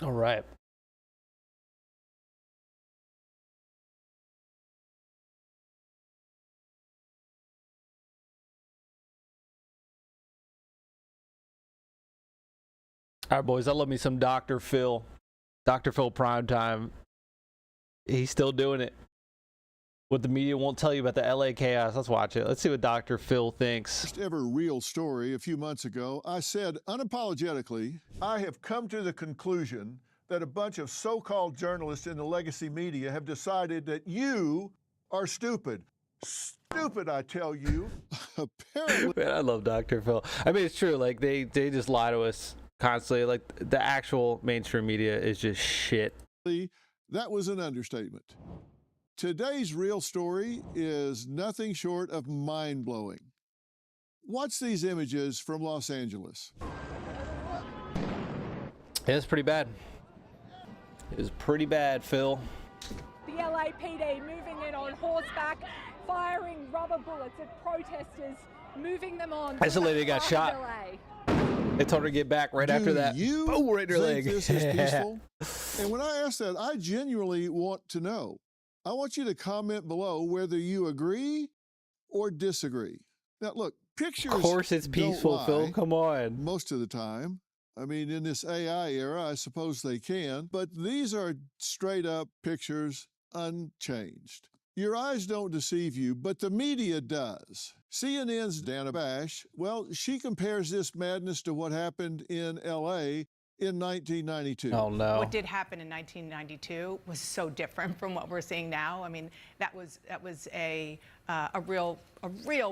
All right. All right, boys. I love me some Dr. Phil. Dr. Phil Primetime. He's still doing it. What the media won't tell you about the LA chaos. Let's watch it. Let's see what Dr. Phil thinks. First ever real story a few months ago, I said unapologetically, I have come to the conclusion that a bunch of so-called journalists in the legacy media have decided that you are stupid. Stupid, I tell you. Apparently. Man, I love Dr. Phil. I mean, it's true. Like, they just lie to us constantly. Like, the actual mainstream media is just shit. That was an understatement. Today's real story is nothing short of mind-blowing. Watch these images from Los Angeles. It's pretty bad. It was pretty bad, Phil. The LAPD moving in on horseback, firing rubber bullets at protesters, moving them on. That's the lady that got shot. They told her to get back right after that. You boom, right in her leg. This is peaceful? And when I ask that, I genuinely want to know. I want you to comment below whether you agree or disagree. Now, look, pictures. Of course, it's peaceful, Phil. Come on. Most of the time. I mean, in this AI era, I suppose they can, but these are straight up pictures unchanged. Your eyes don't deceive you, but the media does. CNN's Dana Bash, well, she compares this madness to what happened in LA in 1992. Oh, no. What did happen in 1992 was so different from what we're seeing now. I mean, that was a real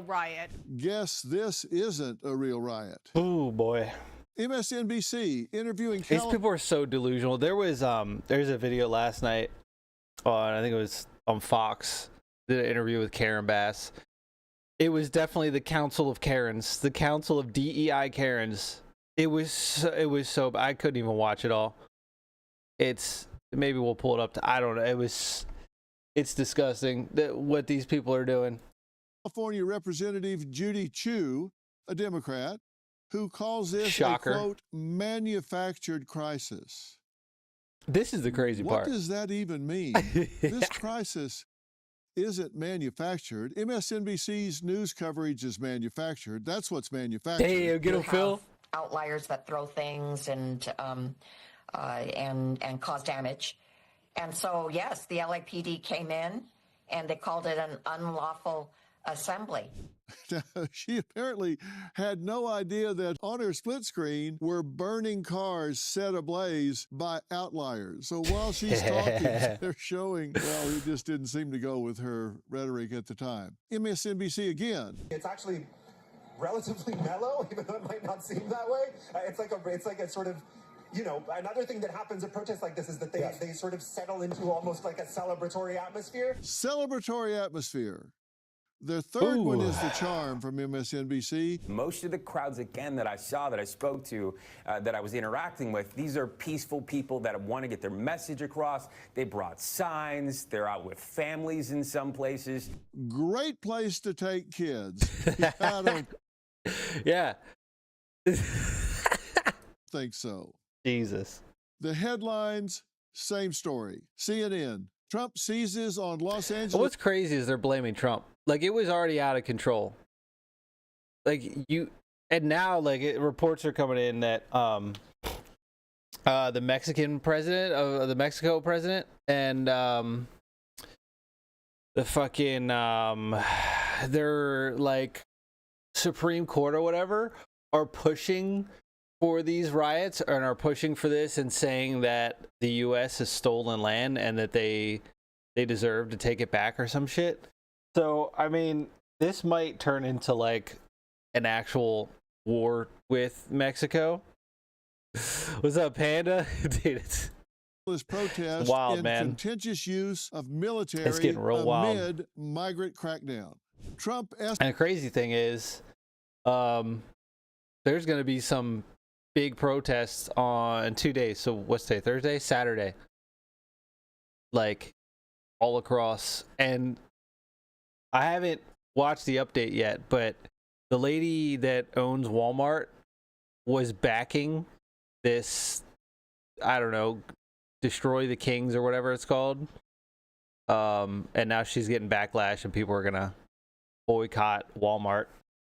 riot. Guess this isn't a real riot. Oh, boy. MSNBC interviewing these people are so delusional. There's a video last night on, I think it was on Fox, did an interview with Karen Bass. It was definitely the Council of Karens, the Council of DEI Karens. It was so I couldn't even watch it all. Maybe we'll pull it up I don't know. It's disgusting what these people are doing. California Representative Judy Chu, a Democrat, who calls this Shocker. a, quote, manufactured crisis. This is the crazy part. What does that even mean? This crisis isn't manufactured. MSNBC's news coverage is manufactured. That's what's manufactured. Hey, get him, Phil. Outliers that throw things and cause damage. And so, yes, the LAPD came in and they called it an unlawful assembly. She apparently had no idea that on her split screen were burning cars set ablaze by outliers. So while she's talking, they're showing, well, it just didn't seem to go with her rhetoric at the time. MSNBC again. It's actually relatively mellow, even though it might not seem that way. It's like a sort of, you know, another thing that happens at protests like this is that they sort of settle into almost like a celebratory atmosphere. Celebratory atmosphere. The third one is the charm from MSNBC. Most of the crowds, again, that I saw, that I spoke to, that I was interacting with, these are peaceful people that want to get their message across. They brought signs. They're out with families in some places. Great place to take kids. I don't Yeah. think so. Jesus. The headlines, same story. CNN, Trump seizes on Los Angeles. What's crazy is they're blaming Trump. Like, it was already out of control. Like, and now, like, reports are coming in that the Mexican president of the Mexico president and the fucking their like Supreme Court or whatever are pushing for these riots and are pushing for this and saying that the U.S. has stolen land and that they deserve to take it back or some shit. So, I mean, this might turn into like an actual war with Mexico. What's up, Panda? Dude, it's protest wild, in man. Contentious use of military It's getting real wild. amid migrant crackdown. Trump and the crazy thing is, there's going to be some big protests on 2 days. So what's today? Thursday? Saturday. Like, all across. And I haven't watched the update yet, but the lady that owns Walmart was backing this I don't know, destroy the kings or whatever it's called. And now she's getting backlash, and people are gonna boycott Walmart,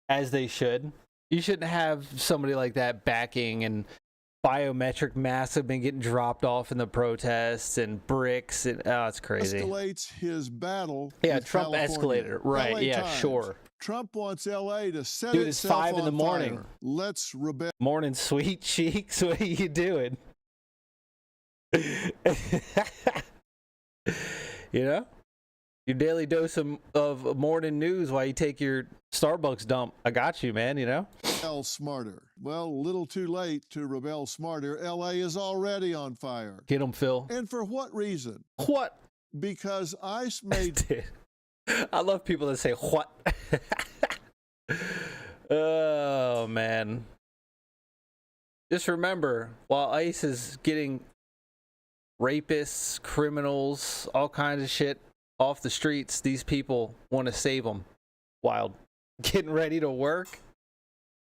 as they should. You shouldn't have somebody like that backing, and biometric masks have been getting dropped off in the protests, and bricks, and it's crazy. Escalates his battle. Yeah, with Trump California. escalated. Right, LA yeah, Times. sure. Trump wants LA to set Dude, it's itself 5 in the on morning. fire. Let's rebel. Morning, sweet cheeks. What are you doing? You know, your daily dose of morning news while you take your Starbucks dump. I got you, man. You know, Rebel smarter. Well, a little too late to rebel smarter. LA is already on fire. get them, Phil. And for what reason? What? Because ICE made Dude, I love people that say what. Oh man. Just remember, while ICE is getting rapists, criminals, all kinds of shit off the streets, these people want to save them. Wild. Getting ready to work.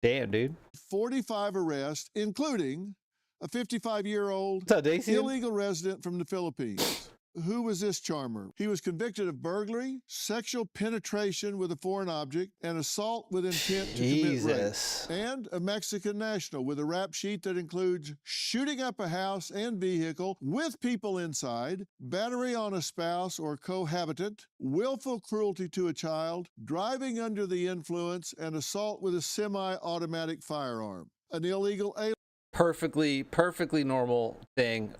Damn, dude. 45 arrests, including a 55-year-old What's up, Daisy? illegal resident from the Philippines. Who was this charmer? He was convicted of burglary, sexual penetration with a foreign object, and assault with intent to Jesus. commit rape. And a Mexican national with a rap sheet that includes shooting up a house and vehicle with people inside, battery on a spouse or cohabitant, willful cruelty to a child, driving under the influence, and assault with a semi-automatic firearm. An illegal alien. Perfectly normal thing.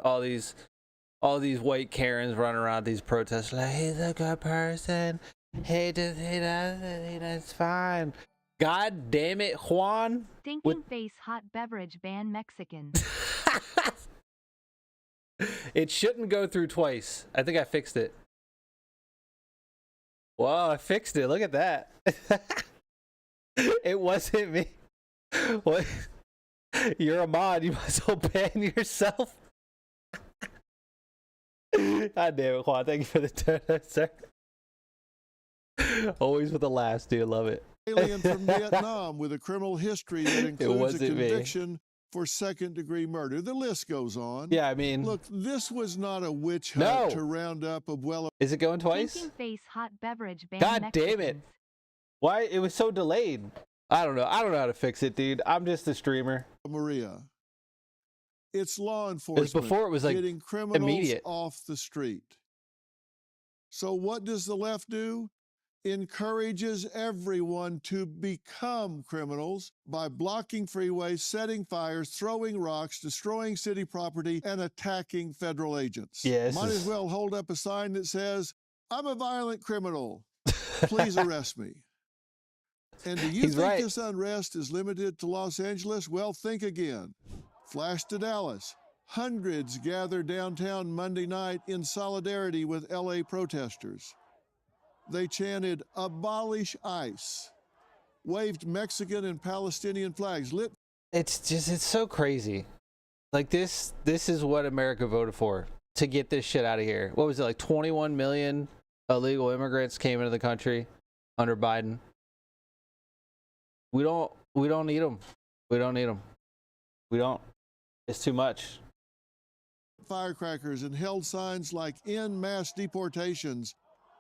All these white Karens running around these protests like, he's a good person. He does it's fine. God damn it, Juan. Stinking face hot beverage ban Mexican. It shouldn't go through twice. I think I fixed it. Wow, I fixed it. Look at that. It wasn't me. What? You're a mod. You might as well ban yourself. God damn it, Juan. Thank you for the turn, sir. Always with the last, dude. Love it. Alien from Vietnam with a criminal history that includes a wasn't me. conviction for second-degree murder. The list goes on. Yeah, I mean, Look, this was not a witch hunt No. to round up a well. is it going twice? Stinking face hot beverage ban God damn it. Mexicans. Why? It was so delayed. I don't know. I don't know how to fix it, dude. I'm just a streamer. Maria. It's law enforcement before it was, like, getting criminals immediate. off the street. So what does the left do? Encourages everyone to become criminals by blocking freeways, setting fires, throwing rocks, destroying city property, and attacking federal agents. Yeah, this Might is- as well hold up a sign that says, "I'm a violent criminal. Please arrest me." And do you He's think right. this unrest is limited to Los Angeles? Well, think again. Flash to Dallas. Hundreds gathered downtown Monday night in solidarity with LA protesters. They chanted, "Abolish ICE," waved Mexican and Palestinian flags, lit It's so crazy. Like this is what America voted for, to get this shit out of here. What was it, like 21 million illegal immigrants came into the country under Biden? We don't need them. We don't need them. We don't. It's too much. firecrackers and held signs like "End Mass Deportations"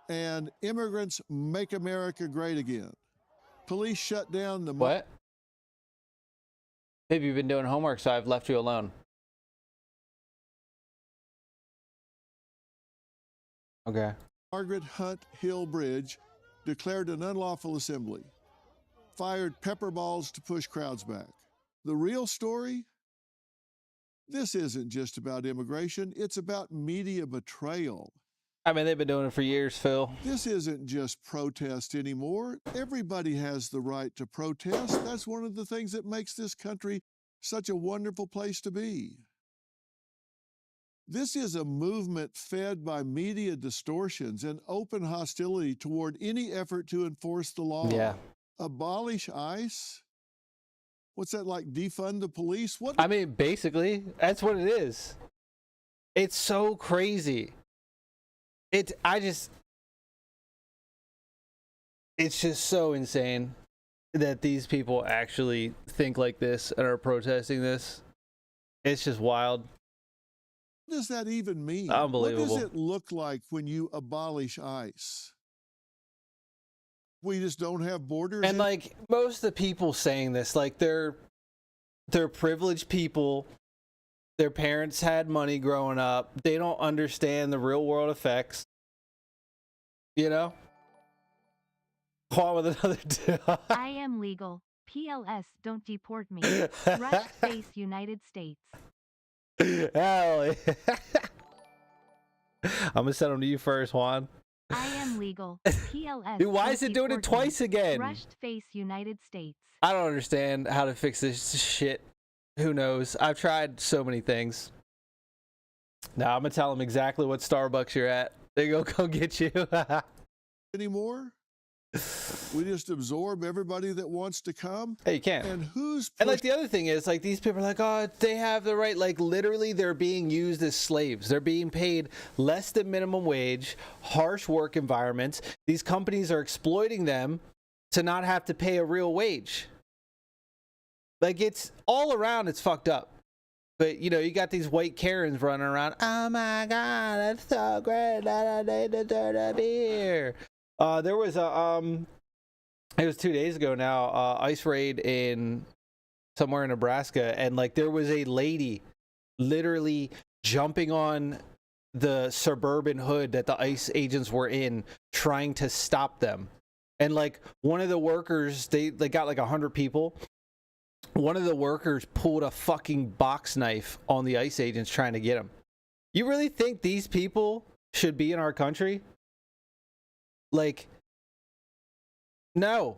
and "Immigrants Make America Great Again." Police shut down the What? Maybe you've been doing homework, so I've left you alone. Okay. Margaret Hunt Hill Bridge, declared an unlawful assembly, fired pepper balls to push crowds back. The real story? This isn't just about immigration, it's about media betrayal. I mean, they've been doing it for years, Phil. This isn't just protest anymore. Everybody has the right to protest. That's one of the things that makes this country such a wonderful place to be. This is a movement fed by media distortions and open hostility toward any effort to enforce the law. Yeah. Abolish ICE? What's that, like defund the police? What? I mean, basically, that's what it is. It's so crazy. It's just so insane that these people actually think like this and are protesting this. It's just wild. What does that even mean? Unbelievable. What does it look like when you abolish ICE? We just don't have borders. And like most of the people saying this, like they're privileged people. Their parents had money growing up. They don't understand the real world effects. You know? Juan with another. I am legal. PLS, don't deport me. Rush face United States. Hell yeah. I'm gonna send them to you first, Juan. I am legal. PLS. Dude, why don't is it doing it deport me. twice again? Rushed face United States. I don't understand how to fix this shit. Who knows? I've tried so many things. Now I'm gonna tell them exactly what Starbucks you're at. They go get you. Anymore? We just absorb everybody that wants to come. Hey, you can't. And who's And like the other thing is, like these people are like, oh, they have the right. Like literally, they're being used as slaves. They're being paid less than minimum wage, harsh work environments. These companies are exploiting them to not have to pay a real wage. Like it's all around. It's fucked up. But you know, you got these white Karens running around. Oh my God, it's so great that I need to turn a beer. There was a it was 2 days ago now, ice raid in somewhere in Nebraska, and like there was a lady literally jumping on the suburban hood that the ICE agents were in, trying to stop them. And like one of the workers, they got like 100 people. One of the workers pulled a fucking box knife on the ICE agents trying to get him. You really think these people should be in our country? Like, no,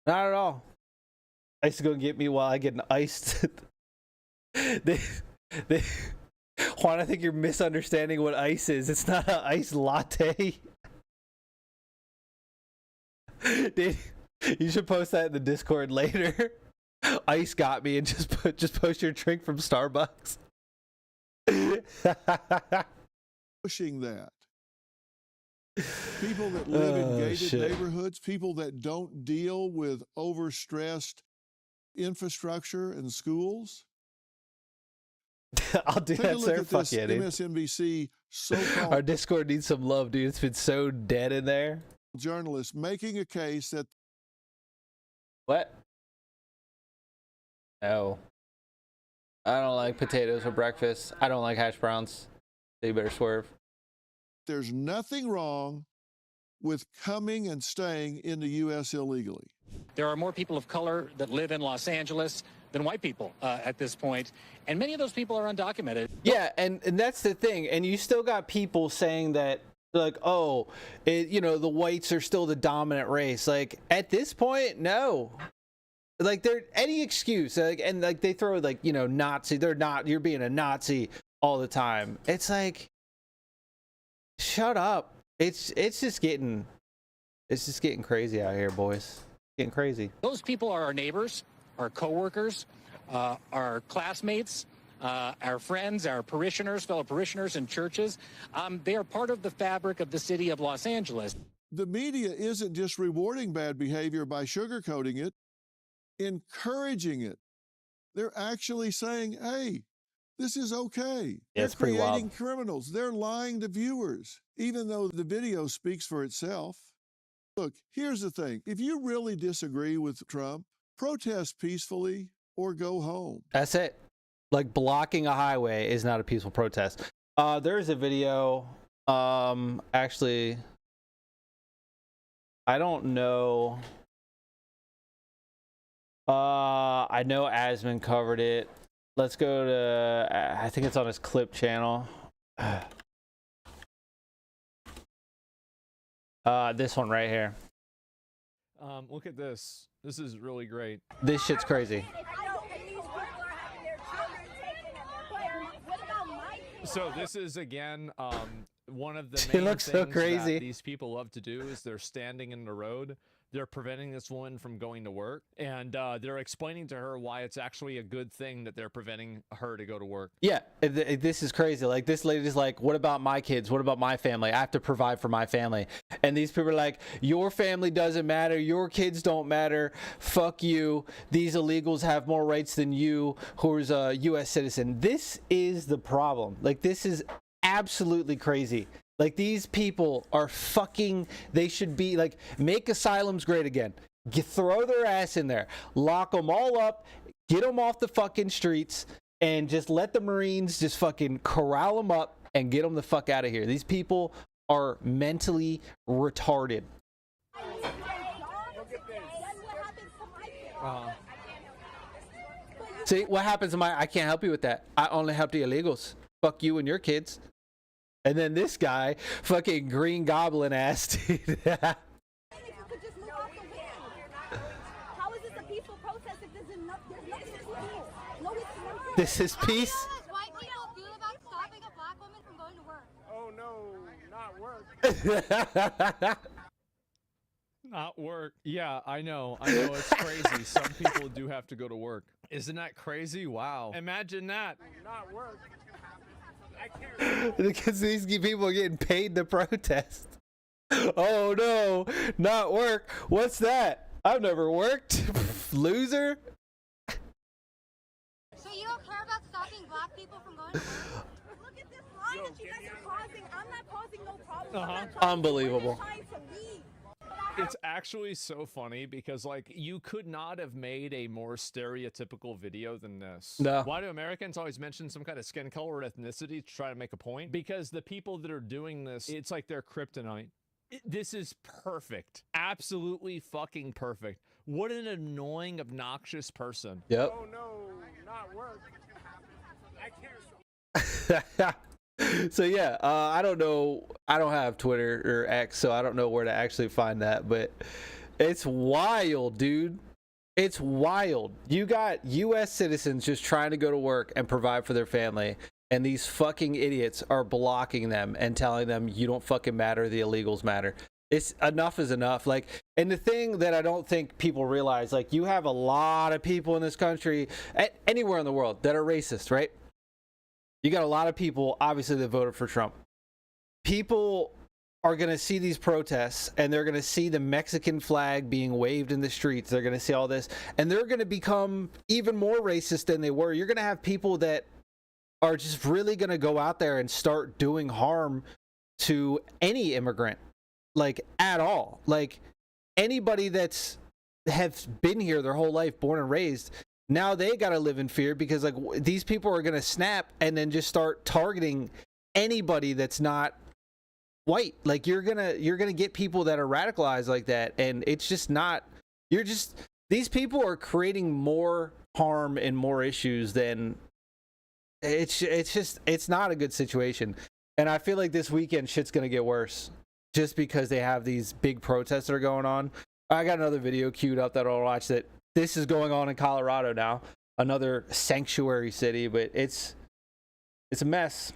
not at all. ICE is gonna get me while I get an iced. Juan, I think you're misunderstanding what ice is. It's not an iced latte. Dude, you should post that in the Discord later. Ice got me, and just post your drink from Starbucks. pushing that? People that live in gated neighborhoods, people that don't deal with overstressed infrastructure and schools. I'll do Take that, a look sir. at Fuck this yeah, dude. MSNBC so-called Our Discord needs some love, dude. It's been so dead in there. journalist making a case that What? No. I don't like potatoes for breakfast. I don't like hash browns. So you better swerve. there's nothing wrong with coming and staying in the U.S. illegally. There are more people of color that live in Los Angeles than white people at this point, and many of those people are undocumented. Yeah, and that's the thing. And you still got people saying that, like, oh, you know, the whites are still the dominant race. Like, at this point, no. Like, they're any excuse. Like, and, like, they throw, like, you know, Nazi. They're not, you're being a Nazi all the time. It's like, shut up. It's just getting crazy out here, boys. Getting crazy. Those people are our neighbors, our coworkers, our classmates, our friends, our parishioners, fellow parishioners in churches. They are part of the fabric of the city of Los Angeles. The media isn't just rewarding bad behavior by sugarcoating it, encouraging it. They're actually saying, hey, this is okay. Yeah, it's They're pretty wild. creating criminals. They're lying to viewers, even though the video speaks for itself. Look, here's the thing. If you really disagree with Trump, protest peacefully or go home. That's it. Like, blocking a highway is not a peaceful protest. There's a video. Actually, I don't know. I know Asman covered it. Let's go to, I think it's on his clip channel. This one right here. Look at this. This is really great. This shit's crazy. So this is again one of the It main looks so things crazy. that these people love to do is they're standing in the road they're preventing this woman from going to work, and they're explaining to her why it's actually a good thing that they're preventing her to go to work. Yeah, this is crazy. Like, this lady's like, what about my kids? What about my family? I have to provide for my family. And these people are like, your family doesn't matter. Your kids don't matter. Fuck you. These illegals have more rights than you, who's a U.S. citizen. This is the problem. Like, this is absolutely crazy. Like, these people are fucking, they should be like, make asylums great again. Throw their ass in there, lock them all up, get them off the fucking streets, and just let the Marines just fucking corral them up and get them the fuck out of here. These people are mentally retarded. See, what happens to I can't help you with that. I only help the illegals. Fuck you and your kids. And then this guy, fucking Green Goblin ass, dude. How is this a peaceful protest if there's no peace? This is peace. White people feel about stopping a black woman from going to work? Oh no, not work. Not work. Yeah, I know. It's crazy. Some people do have to go to work. Isn't that crazy? Wow. Imagine that. Not work. Because these people are getting paid to protest. Oh no, not work. What's that? I've never worked. Loser. So you don't care about stopping black people from going to work? Look at this line that you guys are causing. I'm not causing no problem. Unbelievable. It's actually so funny because, like, you could not have made a more stereotypical video than this. No. Why do Americans always mention some kind of skin color or ethnicity to try to make a point? Because the people that are doing this, it's like they're kryptonite. This is perfect. Absolutely fucking perfect. What an annoying, obnoxious person. Yep. Oh no, not work. I care so So yeah, I don't know. I don't have Twitter or X, so I don't know where to actually find that. But it's wild, dude. It's wild. You got U.S. citizens just trying to go to work and provide for their family, and these fucking idiots are blocking them and telling them you don't fucking matter. The illegals matter. It's enough is enough. Like, and the thing that I don't think people realize, like, you have a lot of people in this country, anywhere in the world, that are racist, right? You got a lot of people, obviously, that voted for Trump. People are going to see these protests, and they're going to see the Mexican flag being waved in the streets. They're going to see all this, and they're going to become even more racist than they were. You're going to have people that are just really going to go out there and start doing harm to any immigrant, like, at all. Like, anybody that's have been here their whole life, born and raised, now they got to live in fear because, like, these people are going to snap and then just start targeting anybody that's not white. Like, you're going to get people that are radicalized like that, and it's just not, these people are creating more harm and more issues than it's not a good situation. And I feel like this weekend shit's going to get worse just because they have these big protests that are going on. I got another video queued up that I'll watch that this is going on in Colorado now, another sanctuary city, but it's a mess.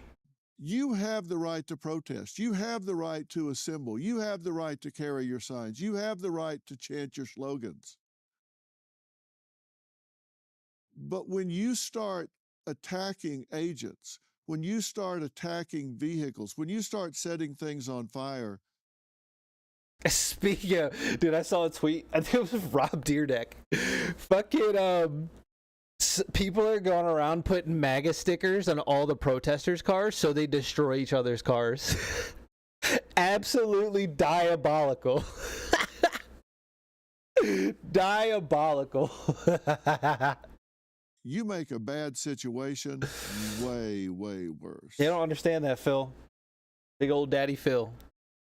You have the right to protest. You have the right to assemble. You have the right to carry your signs. You have the right to chant your slogans. But when you start attacking agents, when you start attacking vehicles, when you start setting things on fire. Speaking of, dude, I saw a tweet. I think it was Rob Deerdeck. Fucking, people are going around putting MAGA stickers on all the protesters' cars so they destroy each other's cars. Absolutely diabolical. Diabolical. You make a bad situation way, way worse. They don't understand that, Phil. Big old daddy Phil.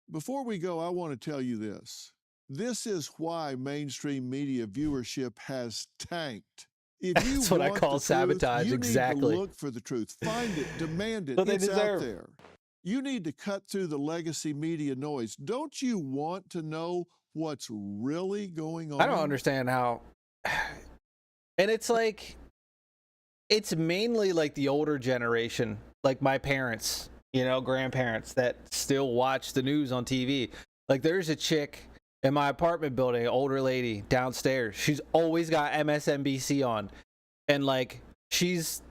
Before we go, I want to tell you this. This is why mainstream media viewership has tanked. If you That's what I call sabotage, you exactly. need to look for the truth. Find it, demand it. What they it's deserve. Out there. You need to cut through the legacy media noise. Don't you want to know what's really going on? I don't understand how. And it's like, it's mainly like the older generation, like my parents, you know, grandparents that still watch the news on TV. Like, there's a chick, in my apartment building, an older lady downstairs. She's always got MSNBC on, and like she's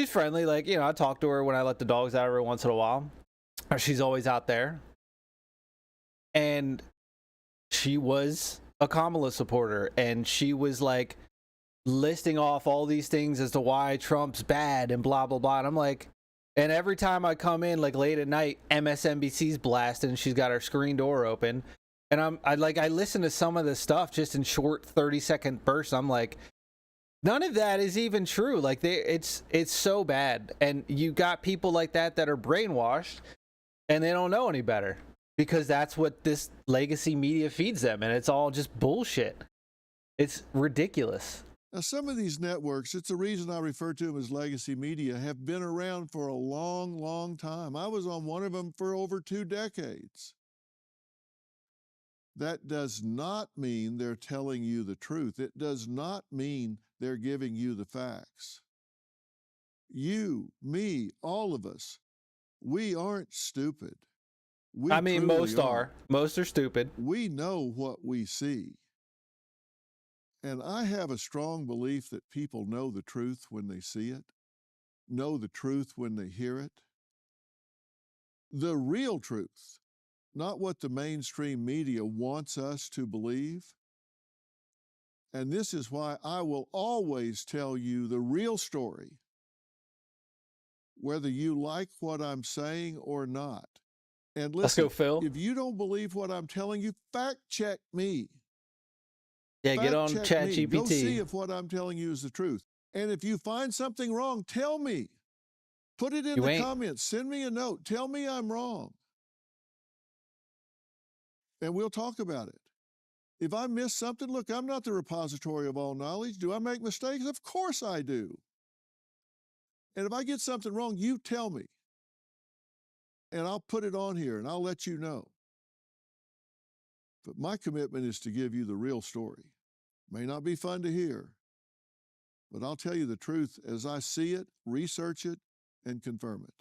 friendly. Like, you know, I talk to her when I let the dogs out every once in a while. She's always out there, and she was a Kamala supporter, and she was like listing off all these things as to why Trump's bad and blah blah blah. And I'm like, and every time I come in like late at night, MSNBC's blasting. She's got her screen door open. And I listen to some of the stuff just in short 30-second bursts. I'm like, none of that is even true. Like it's so bad. And you got people like that are brainwashed and they don't know any better because that's what this legacy media feeds them. And it's all just bullshit. It's ridiculous. Now, some of these networks, it's the reason I refer to them as legacy media, have been around for a long, long time. I was on one of them for over 2 decades. That does not mean they're telling you the truth. It does not mean they're giving you the facts. You, me, all of us, we aren't stupid. I mean, most are. Most are stupid. We know what we see. And I have a strong belief that people know the truth when they see it, know the truth when they hear it. The real truth. Not what the mainstream media wants us to believe. And this is why I will always tell you the real story, whether you like what I'm saying or not. And listen, let's go, Phil. If you don't believe what I'm telling you, fact check me. Yeah, get on ChatGPT. Go see if what I'm telling you is the truth. And if you find something wrong, tell me. Put it in the comments. Send me a note. Tell me I'm wrong. And we'll talk about it. If I miss something, look, I'm not the repository of all knowledge. Do I make mistakes? Of course I do. And if I get something wrong, you tell me. And I'll put it on here and I'll let you know. But my commitment is to give you the real story. May not be fun to hear, but I'll tell you the truth as I see it, research it, and confirm it.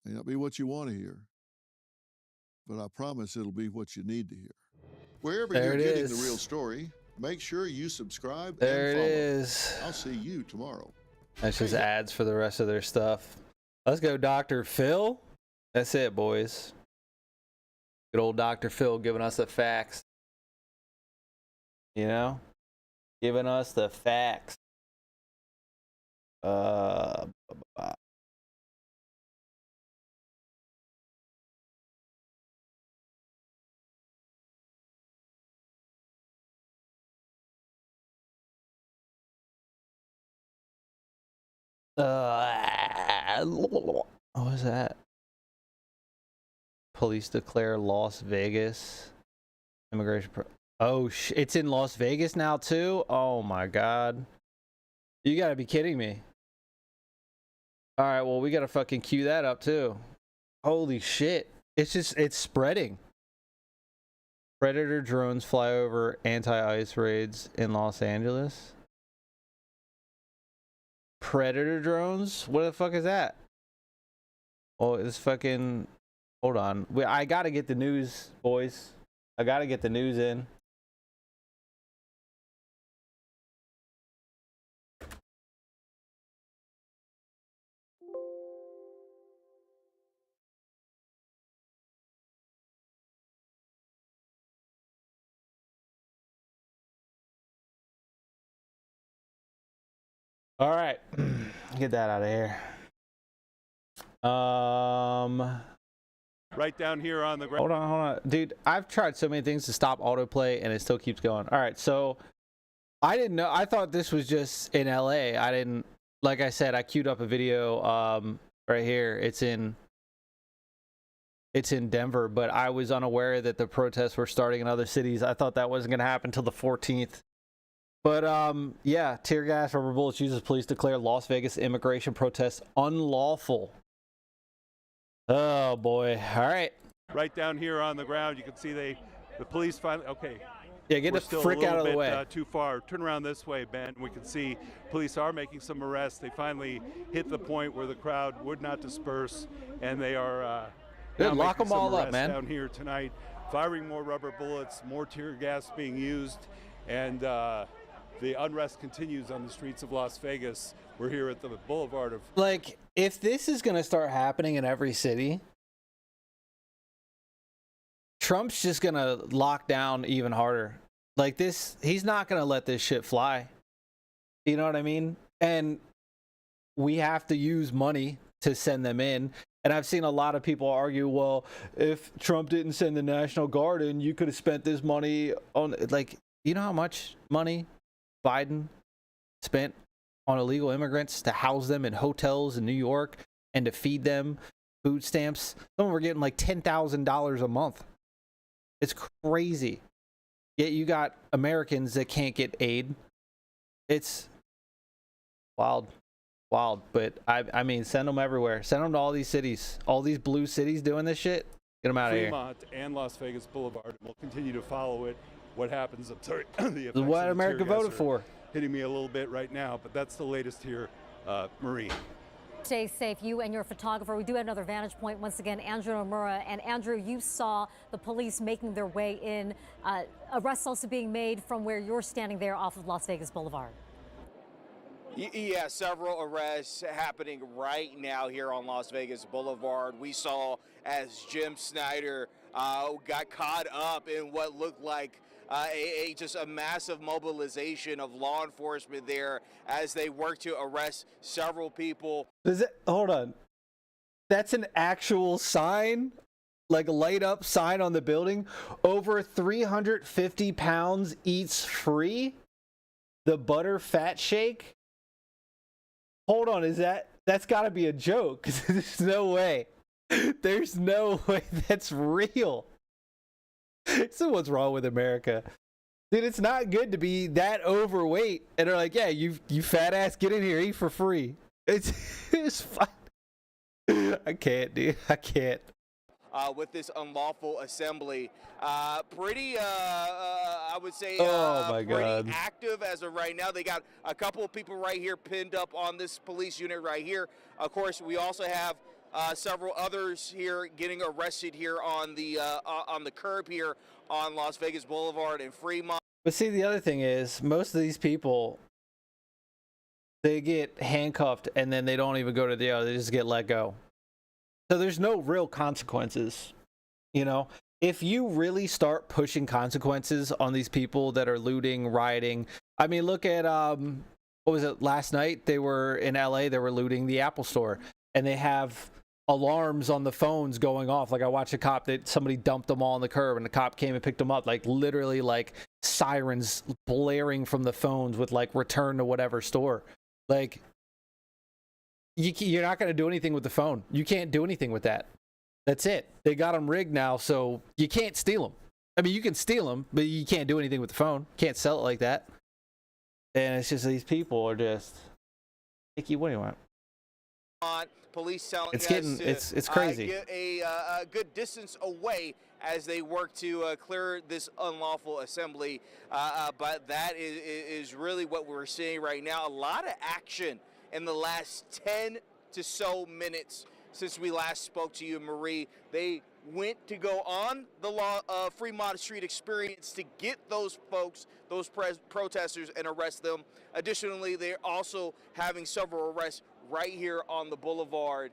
May not be what you want to hear, but I promise it'll be what you need to hear. Wherever you're getting the real story, make sure you subscribe and follow. There it is. I'll see you tomorrow. That's just ads for the rest of their stuff. Let's go, Dr. Phil. That's it, boys. Good old Dr. Phil giving us the facts. You know? Giving us the facts. What was that? Police declare Las Vegas immigration. Oh, it's in Las Vegas now too? Oh my God. You gotta be kidding me. All right, well, we gotta fucking cue that up too. Holy shit. It's spreading. Predator drones fly over anti-ICE raids in Los Angeles. Predator drones? What the fuck is that? Oh, it's fucking... Hold on. I gotta get the news, boys. I gotta get the news in. All right. Get that out of here. Right down here on the ground. Hold on. Dude, I've tried so many things to stop autoplay and it still keeps going. All right, so I didn't know. I thought this was just in LA. I didn't, like I said, I queued up a video right here. It's in Denver, but I was unaware that the protests were starting in other cities. I thought that wasn't going to happen until the 14th. But yeah, tear gas, rubber bullets used as police declare Las Vegas immigration protests unlawful. Oh boy! All right. Right down here on the ground, you can see the police finally. Okay. Yeah, get the frick out of the way. Too far. Turn around this way, Ben. We can see police are making some arrests. They finally hit the point where the crowd would not disperse, and they are lock them all up, man. Down here tonight. firing more rubber bullets, more tear gas being used, and the unrest continues on the streets of Las Vegas. We're here at the Boulevard of... Like, if this is going to start happening in every city, Trump's just going to lock down even harder. Like this, he's not going to let this shit fly. You know what I mean? And we have to use money to send them in. And I've seen a lot of people argue, well, if Trump didn't send the National Guard in, you could have spent this money on, like, you know how much money Biden spent on illegal immigrants to house them in hotels in New York and to feed them food stamps? Some of them were getting like $10,000 a month. It's crazy. Yet you got Americans that can't get aid. It's wild. But I mean, send them everywhere. Send them to all these cities, all these blue cities doing this shit. Get them out of here. Fremont and Las Vegas Boulevard. We'll continue to follow it. What happens? I'm sorry. The effects What of the America tear gas voted are for. Hitting me a little bit right now, but that's the latest here, Marie. Stay safe, you and your photographer. We do have another vantage point once again, Andrew Nomura. And Andrew, you saw the police making their way in. Arrests also being made from where you're standing there off of Las Vegas Boulevard. Yeah, several arrests happening right now here on Las Vegas Boulevard. We saw as Jim Snyder got caught up in what looked like just a massive mobilization of law enforcement there as they work to arrest several people. Hold on. That's an actual sign? Like a light up sign on the building? Over 350 pounds eats free? The butter fat shake? Hold on, that's gotta be a joke. There's no way. There's no way that's real. So what's wrong with America? Dude, it's not good to be that overweight. And they're like, yeah, you fat ass, get in here, eat for free. It's fine. I can't, dude. I can't. With this unlawful assembly, pretty, I would say, oh my pretty God. active as of right now. They got a couple of people right here pinned up on this police unit right here. Of course, we also have several others here getting arrested here on the curb here on Las Vegas Boulevard and Fremont. But see, the other thing is, most of these people, they get handcuffed and then they don't even go to jail. They just get let go. So there's no real consequences, you know? If you really start pushing consequences on these people that are looting, rioting, I mean, look at, what was it, last night? They were in LA, they were looting the Apple store, and they have alarms on the phones going off. Like, I watched a cop that somebody dumped them all on the curb, and the cop came and picked them up, like literally like sirens blaring from the phones with like return to whatever store. Like, you're not going to do anything with the phone. You can't do anything with that. That's it. They got them rigged now, so you can't steal them. I mean, you can steal them, but you can't do anything with the phone. Can't sell it like that. And it's just these people are just... Icky, what do you want? Police telling It's us getting, to it's crazy. Get a good distance away as they work to clear this unlawful assembly. But that is really what we're seeing right now. A lot of action in the last 10 to so minutes since we last spoke to you, Marie. They went to go on the Fremont Street experience to get those folks, those protesters, and arrest them. Additionally, they're also having several arrests right here on the boulevard.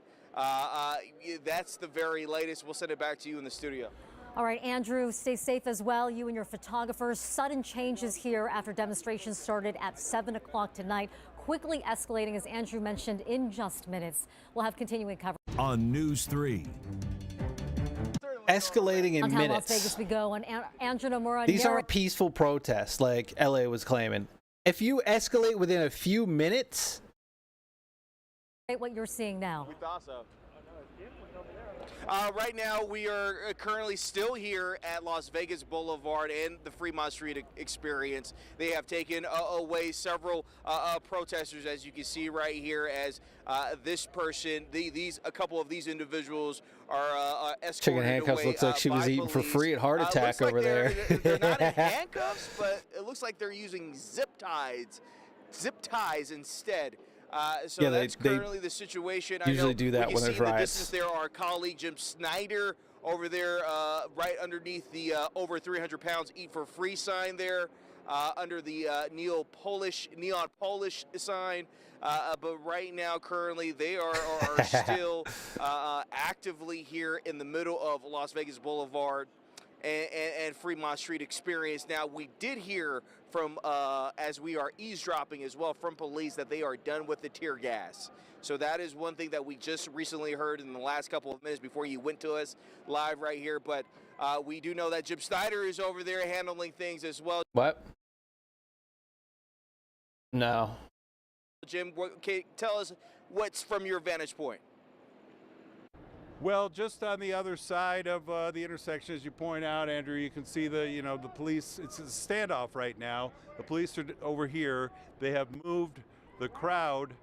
That's the very latest. We'll send it back to you in the studio. All right, Andrew, stay safe as well. You and your photographers. Sudden changes here after demonstrations started at 7 o'clock tonight, quickly escalating, as Andrew mentioned, in just minutes. We'll have continuing coverage on News 3. Escalating in on minutes. Las Vegas we go. And Andrew Nomura. These aren't peaceful protests like LA was claiming. If you escalate within a few minutes... What you're seeing now. We thought so. Right now, we are currently still here at Las Vegas Boulevard and the Fremont Street experience. They have taken away several protesters, as you can see right here, as this person, a couple of these individuals are escorted Chicken handcuffs away, looks like she was eating for free at Heart Attack over there. They're not in handcuffs, but it looks like they're using zip ties instead. So yeah, that's currently the situation. Usually I know do that we when can there's see in the riots. distance there, our colleague Jim Snyder over there, right underneath the over 300 pounds eat for free sign there, under the neon Polish sign. But right now, currently, they are still actively here in the middle of Las Vegas Boulevard and Fremont Street Experience. Now, we did hear from, as we are eavesdropping as well, from police that they are done with the tear gas. So that is one thing that we just recently heard in the last couple of minutes before you went to us live right here. But we do know that Jim Snyder is over there handling things as well. What? No. Jim, tell us what's from your vantage point. Well, just on the other side of the intersection, as you point out, Andrew, you can see the police. It's a standoff right now. The police are over here. They have moved the crowd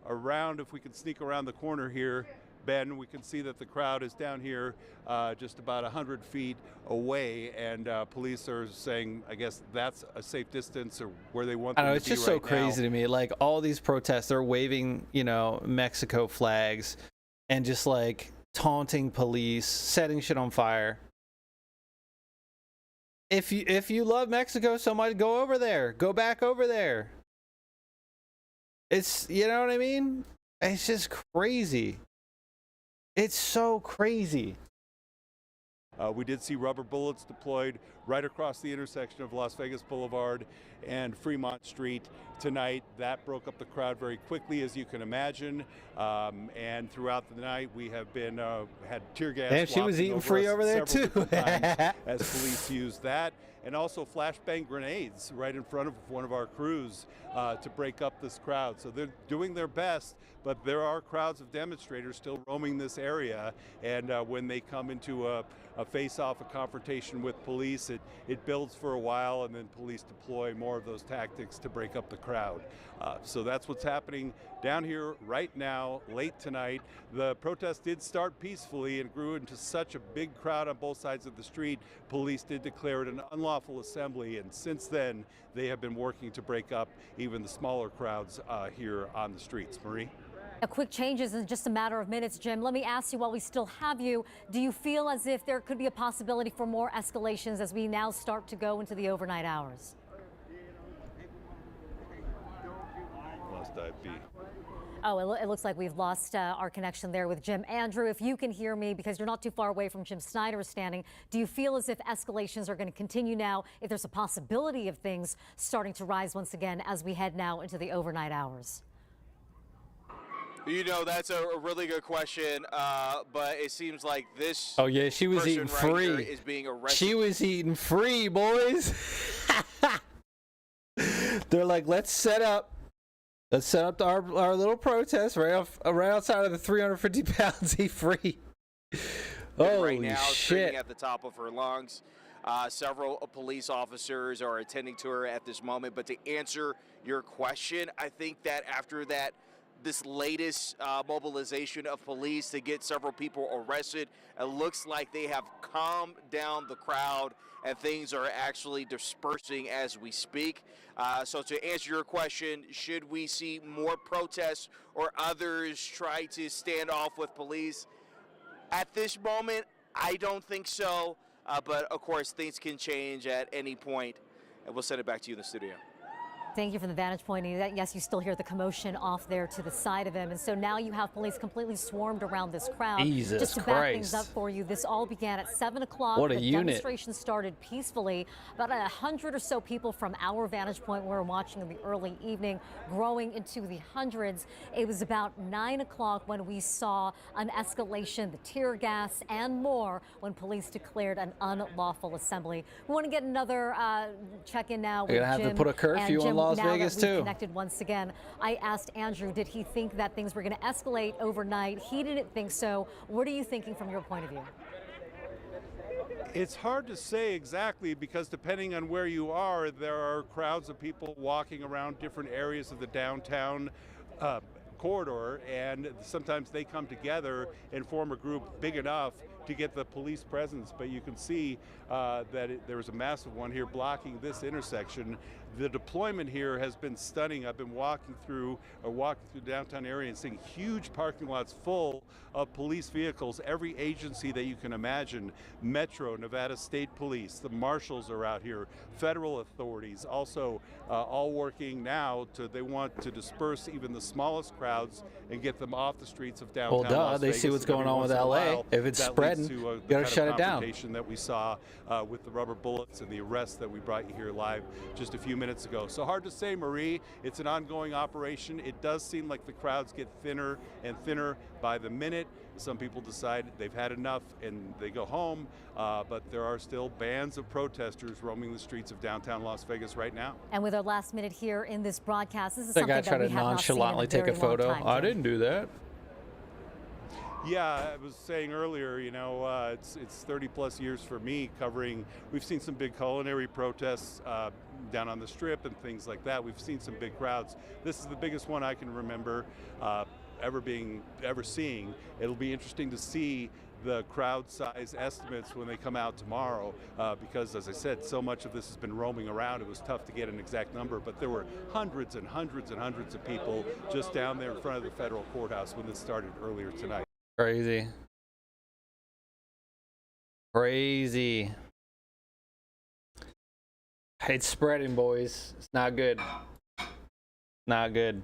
around. If we can sneak around the corner here, Ben, we can see that the crowd is down here just about 100 feet away, and police are saying, I guess that's a safe distance or where they want them I know, to it's be just right so crazy now. to me. Like, all these protests, they're waving, Mexico flags and just like taunting police, setting shit on fire. If you love Mexico so much, go over there. Go back over there. It's, you know what I mean? It's just crazy. It's so crazy. We did see rubber bullets deployed right across the intersection of Las Vegas Boulevard and Fremont Street tonight. That broke up the crowd very quickly, as you can imagine. And throughout the night, we have been had tear gas. And she was eating free over there too. As police used that, and also flashbang grenades right in front of one of our crews to break up this crowd. So they're doing their best, but there are crowds of demonstrators still roaming this area. And when they come into a face-off, a confrontation with police, it builds for a while, and then police deploy more of those tactics to break up the crowd. So that's what's happening down here right now, late tonight. The protest did start peacefully and grew into such a big crowd on both sides of the street. Police did declare it an unlawful assembly, and since then, they have been working to break up even the smaller crowds here on the streets. Marie? Quick changes in just a matter of minutes, Jim. Let me ask you while we still have you, do you feel as if there could be a possibility for more escalations as we now start to go into the overnight hours? Must I be? Oh, it looks like we've lost our connection there with Jim. Andrew, if you can hear me, because you're not too far away from Jim Snyder is standing, do you feel as if escalations are going to continue now, if there's a possibility of things starting to rise once again as we head now into the overnight hours? That's a really good question, but it seems like this. Oh yeah, she was eating person right here free. is being arrested. She was eating free, boys. They're like, let's set up our little protest right outside of the 350 pounds. Eat free. Right Holy now, shit! screaming at the top of her lungs. Several police officers are attending to her at this moment. But to answer your question, I think that after this latest mobilization of police to get several people arrested, it looks like they have calmed down the crowd and things are actually dispersing as we speak. So to answer your question, should we see more protests or others try to stand off with police? At this moment, I don't think so. But of course, things can change at any point. And we'll send it back to you in the studio. Thank you for the vantage point. Yes, you still hear the commotion off there to the side of him. And so now you have police completely swarmed around this crowd. Jesus Just to back things up for you, this all began at 7 o'clock. What a the unit. Demonstration started peacefully. About 100 or so people from our vantage point we were watching in the early evening, growing into the hundreds. It was about 9 o'clock when we saw an escalation, the tear gas and more, when police declared an unlawful assembly. We want to get another check-in now with You're gonna have Jim. to put a curfew And Jim, on Las now Vegas that we've too. Connected once again. I asked Andrew, did he think that things were going to escalate overnight? He didn't think so. What are you thinking from your point of view? It's hard to say exactly because depending on where you are, there are crowds of people walking around different areas of the downtown corridor, and sometimes they come together and form a group big enough to get the police presence, but you can see that there was a massive one here blocking this intersection. The deployment here has been stunning. I've been walking through the downtown area and seeing huge parking lots full of police vehicles, every agency that you can imagine, Metro, Nevada State Police, the marshals are out here, federal authorities, also all working now they want to disperse even the smallest crowds and get them off the streets of downtown Las they Vegas. see what's And going every on with once in a LA. while, If it's that spreading, leads to you the gotta kind shut of it down. confrontation that we saw with the rubber bullets and the arrest that we brought you here live just a few minutes ago. So hard to say, Marie. It's an ongoing operation. It does seem like the crowds get thinner and thinner by the minute. Some people decide they've had enough and they go home, but there are still bands of protesters roaming the streets of downtown Las Vegas right now. And with our last minute here in this broadcast, this is That something guy that tried we to have not seen in a nonchalantly take a very long photo. time, I Jim. didn't do that. Yeah, I was saying earlier, it's 30 plus years for me covering. We've seen some big culinary protests down on the Strip and things like that. We've seen some big crowds. This is the biggest one I can remember ever seeing. It'll be interesting to see the crowd size estimates when they come out tomorrow, because as I said, so much of this has been roaming around. It was tough to get an exact number, but there were hundreds and hundreds and hundreds of people just down there in front of the federal courthouse when this started earlier tonight. Crazy. Crazy. It's spreading, boys. It's not good. Not good.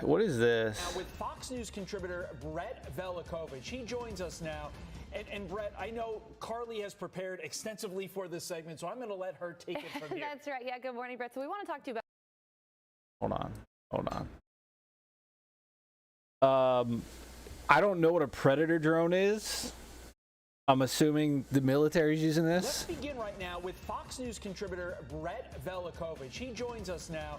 What is this? Now with Fox News contributor Brett Velikovich. He joins us now. And Brett, I know Carly has prepared extensively for this segment, so I'm going to let her take it from here. That's right. Yeah, good morning, Brett. So we want to talk to you about... Hold on. I don't know what a Predator drone is. I'm assuming the military's using this. Let's begin right now with Fox News contributor Brett Velikovich. He joins us now.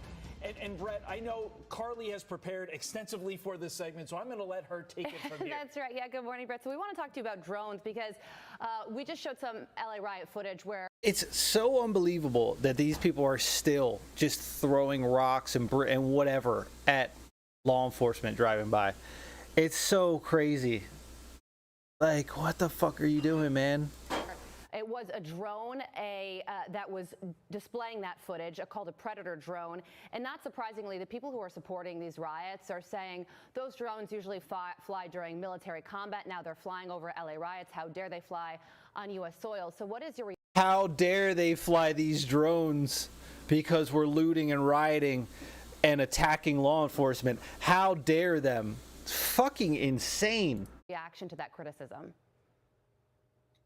And Brett, I know Carly has prepared extensively for this segment, so I'm going to let her take it from here. That's right. Yeah, good morning, Brett. So we want to talk to you about drones because we just showed some LA riot footage where... It's so unbelievable that these people are still just throwing rocks and whatever at law enforcement driving by. It's so crazy. Like, what the fuck are you doing, man? It was a drone that was displaying that footage, called a Predator drone. And not surprisingly, the people who are supporting these riots are saying those drones usually fly during military combat. Now they're flying over LA riots. How dare they fly on U.S. soil? So what is your... How dare they fly these drones because we're looting and rioting and attacking law enforcement? How dare them? It's fucking insane. Reaction to that criticism?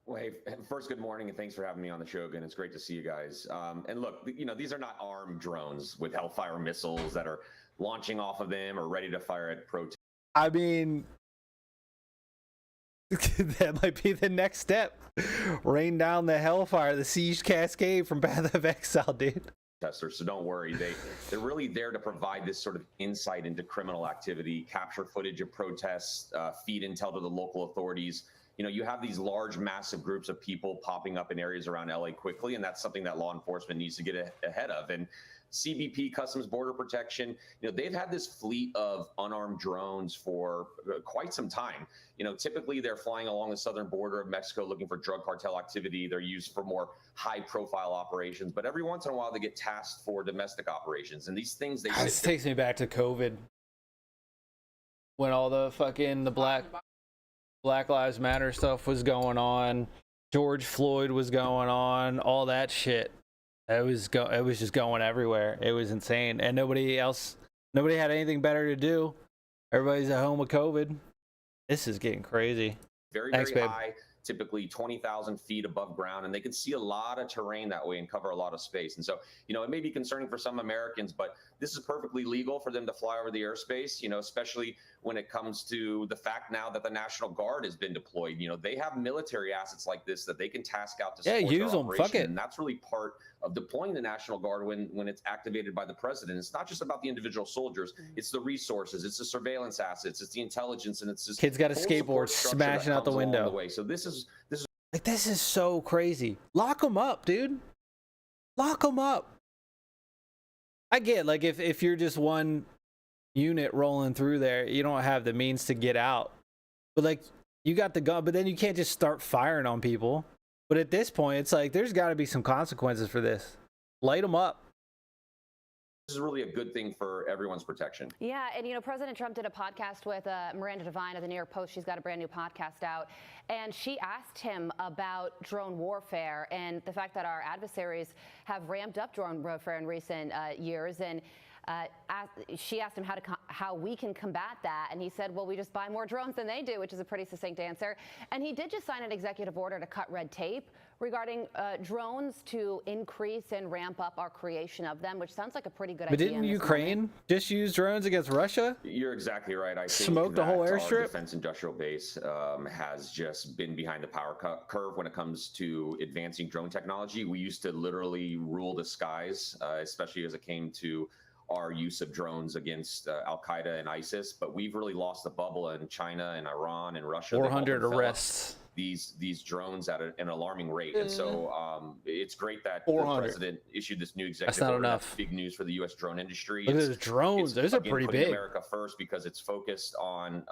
Well, hey, first, good morning, and thanks for having me on the show again. It's great to see you guys. And look, these are not armed drones with Hellfire missiles that are launching off of them or ready to fire at protesters. I mean, that might be the next step. Rain down the Hellfire, the Siege Cascade from Path of Exile, dude. So don't worry, they're really there to provide this sort of insight into criminal activity, capture footage of protests, feed intel to the local authorities. You have these large, massive groups of people popping up in areas around LA quickly, and that's something that law enforcement needs to get ahead of. And CBP, Customs Border Protection, they've had this fleet of unarmed drones for quite some time. Typically they're flying along the southern border of Mexico looking for drug cartel activity. They're used for more high-profile operations, but every once in a while they get tasked for domestic operations. And these things, This takes me back to COVID, when all the fucking Black Lives Matter stuff was going on, George Floyd was going on, all that shit. It was just going everywhere. It was insane, and nobody had anything better to do. Everybody's at home with COVID. This is getting crazy. Very, Thanks, very babe. high. typically 20,000 feet above ground, and they could see a lot of terrain that way and cover a lot of space. And so, it may be concerning for some Americans, but this is perfectly legal for them to fly over the airspace, especially when it comes to the fact now that the National Guard has been deployed. They have military assets like this that they can task out to support use their them. operation. Fuck it. And that's really part of deploying the National Guard when it's activated by the president. It's not just about the individual soldiers, it's the resources, it's the surveillance assets, it's the intelligence, and it's just Kid's got a full skateboard support structure that smashing out the comes along window. the way. So this is Like, this is so crazy. Lock them up, dude. Lock them up. I get, like, if you're just one unit rolling through there, you don't have the means to get out. But, like, you got the gun, but then you can't just start firing on people. But at this point, it's like, there's got to be some consequences for this. Light them up. This is really a good thing for everyone's protection. Yeah, and President Trump did a podcast with Miranda Devine of the New York Post. She's got a brand new podcast out, and she asked him about drone warfare and the fact that our adversaries have ramped up drone warfare in recent years. And she asked him how we can combat that, and he said, well, we just buy more drones than they do, which is a pretty succinct answer. And he did just sign an executive order to cut red tape regarding drones to increase and ramp up our creation of them, which sounds like a pretty good idea. But didn't Ukraine just use drones against Russia? You're exactly right. I think smoked the whole that airstrip. Our defense industrial base has just been behind the power curve when it comes to advancing drone technology. We used to literally rule the skies, especially as it came to our use of drones against Al-Qaeda and ISIS, but we've really lost the bubble in China and Iran and Russia. 400 arrests. These drones at an alarming rate. And so it's great that 400. the president issued this new executive That's not order. enough. That's big news for the U.S. drone industry. Look at those drones. Those are pretty putting big. America first because it's focused on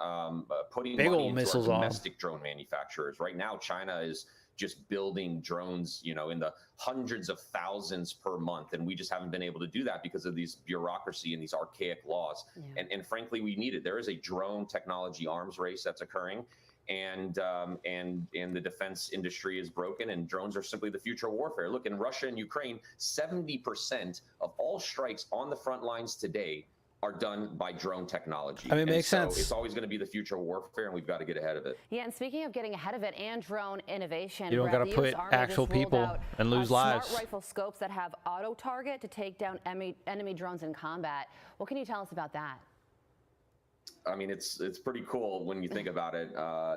putting Big money old into missiles our on. domestic drone manufacturers. Right now, China is just building drones, in the hundreds of thousands per month. And we just haven't been able to do that because of these bureaucracy and these archaic laws. Yeah. And frankly, we need it. There is a drone technology arms race that's occurring. And the defense industry is broken, and drones are simply the future of warfare. Look, in Russia and Ukraine, 70% of all strikes on the front lines today are done by drone technology. I mean, it makes sense. It's always going to be the future of warfare, and we've got to get ahead of it. Yeah, and speaking of getting ahead of it and drone innovation, You don't got to put actual people and lose lives. Smart rifle scopes that have auto target to take down enemy drones in combat. What can you tell us about that? I mean, it's pretty cool when you think about it.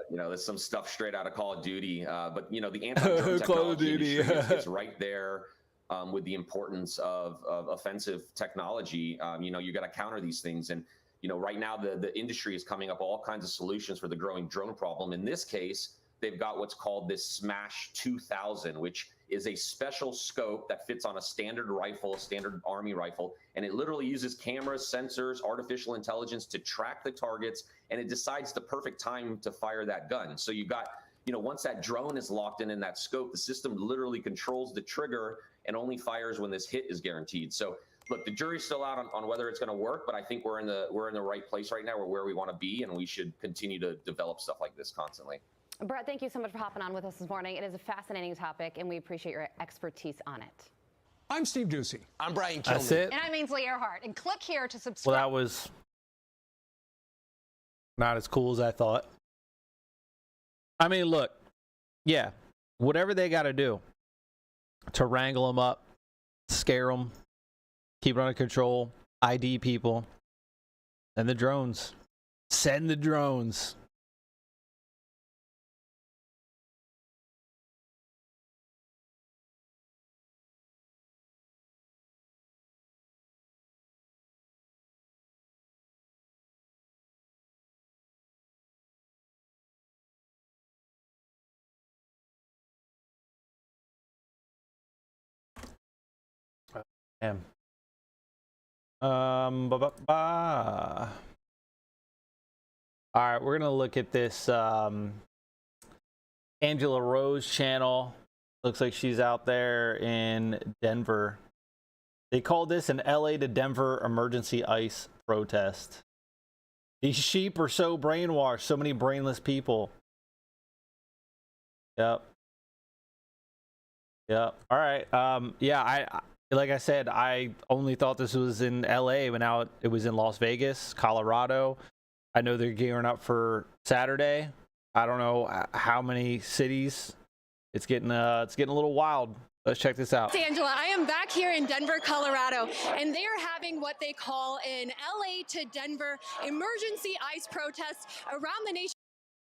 There's some stuff straight out of Call of Duty, but the anti-drone technology industry is right there with the importance of offensive technology. You got to counter these things, and right now the industry is coming up with all kinds of solutions for the growing drone problem. In this case, they've got what's called this Smash 2000, which is a special scope that fits on a standard rifle, a standard Army rifle, and it literally uses cameras, sensors, artificial intelligence to track the targets, and it decides the perfect time to fire that gun. So you've got, once that drone is locked in that scope, the system literally controls the trigger and only fires when this hit is guaranteed. So look, the jury's still out on whether it's going to work, but I think we're in the right place right now. We're where we want to be, and we should continue to develop stuff like this constantly. Brett, thank you so much for hopping on with us this morning. It is a fascinating topic, and we appreciate your expertise on it. I'm Steve Ducey. I'm Brian Kilmeade. That's it. And I'm Ainsley Earhart. And click here to subscribe. Well, that was not as cool as I thought. I mean, look, yeah, whatever they got to do to wrangle them up, scare them, keep it under control, ID people, and the drones. Send the drones. Damn. All right, we're gonna look at this Angela Rose channel. Looks like she's out there in Denver. They called this an LA to Denver emergency ice protest. These sheep are so brainwashed, so many brainless people. Yep. All right. Yeah, I like I said, I only thought this was in LA, but now it was in Las Vegas, Colorado. I know they're gearing up for Saturday. I don't know how many cities. It's getting a little wild. Let's check this out. Angela, I am back here in Denver, Colorado, and they are having what they call an LA to Denver emergency ICE protest around the nation.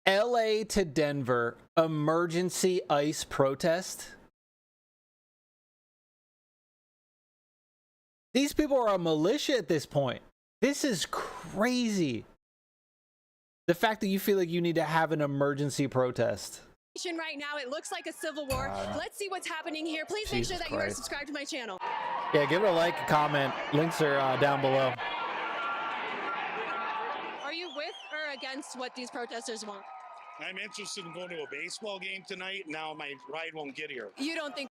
LA to Denver emergency ICE protest. These people are a militia at this point. This is crazy. The fact that you feel like you need to have an emergency protest. Right now, it looks like a civil war. Let's see what's happening here. Please make sure that you are subscribed to my channel. Yeah, give it a like, a comment. Links are down below. Are you with or against what these protesters want? I'm interested in going to a baseball game tonight. Now my ride won't get here. You don't think?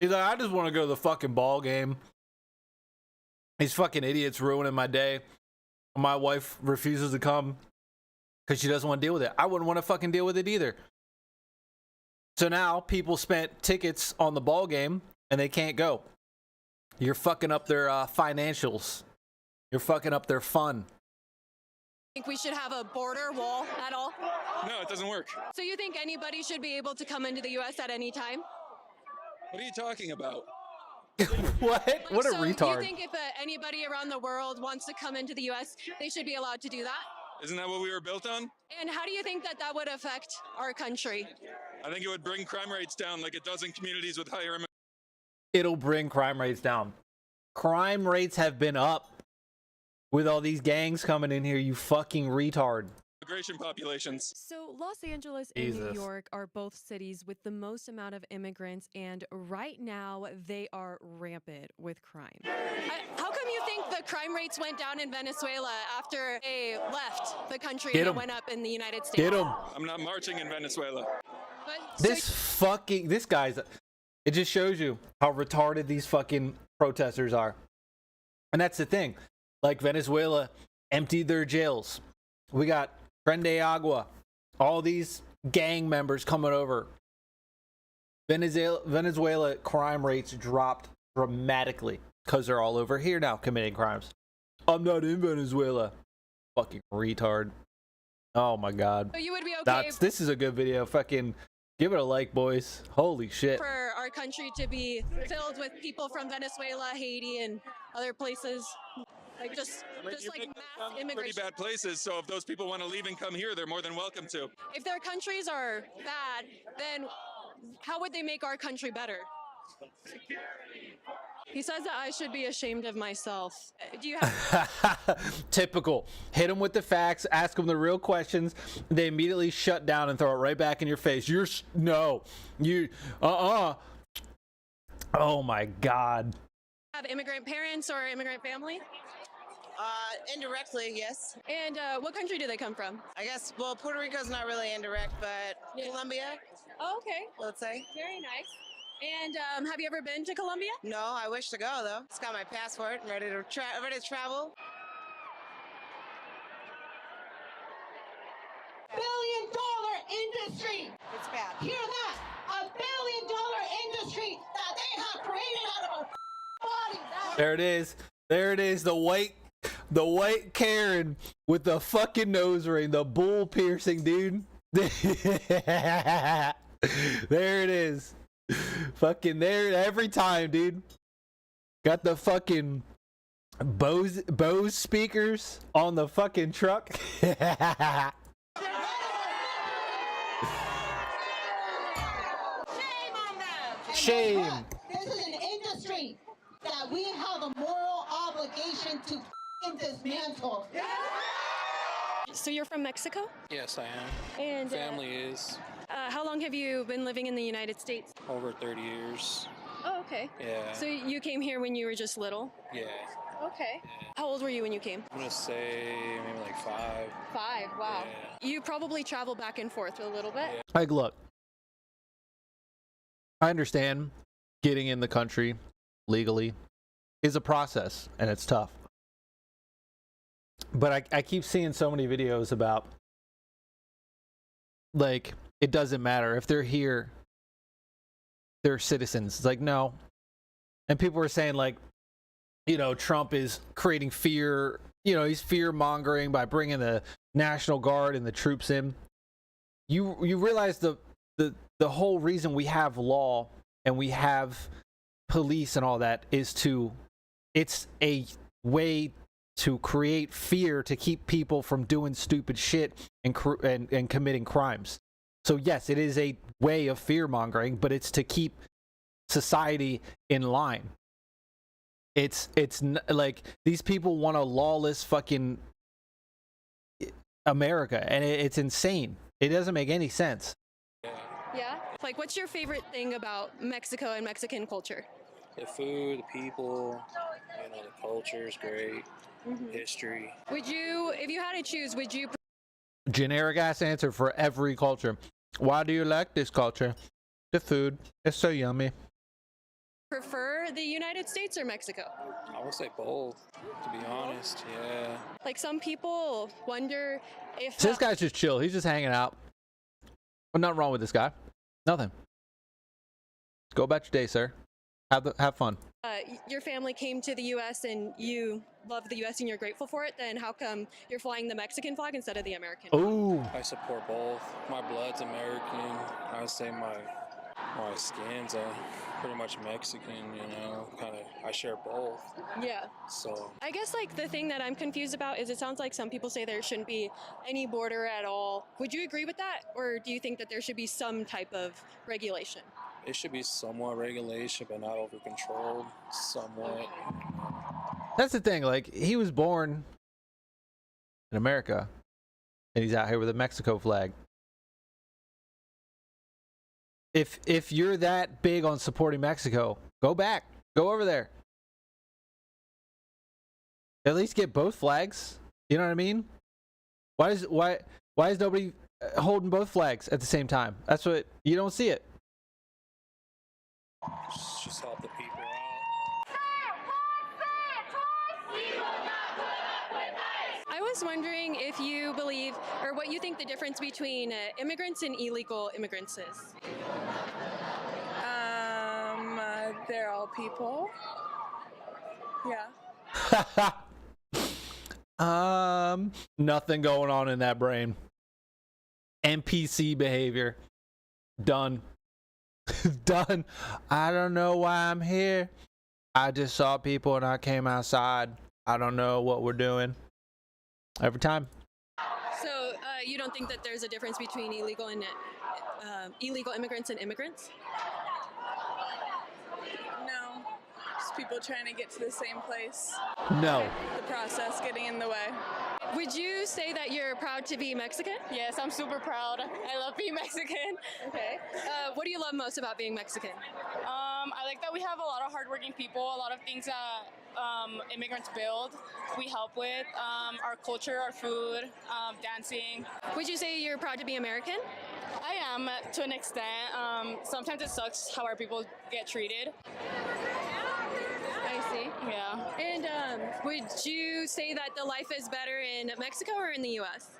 He's like, I just want to go to the fucking ball game. These fucking idiots ruining my day. My wife refuses to come because she doesn't want to deal with it. I wouldn't want to fucking deal with it either. So now people spent tickets on the ball game and they can't go. You're fucking up their financials. You're fucking up their fun. Think we should have a border wall at all? No, it doesn't work. So you think anybody should be able to come into the U.S. at any time? What are you talking about? What? What a retard. You think if anybody around the world wants to come into the U.S., they should be allowed to do that? Isn't that what we were built on? And how do you think that that would affect our country? I think it would bring crime rates down like it does in communities with higher immigration. It'll bring crime rates down. Crime rates have been up with all these gangs coming in here, you fucking retard. Populations. So Los Angeles and New York are both cities with the most amount of immigrants, and right now they are rampant with crime. How come you think the crime rates went down in Venezuela after they left the country Get and 'em. it went up in the United States? Get 'em. I'm not marching in Venezuela. This guy's, it just shows you how retarded these fucking protesters are. And that's the thing. Like Venezuela emptied their jails. We got Tren de Agua, all these gang members coming over. Venezuela crime rates dropped dramatically because they're all over here now committing crimes. I'm not in Venezuela. Fucking retard. Oh my god. So you would be okay This is a good video. Fucking give it a like, boys. Holy shit. for our country to be filled with people from Venezuela, Haiti, and other places? Like just like mass Pretty immigration. bad places, so if those people want to leave and come here, they're more than welcome to. If their countries are bad, then how would they make our country better? He says that I should be ashamed of myself. Do you have Typical. Hit them with the facts, ask them the real questions. They immediately shut down and throw it right back in your face. Oh my god. have immigrant parents or immigrant family? Indirectly, yes. And what country do they come from? I guess, well, Puerto Rico's not really indirect, but Colombia, Oh, okay. let's say. Very nice. And have you ever been to Colombia? No, I wish to go, though. It's got my passport. I'm ready to travel. $1 billion industry. It's bad. Hear that? $1 billion industry that they have created out of our bodies. There it is. There it is. The white Karen with the fucking nose ring, the bull piercing, dude. There it is. Fucking there every time, dude. Got the fucking Bose speakers on the fucking truck. Shame. This is an industry that we have a moral obligation to dismantle. So you're from Mexico? Yes, I am. And Family is how long have you been living in the United States? over 30 years. Oh, okay. Yeah. So you came here when you were just little? Yeah. Okay. How old were you when you came? I'm gonna say maybe like 5. 5. Wow. You probably travel back and forth a little bit. Like, look, I understand getting in the country legally is a process and it's tough. But I keep seeing so many videos about, like, it doesn't matter if they're here, they're citizens. It's like, no. And people are saying, like, you know, Trump is creating fear you know, he's fear mongering by bringing the National Guard and the troops in. You realize the whole reason we have law and we have police and all that is it's a way to create fear to keep people from doing stupid shit and committing crimes. So yes, it is a way of fear mongering, but it's to keep society in line. It's like these people want a lawless fucking America, and it's insane. It doesn't make any sense. Yeah? Like, what's your favorite thing about Mexico and Mexican culture? The food, the people, you know, the culture is great. History. Would you, if you had to choose, would you Generic ass answer for every culture. Why do you like this culture? The food. It's so yummy. prefer the United States or Mexico? I would say both, to be honest. Yeah. Like, some people wonder if So this guy's just chill. He's just hanging out. Well, nothing wrong with this guy. Nothing. Go about your day, sir. Have fun. your family came to the U.S. and you love the U.S. and you're grateful for it, then how come you're flying the Mexican flag instead of the American? Oh. I support both. My blood's American. I would say my skin's pretty much Mexican, you know, kind of, I share both. Yeah. So. I guess, like, the thing that I'm confused about is it sounds like some people say there shouldn't be any border at all. Would you agree with that? Or do you think that there should be some type of regulation? It should be somewhat regulation, but not over controlled, somewhat. That's the thing. Like, he was born in America, and he's out here with a Mexico flag. If you're that big on supporting Mexico, go back. Go over there. At least get both flags. You know what I mean? Why is nobody holding both flags at the same time? That's what you don't see it. Just help the people out. I was wondering if you believe, or what you think the difference between immigrants and illegal immigrants is. They're all people. Yeah. Nothing going on in that brain. NPC behavior. Done. Done. I don't know why I'm here. I just saw people and I came outside. I don't know what we're doing. Every time. So you don't think that there's a difference between illegal and illegal immigrants and immigrants? No. Just people trying to get to the same place. No. The process getting in the way. Would you say that you're proud to be Mexican? Yes, I'm super proud. I love being Mexican. Okay. What do you love most about being Mexican? I like that we have a lot of hardworking people, a lot of things that immigrants build, we help with. Our culture, our food, dancing. Would you say you're proud to be American? I am, to an extent. Sometimes it sucks how our people get treated. I see. Yeah. And would you say that the life is better in Mexico or in the U.S.?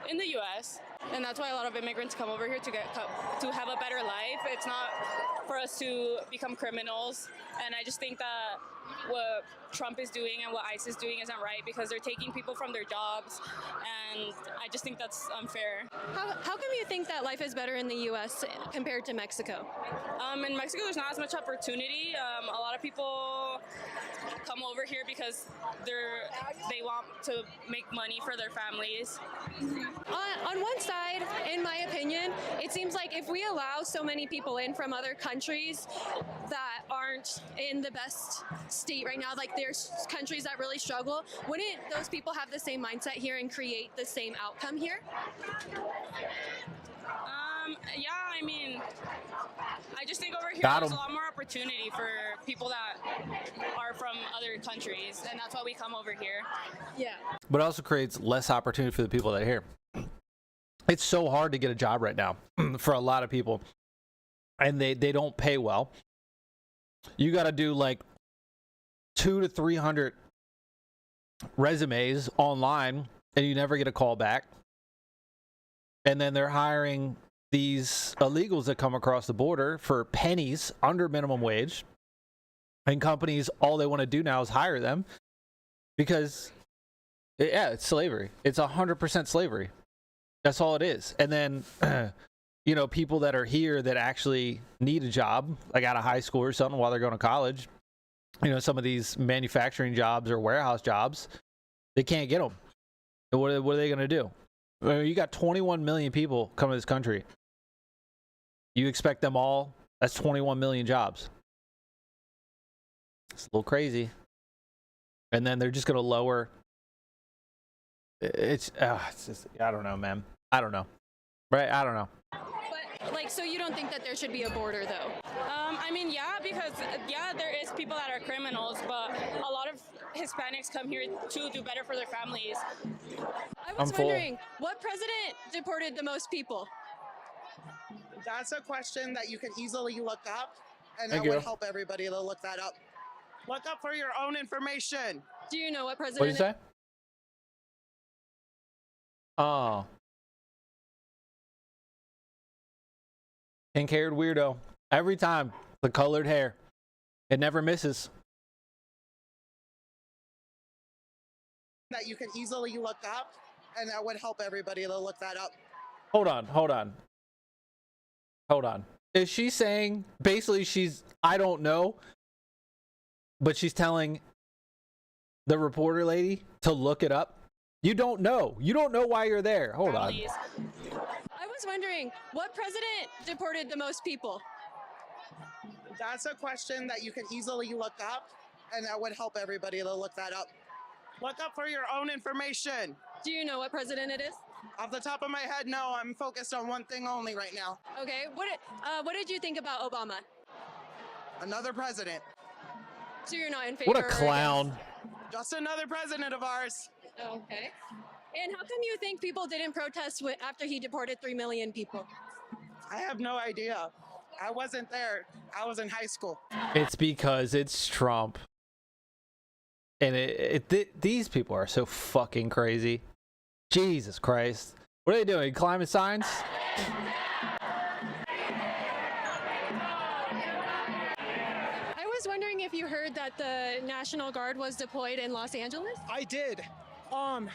In the U.S. And that's why a lot of immigrants come over here to have a better life. It's not for us to become criminals. And I just think that what Trump is doing and what ICE is doing isn't right because they're taking people from their jobs. And I just think that's unfair. How come you think that life is better in the U.S. compared to Mexico? In Mexico, there's not as much opportunity. A lot of people come over here because they want to make money for their families. On one side, in my opinion, it seems like if we allow so many people in from other countries that aren't in the best state right now, like there's countries that really struggle, wouldn't those people have the same mindset here and create the same outcome here? Yeah, I mean, I just think over here Got there's 'em. a lot more opportunity for people that are from other countries, and that's why we come over here. Yeah. But it also creates less opportunity for the people that are here. It's so hard to get a job right now for a lot of people. And they don't pay well. You got to do like 200 to 300 resumes online and you never get a call back. And then they're hiring these illegals that come across the border for pennies under minimum wage. And companies, all they want to do now is hire them because Yeah, it's slavery. It's 100% slavery. That's all it is. And then, you know, people that are here that actually need a job, like out of high school or something while they're going to college, you know, some of these manufacturing jobs or warehouse jobs, they can't get them. What are they going to do? I mean, you got 21 million people coming to this country. You expect them all? That's 21 million jobs. It's a little crazy. And then they're just going to lower. It's just, I don't know, man. I don't know. Right? I don't know. But, like, so you don't think that there should be a border, though? I mean, yeah, because, yeah, there is people that are criminals, but a lot of Hispanics come here to do better for their families. I was wondering, what president deported the most people? That's a question that you can easily look up, and Thank that you. would help everybody to look that up. Look up for your own information. Do you know what president? What did you say? Oh. Pink-haired weirdo. Every time. The colored hair. It never misses. That you can easily look up, and that would help everybody to look that up. Hold on. Is she saying, basically I don't know, but she's telling the reporter lady to look it up? You don't know. You don't know why you're there. Hold on. I was wondering, what president deported the most people? That's a question that you can easily look up, and that would help everybody to look that up. Look up for your own information. Do you know what president it is? Off the top of my head, no. I'm focused on one thing only right now. Okay. What did you think about Obama? Another president. So you're not in favor? What a clown. Just another president of ours. Okay. And how come you think people didn't protest after he deported 3 million people? I have no idea. I wasn't there. I was in high school. It's because it's Trump. And these people are so fucking crazy. Jesus Christ. What are they doing? Climbing signs? I was wondering if you heard that the National Guard was deployed in Los Angeles? I did. Oh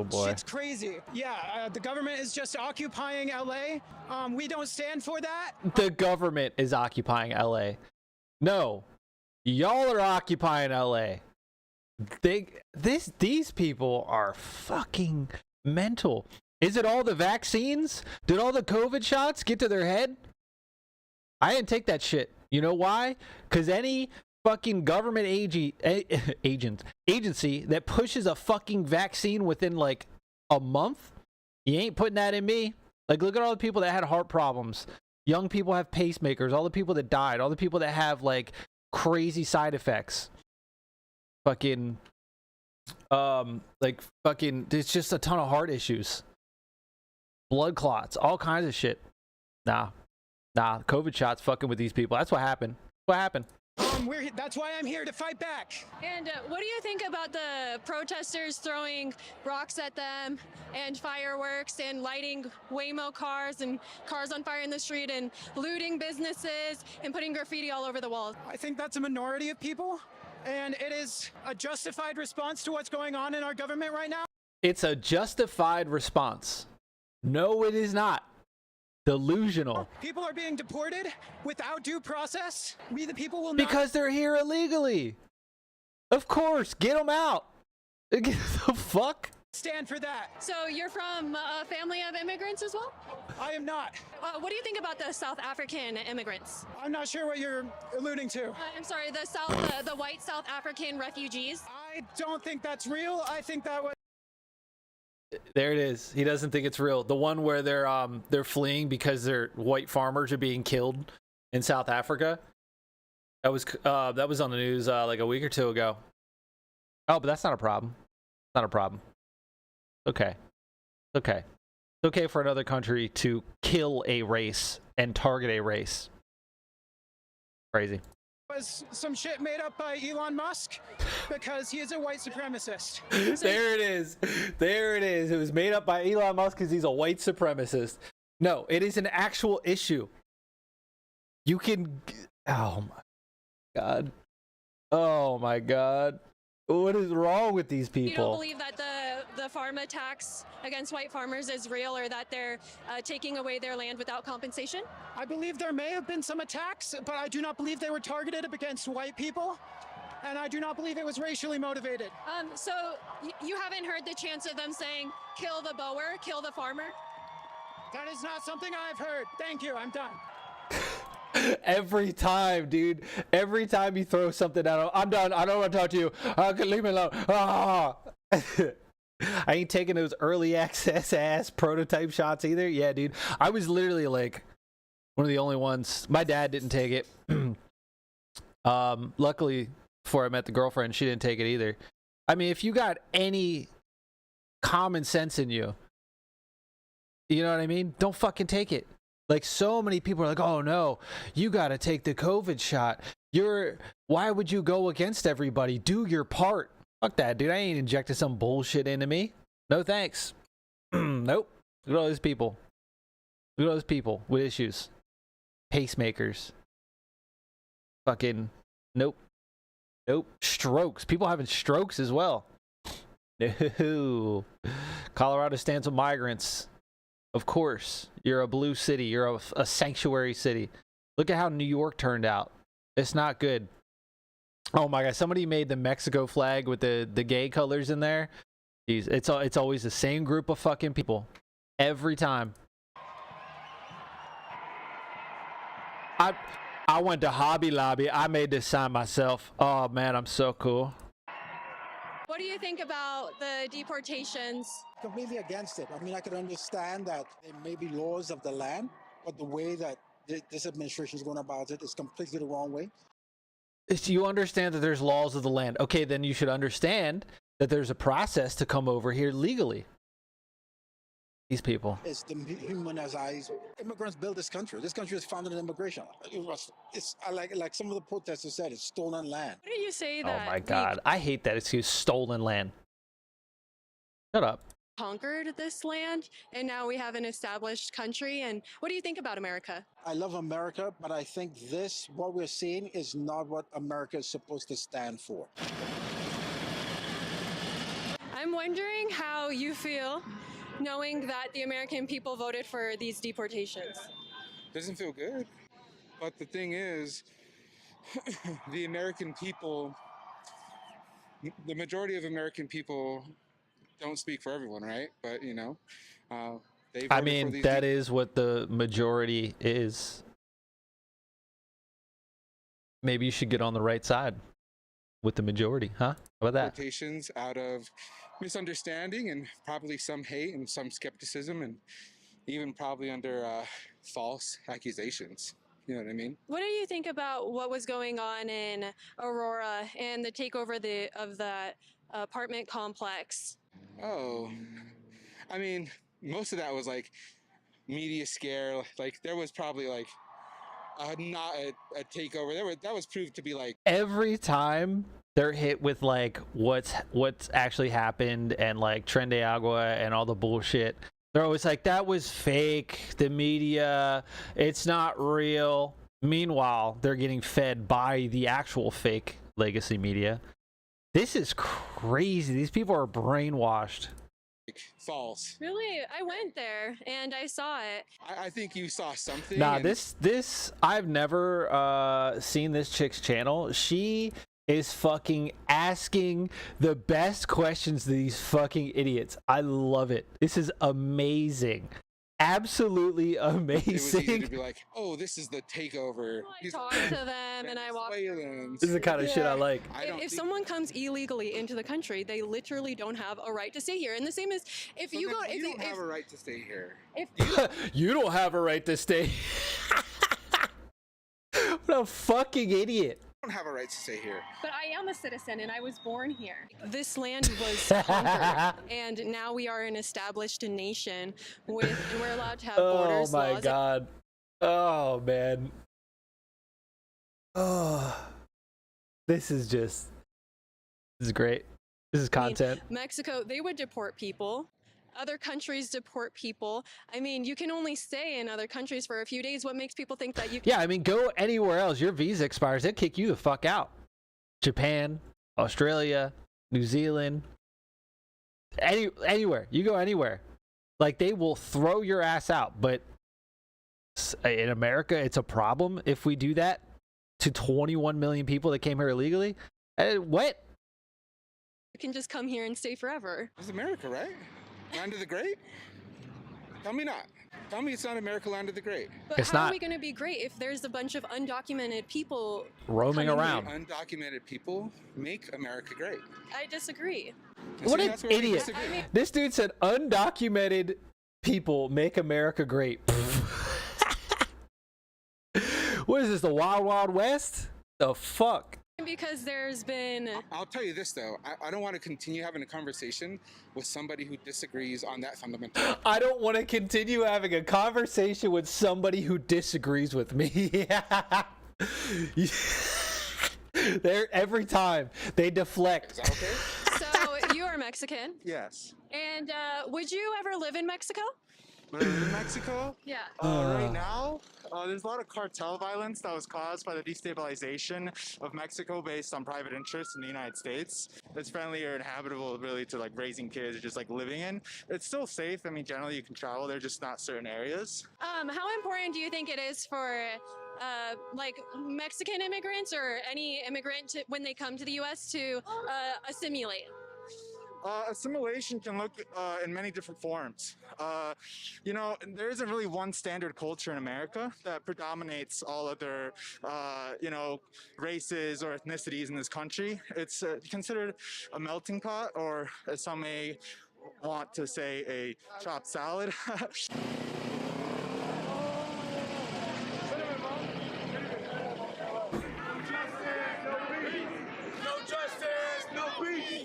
boy. Shit's crazy. Yeah, the government is just occupying LA. We don't stand for that. The government is occupying LA. No. Y'all are occupying LA. These people are fucking mental. Is it all the vaccines? Did all the COVID shots get to their head? I didn't take that shit. You know why? Because any fucking government agency that pushes a fucking vaccine within like a month, you ain't putting that in me. Like, look at all the people that had heart problems. Young people have pacemakers. All the people that died. All the people that have like crazy side effects. Fucking there's just a ton of heart issues, blood clots, all kinds of shit. Nah, COVID shots fucking with these people. That's what happened. That's why I'm here to fight back. And what do you think about the protesters throwing rocks at them and fireworks and lighting Waymo cars and cars on fire in the street and looting businesses and putting graffiti all over the walls? I think that's a minority of people, and it is a justified response to what's going on in our government right now. It's a justified response. No, it is not. Delusional. People are being deported without due process. We the people will not. Because they're here illegally. Of course, get them out. The fuck? Stand for that. So you're from a family of immigrants as well? I am not. What do you think about the South African immigrants? I'm not sure what you're alluding to. I'm sorry, the white South African refugees. I don't think that's real. I think that was. There it is. He doesn't think it's real. The one where they're fleeing because their white farmers are being killed in South Africa. That was on the news like a week or two ago. Oh, but that's not a problem. Not a problem. Okay. It's okay for another country to kill a race and target a race. Crazy. Was some shit made up by Elon Musk because he is a white supremacist. There it is. It was made up by Elon Musk because he's a white supremacist. No, it is an actual issue. You can. Oh my god. What is wrong with these people? You don't believe that the the pharma tax against white farmers is real, or that they're taking away their land without compensation? I believe there may have been some attacks, but I do not believe they were targeted against white people. And I do not believe it was racially motivated. So you haven't heard the chants of them saying, kill the boer, kill the farmer? That is not something I've heard. Thank you, I'm done. Every time, dude. Every time you throw something out, I'm done. I don't want to talk to you. Leave me alone. Ah. I ain't taking those early access ass prototype shots either. Yeah, dude. I was literally like one of the only ones. My dad didn't take it. Luckily, before I met the girlfriend, she didn't take it either. I mean, if you got any common sense in you, you know what I mean? Don't fucking take it. Like, so many people are like, oh no, you got to take the COVID shot. Why would you go against everybody? Do your part. Fuck that, dude. I ain't injected some bullshit into me. No thanks. Nope. Look at all those people. Look at all those people with issues. Pacemakers. Fucking, nope. Nope. Strokes. People having strokes as well. No. Colorado stands with migrants. Of course. You're a blue city. You're a sanctuary city. Look at how New York turned out. It's not good. Oh my God. Somebody made the Mexico flag with the gay colors in there. Jeez, it's always the same group of fucking people. Every time. I went to Hobby Lobby. I made this sign myself. Oh man, I'm so cool. What do you think about the deportations? Completely against it. I mean, I could understand that there may be laws of the land, but the way that this administration is going about it is completely the wrong way. You understand that there's laws of the land. Okay, then you should understand that there's a process to come over here legally. These people. It's the humanized. Immigrants built this country. This country is founded in immigration. It's like some of the protesters said, it's stolen land. What do you say that Oh my God. I hate that excuse. Stolen land. Shut up. conquered this land and now we have an established country? And what do you think about America? I love America, but I think what we're seeing is not what America is supposed to stand for. I'm wondering how you feel knowing that the American people voted for these deportations. Doesn't feel good. But the thing is, the American people, the majority of American people don't speak for everyone, right? But, you know, they voted I for mean, these that is what the majority is. Maybe you should get on the right side with the majority, huh? How about that? deportations out of misunderstanding and probably some hate and some skepticism and even probably under false accusations. You know what I mean? What do you think about what was going on in Aurora and the takeover of that apartment complex? Oh, I mean, most of that was like media scare. Like there was probably like not a takeover. That was proved to be like Every time they're hit with like what's actually happened and like Tren de Agua and all the bullshit, they're always like, that was fake, the media, it's not real. Meanwhile, they're getting fed by the actual fake legacy media. This is crazy. These people are brainwashed. false. Really? I went there and I saw it. I think you saw something. Nah, and this I've never seen this chick's channel. She is fucking asking the best questions to these fucking idiots. I love it. This is amazing. Absolutely amazing. it was easy to be like, oh, this is the takeover. I talked to them and I walked. This is the kind of shit I like. If someone comes illegally into the country, they literally don't have a right to stay here. And the same as if you go, you don't have a right to stay here. You don't have a right to stay. What a fucking idiot. You don't have a right to stay here. But I am a citizen and I was born here. This land was conquered, and now we are an established nation and we're allowed to have borders. Oh my laws. God. Oh man. Oh, this is great. This is content. Mexico, they would deport people. Other countries deport people. I mean, you can only stay in other countries for a few days. What makes people think that you can? Yeah, I mean, go anywhere else. Your visa expires, they'll kick you the fuck out. Japan, Australia, New Zealand, Anywhere. You go anywhere. Like, they will throw your ass out. But in America, it's a problem if we do that to 21 million people that came here illegally. What? You can just come here and stay forever. It's America, right? Land of the great? Tell me not. Tell me it's not America, land of the great. But It's how not. are we going to be great if there's a bunch of undocumented people Roaming coming around. here? Undocumented people make America great. I disagree. What See, an that's where we idiot. disagree. This dude said undocumented people make America great. What is this, the Wild Wild West? The fuck? Because there's been... I'll tell you this, though. I don't want to continue having a conversation with somebody who disagrees on that fundamental. I don't want to continue having a conversation with somebody who disagrees with me. They're every time they deflect. Is that okay? So you are Mexican. Yes. And would you ever live in Mexico? When I live in Mexico? Yeah. Right now, there's a lot of cartel violence that was caused by the destabilization of Mexico based on private interests in the United States. It's friendly or inhabitable really to like raising kids or just like living in. It's still safe. I mean, generally you can travel. They're just not certain areas. How important do you think it is for like Mexican immigrants or any immigrant when they come to the U.S. to assimilate? Assimilation can look in many different forms. You know, there isn't really one standard culture in America that predominates all other, you know, races or ethnicities in this country. It's considered a melting pot, or as some may want to say, a chopped salad.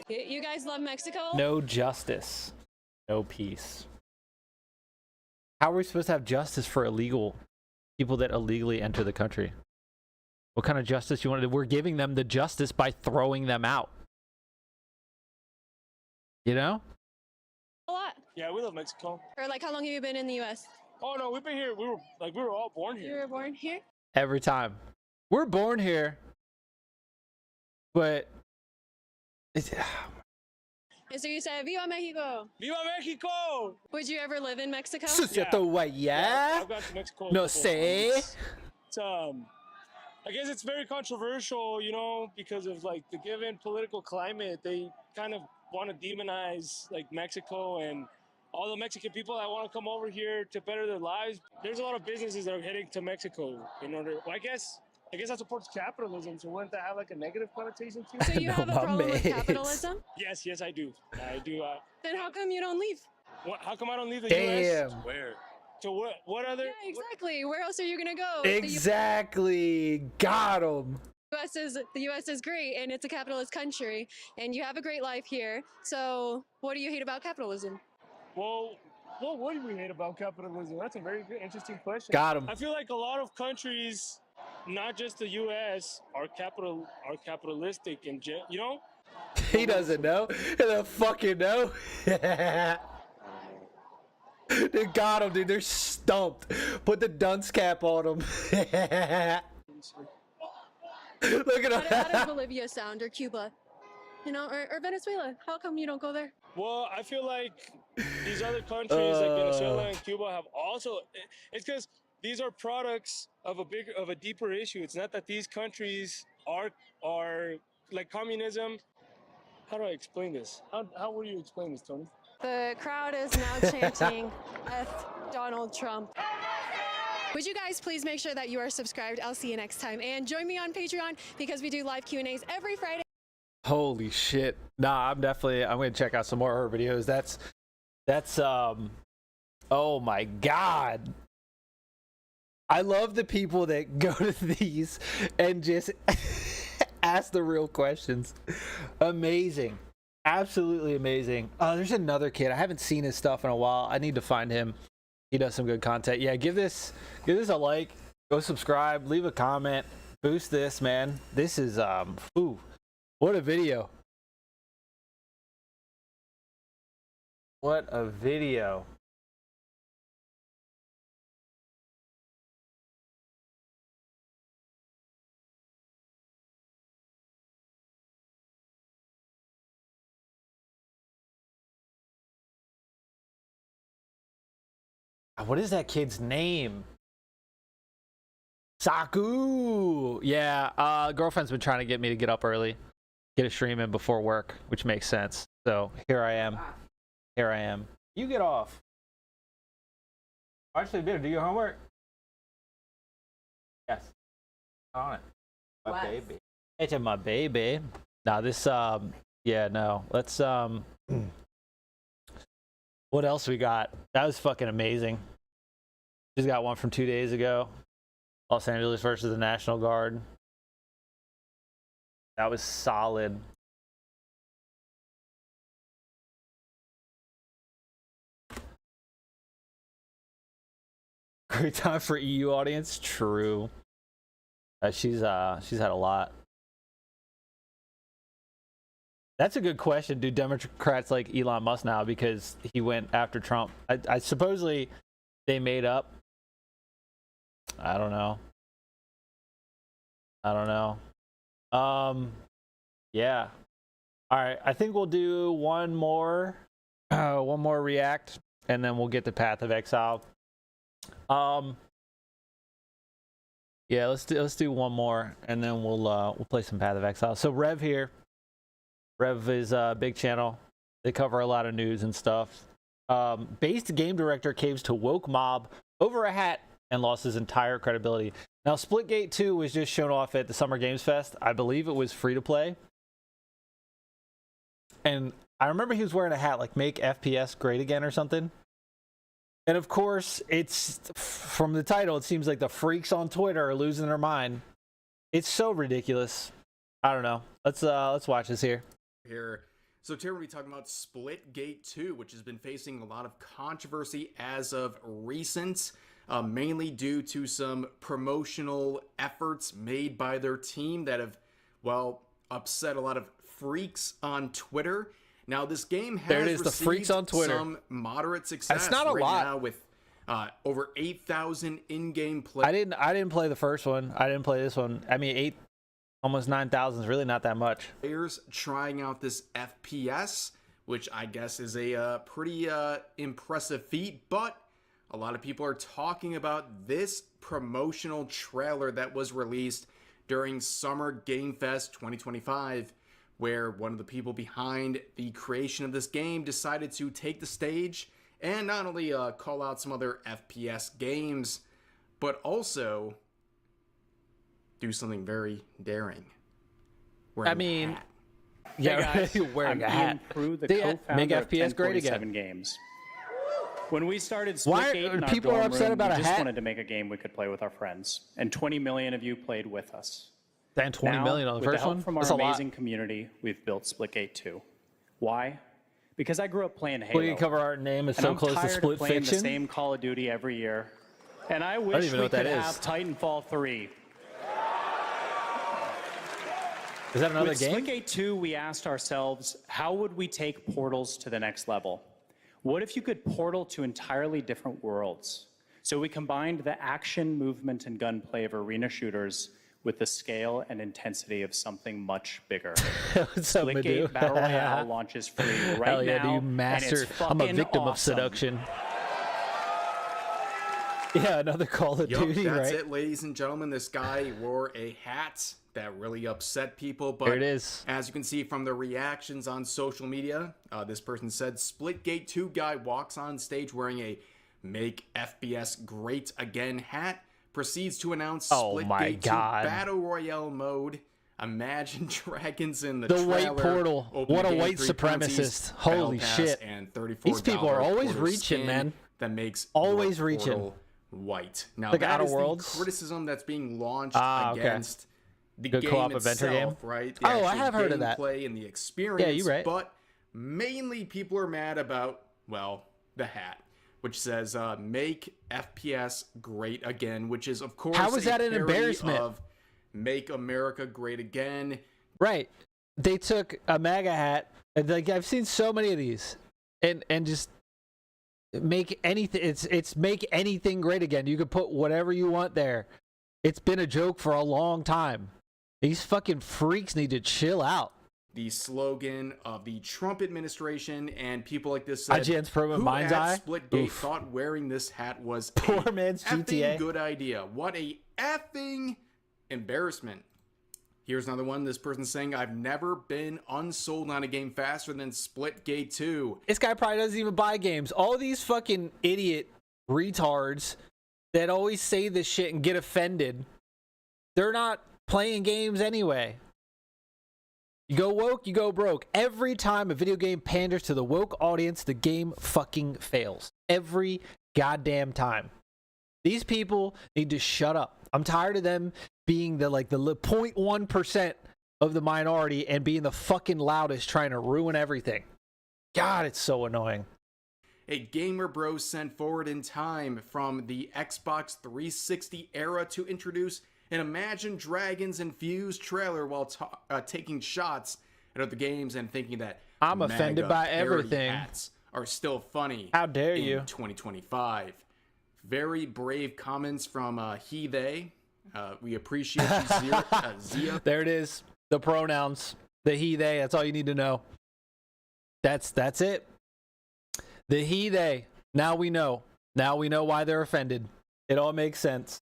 You guys love Mexico? No justice, no peace. How are we supposed to have justice for illegal people that illegally enter the country? What kind of justice you want to do? We're giving them the justice by throwing them out. You know? A lot. Yeah, we love Mexico. Or like, how long have you been in the U.S.? Oh no, we've been here. We were all born here. You were born here? Every time. We're born here, but it's, And so you said, Viva Mexico! Viva Mexico! Would you ever live in Mexico? yeah. I've gone to Mexico. No say. It's I guess it's very controversial, you know, because of like the given political climate. They kind of want to demonize like Mexico and all the Mexican people that want to come over here to better their lives. There's a lot of businesses that are heading to Mexico in order. Well, I guess that supports capitalism. So wouldn't that have like a negative connotation too? So you have a problem with capitalism? Yes, I do. I do. Then how come you don't leave? How come I don't leave the Damn. U.S.? Where? To what other? Yeah, exactly. Where else are you gonna go? Exactly. Got him. The U.S. is great, and it's a capitalist country, and you have a great life here. So what do you hate about capitalism? Well, what do we hate about capitalism? That's a very good, interesting question. Got 'em. I feel like a lot of countries, not just the U.S., are capitalistic, and you know. He doesn't know. He doesn't fucking know. They got him, dude. They're stumped. Put the dunce cap on them. Look at him. How does Bolivia sound, or Cuba? You know, or Venezuela? How come you don't go there? Well, I feel like these other countries like Venezuela and Cuba have also. It's because these are products of a deeper issue. It's not that these countries are like communism. How do I explain this? How would you explain this, Tony? The crowd is now chanting F Donald Trump. Would you guys please make sure that you are subscribed? I'll see you next time. And join me on Patreon because we do live Q&As every Friday. Holy shit. Nah, I'm gonna check out some more of her videos. That's oh my god. I love the people that go to these and just ask the real questions. Amazing. Absolutely amazing. There's another kid. I haven't seen his stuff in a while. I need to find him. He does some good content. Yeah, give this a like. Go subscribe. Leave a comment. Boost this, man. This is ooh, what a video. What a video. what is that kid's name? Saku. Yeah, girlfriend's been trying to get me to get up early, get a stream in before work, which makes sense. So here I am. Here I am. You get off. Actually, better do your homework. Yes. On it. My baby. It's my baby. Now this yeah, no. Let's what else we got? That was fucking amazing. Just got one from 2 days ago. Los Angeles versus the National Guard. That was solid. Great time for EU audience. True. She's had a lot. That's a good question. Do Democrats like Elon Musk now because he went after Trump? I supposedly they made up. I don't know. Yeah. All right. I think we'll do one more react, and then we'll get to Path of Exile. Yeah, let's do one more, and then we'll play some Path of Exile. So Rev here. Rev is a big channel. They cover a lot of news and stuff. Based game director caves to woke mob over a hat and lost his entire credibility. Now, Splitgate 2 was just shown off at the Summer Games Fest. I believe it was free to play. And I remember he was wearing a hat like "Make FPS Great Again" or something. And of course, it's from the title, it seems like the freaks on Twitter are losing their mind. It's so ridiculous. I don't know. Let's watch this here. So today we're going to be talking about Splitgate 2, which has been facing a lot of controversy as of recent, mainly due to some promotional efforts made by their team that have, well, upset a lot of freaks on Twitter. Now, this game has the freaks on Twitter. Some moderate success. That's not a lot now with over 8,000 in-game play. I didn't play the first one. I didn't play this one. I mean, almost 9,000 is really not that much. Players trying out this FPS, which I guess is a pretty impressive feat, but a lot of people are talking about this promotional trailer that was released during Summer Game Fest 2025, where one of the people behind the creation of this game decided to take the stage and not only call out some other FPS games, but also do something very daring. Wearing a hat. Yeah, hey guys, wearing I'm a hat. Ian Crew, the Make co-founder of FPS great 1047 again. Games. When we started Why Splitgate in our people are dorm upset room, about we a just hat? wanted to make a game we could play with our friends, and 20 million of you played with us. And 20 million on the with first the help one? from That's our a lot. amazing community, we've built Splitgate 2. Why? Because I grew up playing Halo. Well, you cover our name is and so I'm close to tired Split of playing Fiction. the same Call of Duty every year. And I don't wish even know we what that could is. have Titanfall 3. Is that another With game? Splitgate 2, we asked ourselves, how would we take Portals to the next level? What if you could portal to entirely different worlds? So we combined the action, movement, and gunplay of arena shooters with the scale and intensity of something much bigger. What's up, Madhu? Splitgate Battle Royale launches free right Hell yeah, now, dude, master. and it's I'm a fucking victim of awesome. seduction. Yeah, another Call of Yup, Duty, that's right? it, ladies and gentlemen. This guy wore a hat that really upset people. But There it is. as you can see from the reactions on social media, this person said, Splitgate 2 guy walks on stage wearing a Make FPS Great Again hat, proceeds to announce Oh my Splitgate 2 God. Battle Royale mode. Imagine Dragons in the The white trailer, portal. open What the a game, white 3 supremacist. currencies, Holy battle pass, shit. And $34 These people are always portal reaching, skin man. That makes Always your reaching. portal white. Now Like that Outer is Worlds? the criticism that's being launched Okay. against the Good game co-op itself, adventure game? right? Oh, I actual have heard of that. gameplay and the experience. Yeah, you're right. But mainly people are mad about, well, the hat, which says "Make FPS Great Again," which is of course How is that a an parody embarrassment? of "Make America Great Again." Right. They took a MAGA hat, and like I've seen so many of these, and just make anything. It's make anything great again. You could put whatever you want there. It's been a joke for a long time. These fucking freaks need to chill out. the slogan of the Trump administration, and people like this said, IGN's promo who mind's at eye? Splitgate Oof. thought wearing this hat was Poor a man's effing GTA. good idea. What a effing embarrassment. Here's another one. This person's saying, I've never been unsold on a game faster than Splitgate 2. This guy probably doesn't even buy games. All these fucking idiot retards that always say this shit and get offended, they're not playing games anyway. You go woke, you go broke. Every time a video game panders to the woke audience, the game fucking fails. Every goddamn time. These people need to shut up. I'm tired of them being the 0.1% of the minority and being the fucking loudest trying to ruin everything. God, it's so annoying. A gamer bro sent forward in time from the Xbox 360 era to introduce an Imagine Dragons infused trailer while taking shots at other games and thinking that I'm offended by parody everything. hats are still funny. How dare in you? 2025. Very brave comments from he, they. We appreciate you, Zia. There it is. The pronouns. The he, they. That's all you need to know. That's it. The he, they. Now we know. Now we know why they're offended. It all makes sense.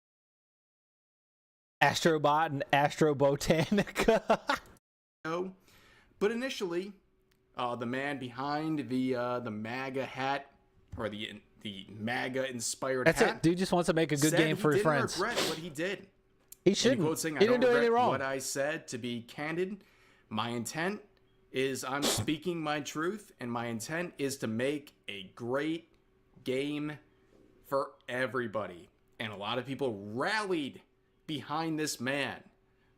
Astrobot and Astrobotanica. But initially, the man behind the MAGA hat, or the MAGA inspired That's hat, it. Dude just wants to make a good game for his friends. He didn't regret what he did. He shouldn't. I He don't didn't do anything regret wrong. what I said. To be candid, my intent is I'm speaking my truth, and my intent is to make a great game for everybody. And a lot of people rallied behind this man,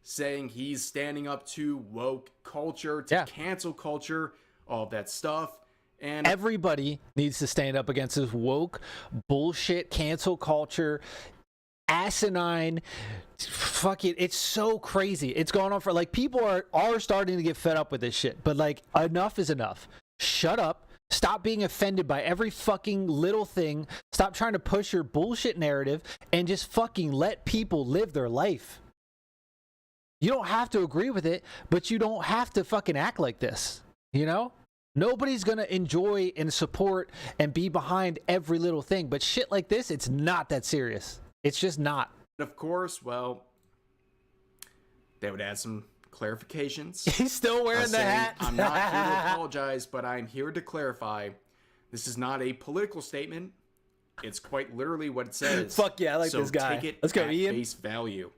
saying he's standing up to woke culture, to cancel culture, all that stuff. And everybody needs to stand up against this woke bullshit, cancel culture, asinine. Fucking, it's so crazy. It's going on for people are starting to get fed up with this shit. But enough is enough. Shut up. Stop being offended by every fucking little thing. Stop trying to push your bullshit narrative and just fucking let people live their life. You don't have to agree with it, but you don't have to fucking act like this. You know? Nobody's going to enjoy and support and be behind every little thing. But shit like this, it's not that serious. It's just not. of course, well, they would add some clarifications. He's still wearing the hat. I'm not here to apologize, but I'm here to clarify. This is not a political statement. It's quite literally what it says. Fuck yeah, I like this guy. Take it Let's go, at Ian. face value.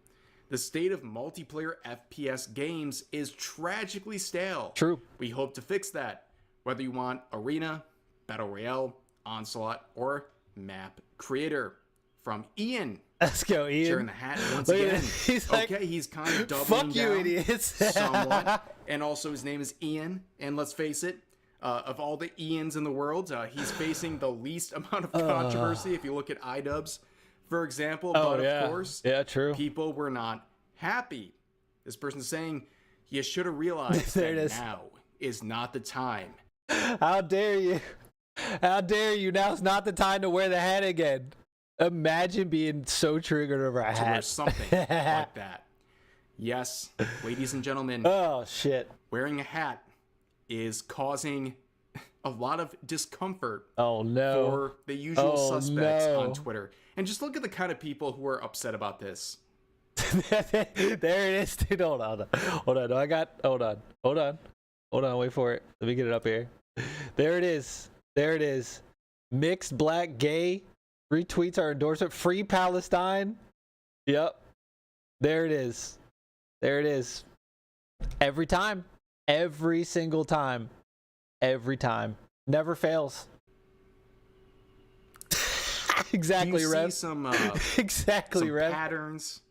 The state of multiplayer FPS games is tragically stale. True. We hope to fix that. Whether you want Arena, Battle Royale, Onslaught, or Map Creator. From Ian. Let's go, Ian. Sharing the hat once Look at again. this. He's okay, he's kind of doubling fuck you, down idiots. somewhat. And also his name is Ian. And let's face it, of all the Ians in the world, he's facing the least amount of controversy if you look at iDubbbz, for example. But of course, true. People were not happy. This person's saying you should have realized There it that is. now is not the time. How dare you? How dare you? Now's not the time to wear the hat again. Imagine being so triggered over a To hat. wear something like that. Yes, ladies and gentlemen. Oh, shit. Wearing a hat is causing a lot of discomfort no. for the usual suspects no. on Twitter. And just look at the kind of people who are upset about this. There it is, dude. Hold on. Hold on. Wait for it. Let me get it up here. There it is. Mixed black gay retweets our endorsement. Free Palestine. Yep. There it is. Every time. Every single time. Every time. Never fails. Exactly, Do you Rev. see some exactly, some Rev. patterns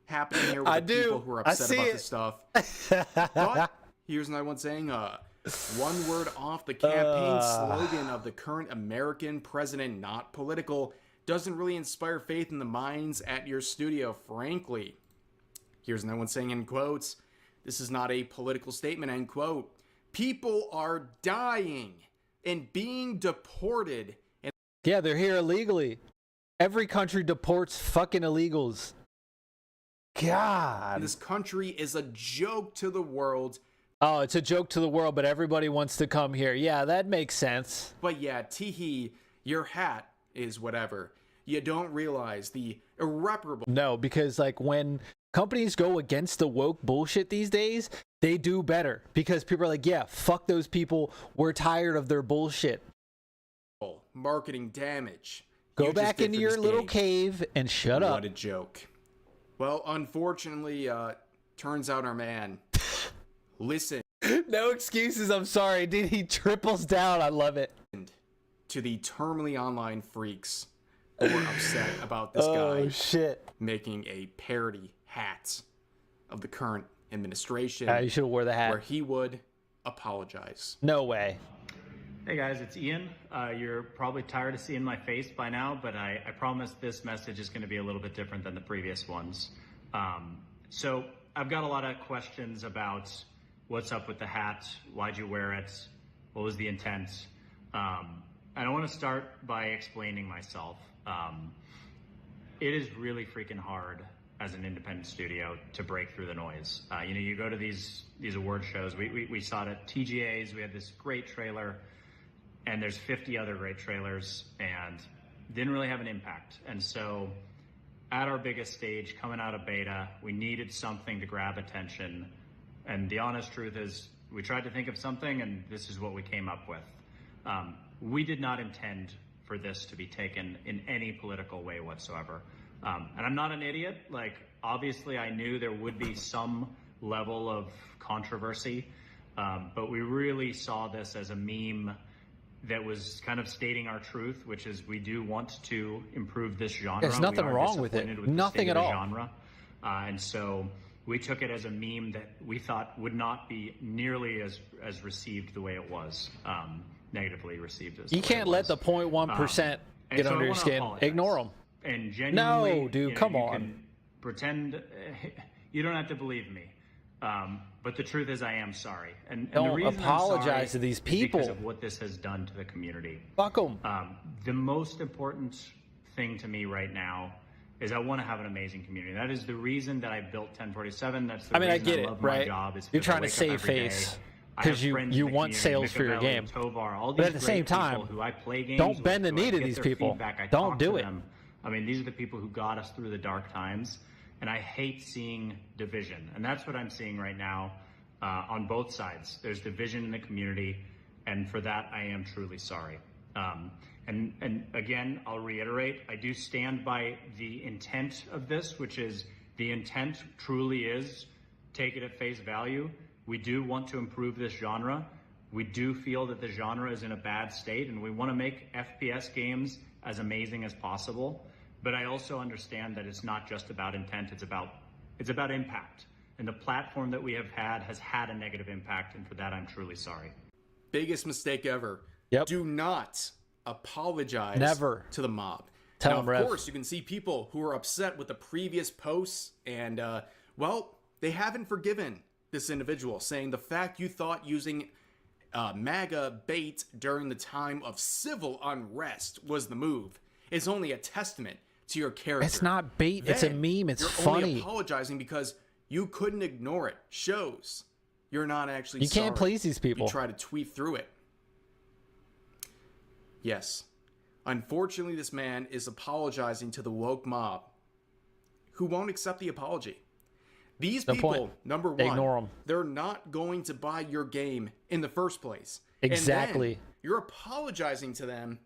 happening here with I the do. people who are I upset see about it. this stuff? But here's another one saying, one word off the campaign slogan of the current American president, not political, doesn't really inspire faith in the minds at your studio, frankly. Here's another one saying, in quotes, this is not a political statement, end quote. People are dying and being deported. And yeah, they're here illegally. Every country deports fucking illegals. God. this country is a joke to the world. Oh, it's a joke to the world, but everybody wants to come here. Yeah, that makes sense. But yeah, teehee, your hat is whatever. You don't realize the irreparable. No, because like when companies go against the woke bullshit these days, they do better because people are like, yeah, fuck those people. We're tired of their bullshit. Marketing damage. Go you back into your little cave and shut up. What a joke. Well, unfortunately, turns out our man. Listen. No excuses. I'm sorry, dude. He triples down. I love it. To the terminally online freaks who were upset about this guy making a parody hat of the current administration. You should have wore the hat. Where he would apologize. No way. Hey guys, it's Ian. You're probably tired of seeing my face by now, but I promise this message is going to be a little bit different than the previous ones. So I've got a lot of questions about what's up with the hat, why'd you wear it, what was the intent, and I want to start by explaining myself. It is really freaking hard as an independent studio to break through the noise. You go to these award shows. We saw it at TGA's. We had this great trailer, and there's 50 other great trailers, and didn't really have an impact. And so at our biggest stage, coming out of beta, we needed something to grab attention. And the honest truth is we tried to think of something, and this is what we came up with. We did not intend for this to be taken in any political way whatsoever. And I'm not an idiot. Like, obviously I knew there would be some level of controversy, but we really saw this as a meme that was kind of stating our truth, which is we do want to improve this genre. There's nothing wrong with it. Nothing at all. Genre. And so we took it as a meme that we thought would not be nearly as received the way it was, negatively received as You can't let the 0.1% get under your skin. Ignore them. And genuinely, no, dude, come on. Can pretend you don't have to believe me. But the truth is I am sorry. And the Don't reason apologize to these is because people. of what this has done to the community. Fuck them. The most important thing to me right now is I want to have an amazing community. That is the reason that I built 1047. That's the I mean, I reason get I it, love my right? job. Is You're because trying I to wake up save every day. face I because have you friends in the want community, sales for your Mikavelli, game. Tovar, all But these at the great same time, people who I play games don't bend the with, who knee I to get these their people. feedback, I Don't talk do to it. them. I mean, these are the people who got us through the dark times, and I hate seeing division. And that's what I'm seeing right now on both sides. There's division in the community, and for that, I am truly sorry. And again, I'll reiterate, I do stand by the intent of this, which is the intent truly is, take it at face value. We do want to improve this genre. We do feel that the genre is in a bad state, and we want to make FPS games as amazing as possible. But I also understand that it's not just about intent, it's about impact. And the platform that we have had has had a negative impact, and for that I'm truly sorry. Biggest mistake ever. Yep. Do not apologize Never. to the mob. Tell now, them, of Rev. course, you can see people who are upset with the previous posts, and, well, they haven't forgiven this individual, saying the fact you thought using MAGA bait during the time of civil unrest was the move is only a testament to your character. It's not bait. It's a Then meme. It's you're funny. only apologizing because you couldn't ignore it. Shows you're not actually You can't sorry. please these people. You try to tweet through it. Yes. Unfortunately, this man is apologizing to the woke mob who won't accept the apology. These No people, point. number one, Ignore 'em. they're not going to buy your game in the first place. Exactly. And then you're apologizing to them,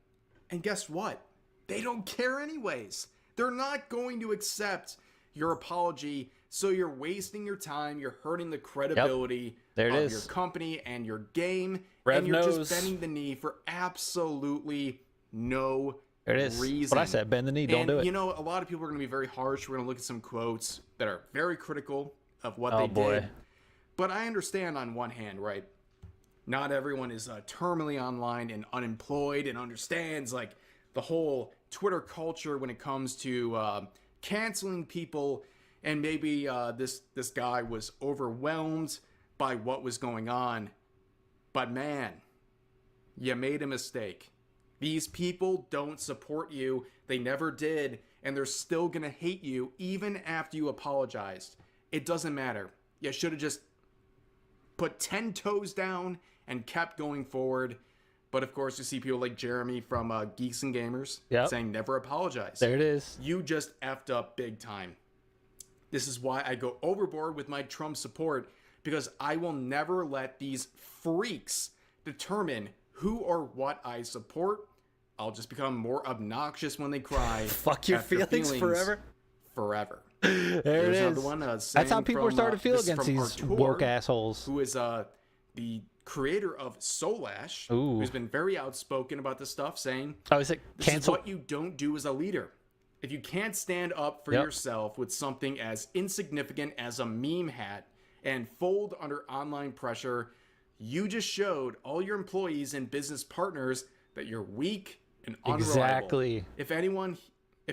and guess what? They don't care anyways. They're not going to accept your apology, so you're wasting your time, you're hurting the credibility There it of is. your company and your game, Rev and you're knows. just bending the knee for absolutely no There it is. reason. What I said, bend the knee, don't And, do it. You know, a lot of people are going to be very harsh. We're going to look at some quotes that are very critical of what Oh, they boy. did. But I understand on one hand, right? Not everyone is terminally online and unemployed and understands like the whole Twitter culture when it comes to canceling people. And maybe this guy was overwhelmed by what was going on. But man, you made a mistake. These people don't support you. They never did. And they're still going to hate you even after you apologized. It doesn't matter. You should have just put 10 toes down and kept going forward. But of course, you see people like Jeremy from Geeks and Gamers saying never apologize. There it is. You just effed up big time. This is why I go overboard with my Trump support, because I will never let these freaks determine who or what I support. I'll just become more obnoxious when they cry. Fuck your feelings forever. Forever. There There's it another is. one, That's how people are starting to feel this is against from these Artur, woke assholes. Who is the creator of Solash, Ooh. who's been very outspoken about this stuff, saying, Oh, is it this is cancel? what you don't do as a leader. If you can't stand up for yourself with something as insignificant as a meme hat and fold under online pressure, you just showed all your employees and business partners that you're weak and unreliable. Exactly. If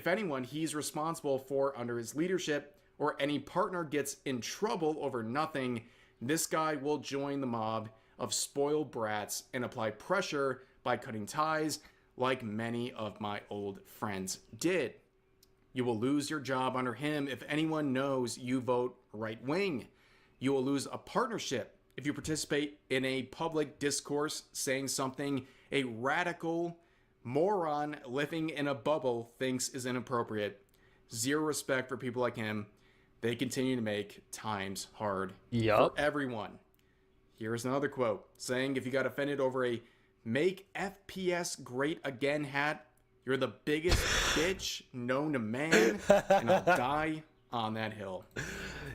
anyone he's responsible for under his leadership, or any partner gets in trouble over nothing, this guy will join the mob of spoiled brats and apply pressure by cutting ties like many of my old friends did. You will lose your job under him if anyone knows you vote right wing. You will lose a partnership if you participate in a public discourse saying something a radical moron living in a bubble thinks is inappropriate. Zero respect for people like him. They continue to make times hard for everyone. Here's another quote saying, if you got offended over a make FPS great again hat, you're the biggest bitch known to man, and I'll die on that hill.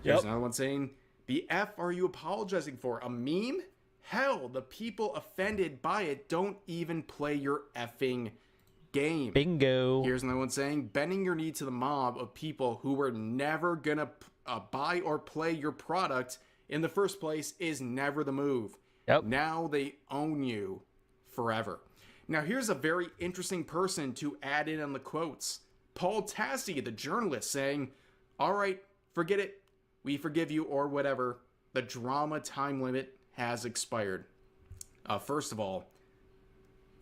Here's another one saying, the F are you apologizing for? A meme? Hell, the people offended by it don't even play your effing game. Bingo. Here's another one saying, bending your knee to the mob of people who were never gonna buy or play your product in the first place is never the move. Now they own you forever. Now here's a very interesting person to add in on the quotes. Paul Tassi, the journalist, saying, all right, forget it. We forgive you or whatever. The drama time limit has expired. First of all,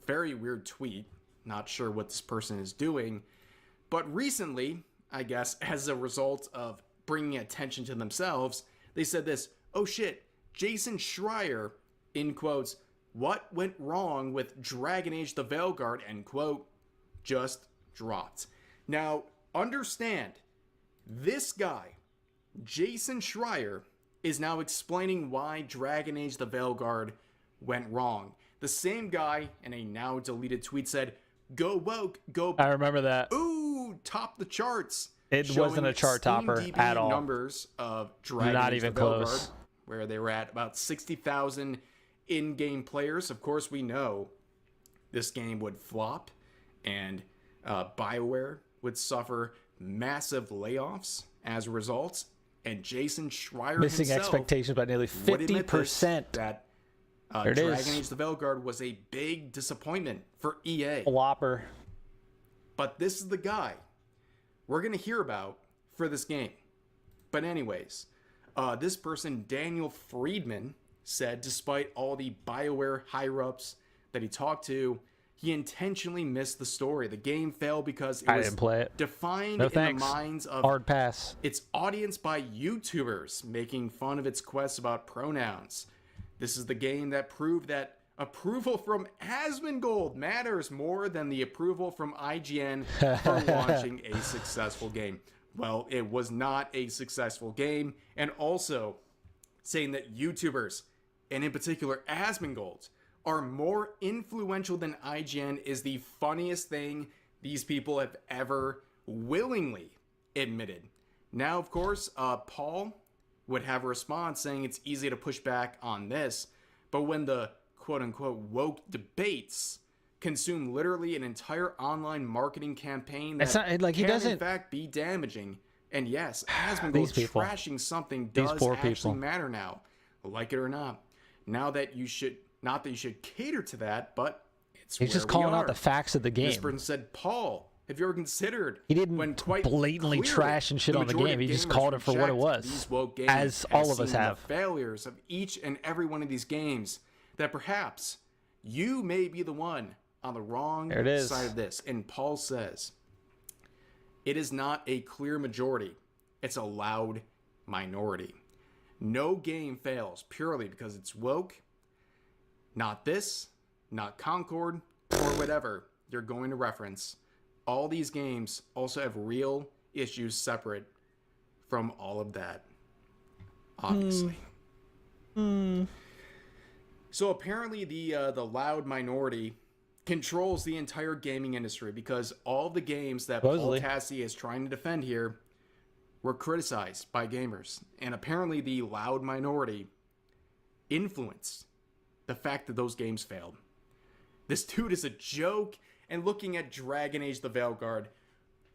very weird tweet. Not sure what this person is doing. But recently, I guess, as a result of bringing attention to themselves, they said this, oh shit, Jason Schreier, in quotes, what went wrong with Dragon Age the Veilguard, end quote, just dropped. Now, understand, this guy, Jason Schreier, is now explaining why Dragon Age the Veilguard went wrong. The same guy in a now deleted tweet said, go woke, go... I remember that. Ooh, top the charts. It wasn't a chart topper at all. Numbers of Dragon Not Age even the Veilguard, close. where they were at about 60,000 in-game players. Of course, we know this game would flop, and BioWare would suffer massive layoffs as a result. And Jason Schreier missing himself expectations by nearly 50%. That There it Dragon is. Age the Veilguard was a big disappointment for EA. Whopper. But this is the guy we're going to hear about for this game. But anyways, this person, Daniel Friedman, said despite all the BioWare higher-ups that he talked to, he intentionally missed the story. The game failed because it I was didn't play it. defined No in thanks. the minds of Hard pass. its audience by YouTubers making fun of its quests about pronouns. This is the game that proved that approval from Asmongold matters more than the approval from IGN for launching a successful game. Well, it was not a successful game, and also saying that YouTubers, and in particular Asmongold, are more influential than IGN is the funniest thing these people have ever willingly admitted. Now, of course, Paul would have a response saying it's easy to push back on this, but when the quote-unquote woke debates consume literally an entire online marketing campaign that It's not, like, he can doesn't- in fact be damaging, and yes, These Asmongold people. trashing something These does poor actually people. matter now, like it or not. Now that you should, not that you should cater to that, but it's He's where just we calling out are. the facts of the This game. person said, Paul, have you ever considered He didn't when quite blatantly clearly trash and shit on the majority game. of He just gamers called it for what it reject was, these woke games, as has all of us seen have. the failures of each and every one of these games, that perhaps you may be the one on the wrong There it is. side of this. And Paul says, it is not a clear majority. It's a loud minority. No game fails purely because it's woke. Not this, not Concord, or whatever you're going to reference. All these games also have real issues separate from all of that, obviously. So apparently the loud minority controls the entire gaming industry because all the games that Supposedly. Paul Tassi is trying to defend here were criticized by gamers. And apparently the loud minority influenced the fact that those games failed. This dude is a joke. And looking at Dragon Age the Veilguard,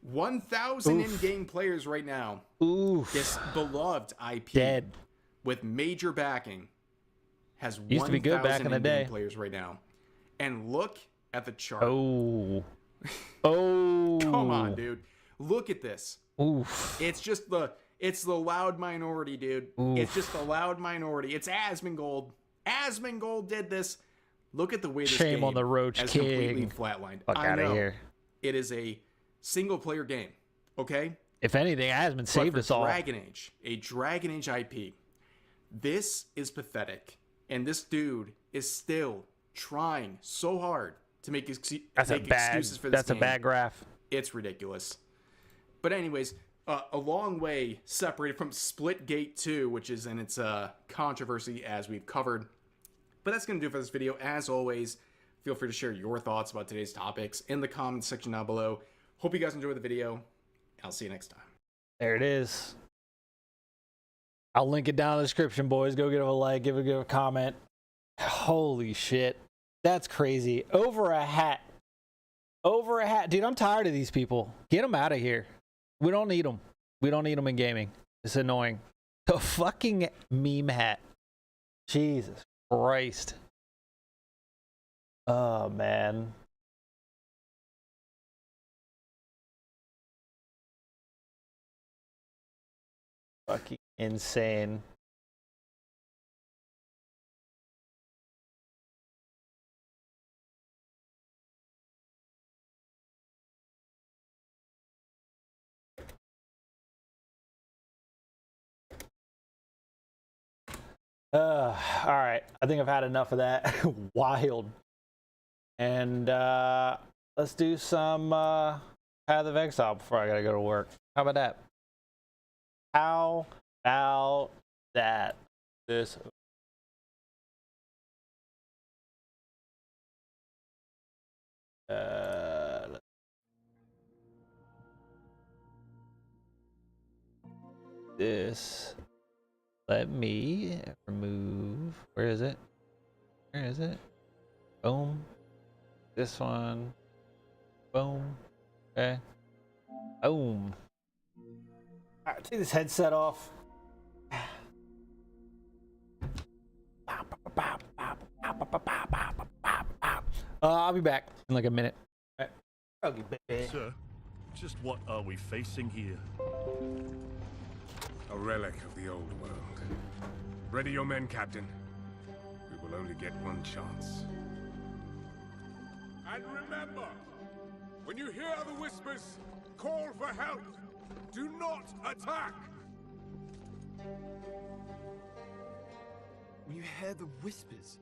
1,000 in-game players right now. This beloved IP Dead. with major backing has Used to be good back in the day. players right now. And look at the chart. Oh. Come on, dude. Look at this. Oof. It's the loud minority, dude. Oof. It's just the loud minority. It's Asmongold. Asmongold did this. Look at the way this Shame game on the Roach has King. completely flatlined. Fuck I outta know. here. It is a single-player game, okay? If anything, Asmon saved But us for all. Dragon Age, a Dragon Age IP, this is pathetic. And this dude is still trying so hard to make excuses for this That's a game. bad graph. It's ridiculous. But anyways, a long way separated from Splitgate 2, which is in its controversy as we've covered. But that's going to do it for this video. As always, feel free to share your thoughts about today's topics in the comments section down below. Hope you guys enjoyed the video. I'll see you next time. There it is. I'll link it down in the description, boys. Go give it a like, give it a comment. Holy shit. That's crazy. Over a hat. Over a hat. Dude, I'm tired of these people. Get them out of here. We don't need them. We don't need them in gaming. It's annoying. The fucking meme hat. Jesus Christ. Oh, man. Fucking insane. All right. I think I've had enough of that. Wild. And let's do some Path of Exile before I gotta go to work. How about that? How about that? This. This. Let me remove. Where is it? Where is it? Boom. This one. Boom. Okay. Boom. Alright, take this headset off. I'll be back in like a minute. Okay, baby. Sir, just what are we facing here? A relic of the old world. Ready your men, Captain. We will only get one chance. And remember, when you hear the whispers, call for help. Do not attack. When you hear the whispers,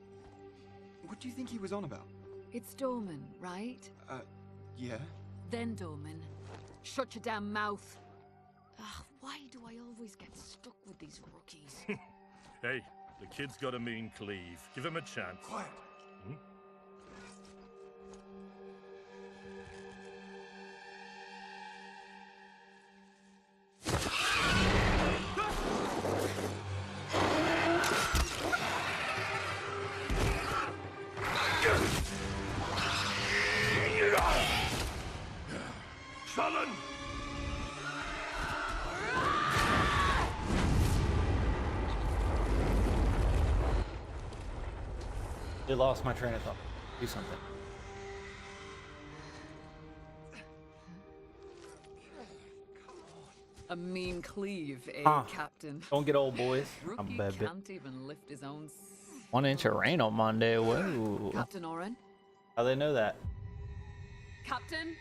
what do you think he was on about? It's Dorman, right? Yeah? Then Dorman, shut your damn mouth. Ugh, why do I always get stuck with these rookies? Hey, the kid's got a mean cleave. Give him a chance. Quiet. Hmm? Summon! You lost my train of thought. Do something. A mean cleave, eh, Huh. Captain? Don't get old, boys. I'm Rookie bad bit. can't even lift his own. 1 inch of rain on Monday. Whoa. Captain Oren? How they know that? Captain?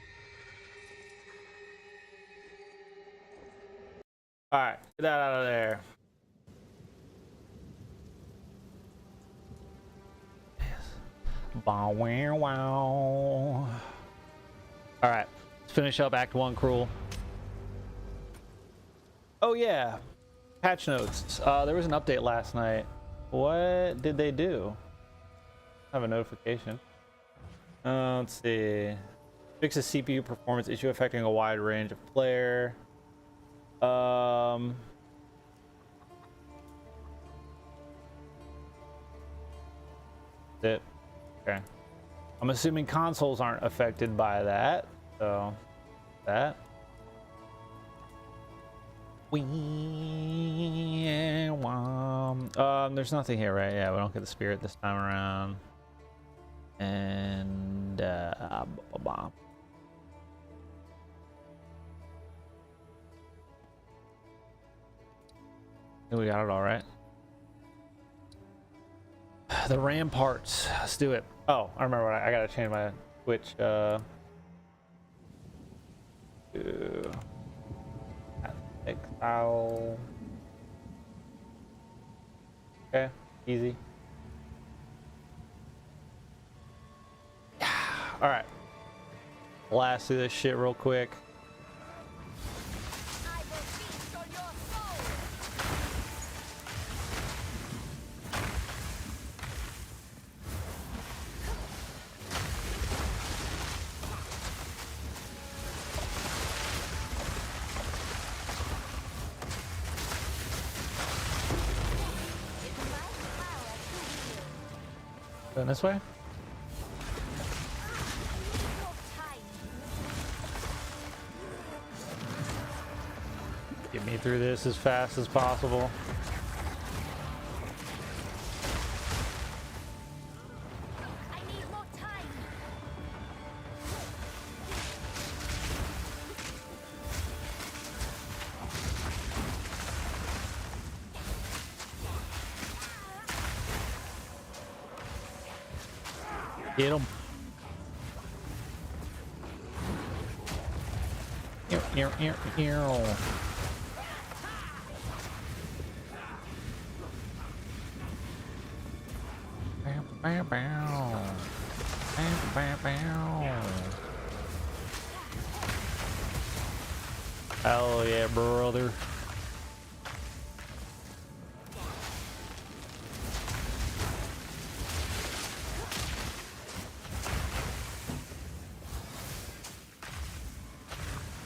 All right, get that out of there. Bow, wow, wow. All right, let's finish up Act 1 Cruel. Oh yeah, patch notes. There was an update last night. What did they do? I have a notification. Let's see. Fix a CPU performance issue affecting a wide range of player. It. Okay. I'm assuming consoles aren't affected by that. So that. There's nothing here, right? Yeah, we don't get the spirit this time around. And I think we got it all right. The ramparts. Let's do it. Oh, I remember what I gotta change my Twitch. Exile. Okay, easy. All right. Blast through this shit real quick. Going this way? Get me through this as fast as possible. Get him. Hell yeah, brother.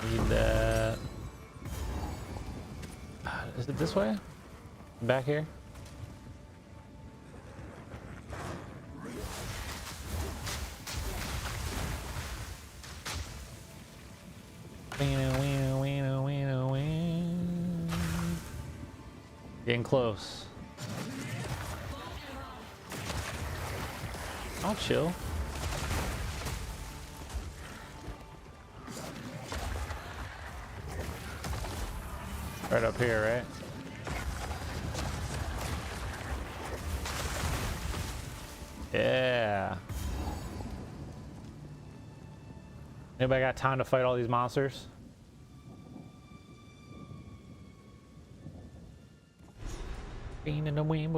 Need that. Is it this way? Back here? Getting close. I'll chill. Right up here, right? Yeah. Anybody got time to fight all these monsters? In the wind,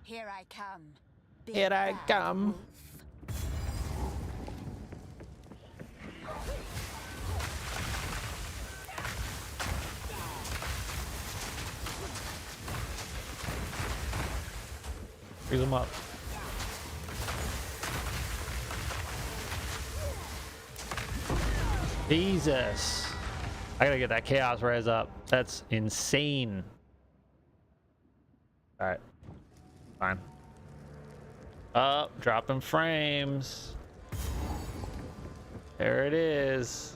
Here I come. Here I come. Freeze them up. Jesus. I gotta get that chaos res up. That's insane. Alright. Fine. Up, dropping frames. There it is.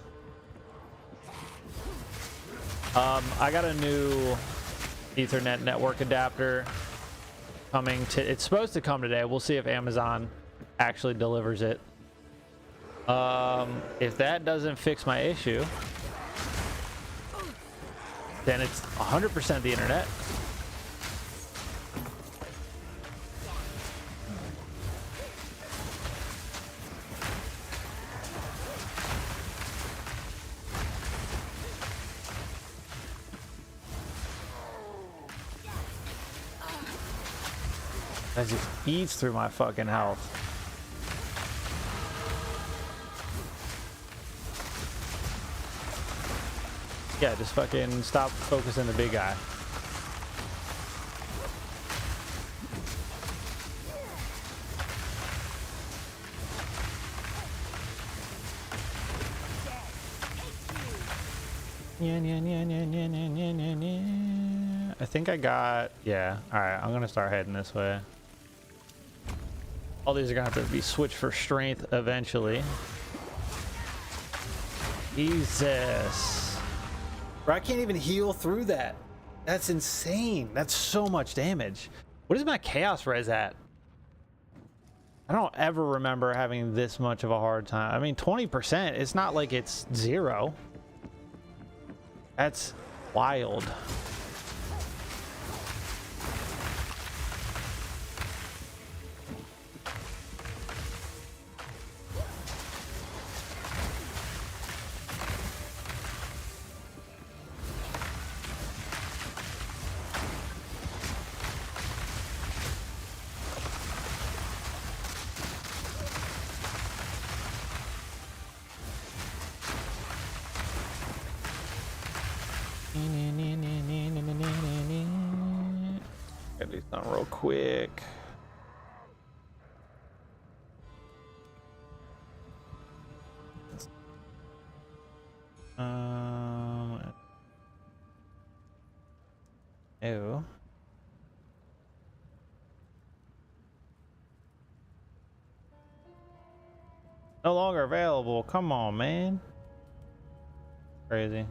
I got a new Ethernet network adapter coming to, it's supposed to come today. We'll see if Amazon actually delivers it. If that doesn't fix my issue, then it's 100% the internet. That just eats through my fucking health. Yeah, just fucking stop focusing the big guy. I think I got, yeah. All right, I'm gonna start heading this way. All these are gonna have to be switched for strength eventually. Jesus. Bro, I can't even heal through that. That's insane. That's so much damage. What is my chaos res at? I don't ever remember having this much of a hard time. I mean, 20%, it's not like it's 0. That's wild. Gotta do something real quick. Ew. No longer available. Come on, man. Crazy.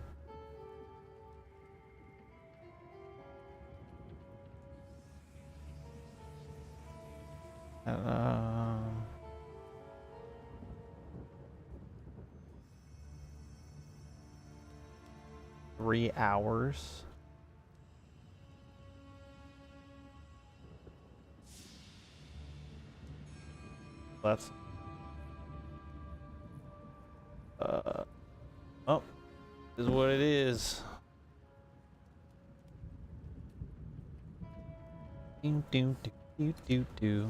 Uh, 3 hours. That's oh, this is what it is. Do do do do do.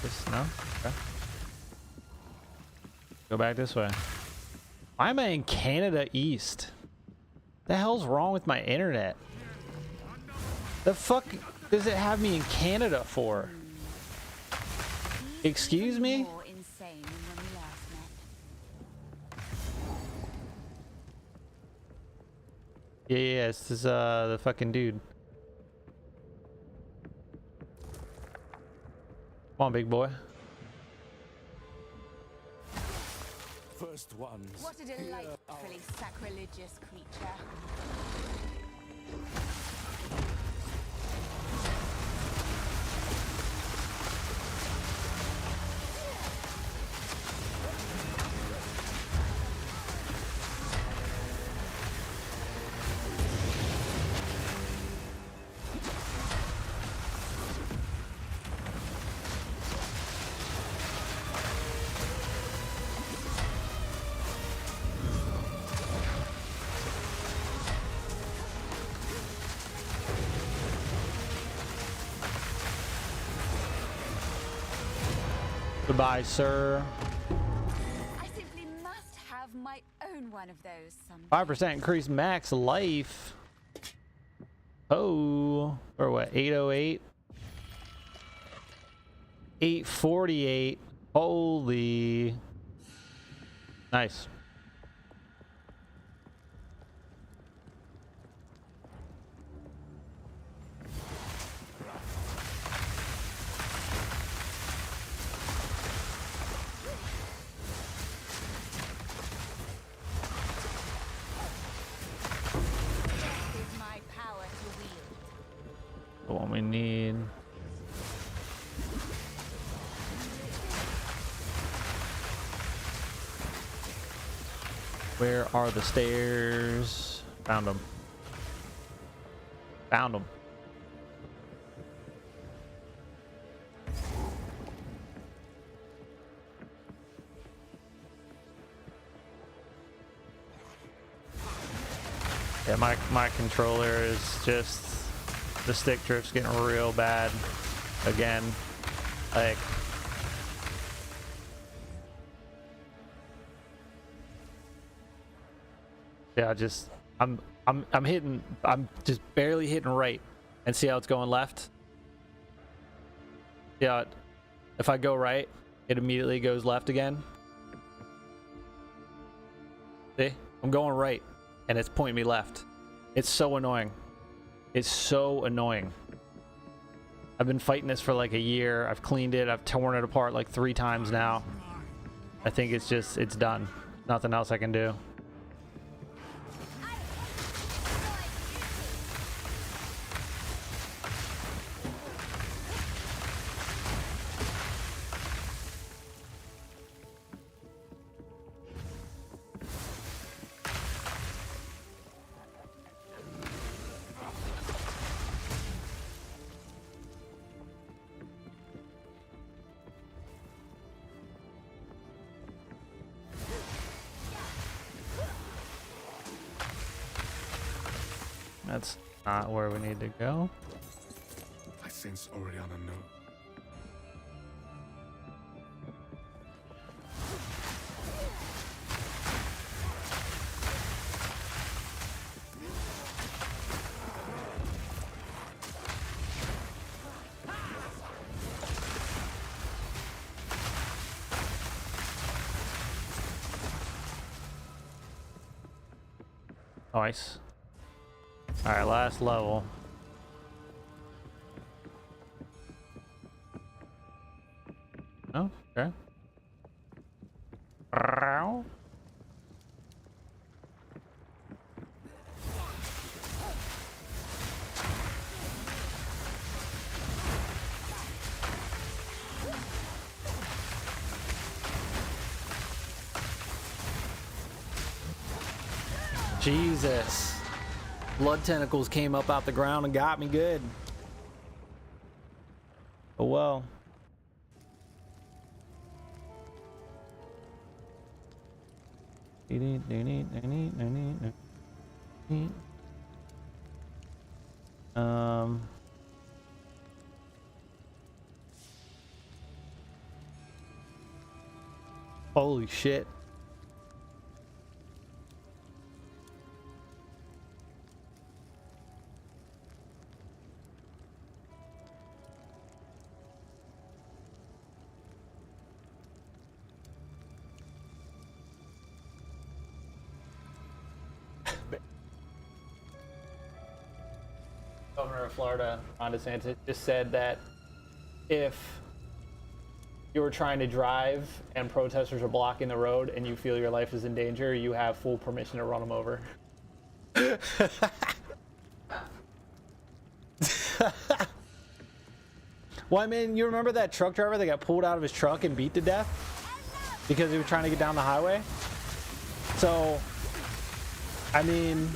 This no? Okay. Go back this way. Why am I in Canada East? The hell's wrong with my internet? The fuck does it have me in Canada for? Excuse me? Yeah, this is the fucking dude. Come on, big boy. First ones. What a delightfully sacrilegious creature. Goodbye, sir. I simply must have my own one of those someday. 5% increased max life. Oh, or what? 808. 848. Holy. Nice. What we need. Where are the stairs? Found them. Found them. Yeah, my controller is just, the stick drift's getting real bad again. Like, yeah, just I'm just barely hitting right, and see how it's going left. Yeah, if I go right, it immediately goes left again. See, I'm going right, and it's pointing me left. It's so annoying. It's so annoying. I've been fighting this for like a year. I've cleaned it. I've torn it apart like 3 times now. I think it's just, it's done. Nothing else I can do. That's not where we need to go. I sense Oriana no. Nice. All right, last level. Oh, okay. Jesus. Blood tentacles came up out the ground and got me good. Oh well. Holy shit. Governor of Florida, Ron DeSantis, just said that if you were trying to drive and protesters are blocking the road and you feel your life is in danger, you have full permission to run them over. Well, I mean, you remember that truck driver that got pulled out of his truck and beat to death because he was trying to get down the highway? So, I mean,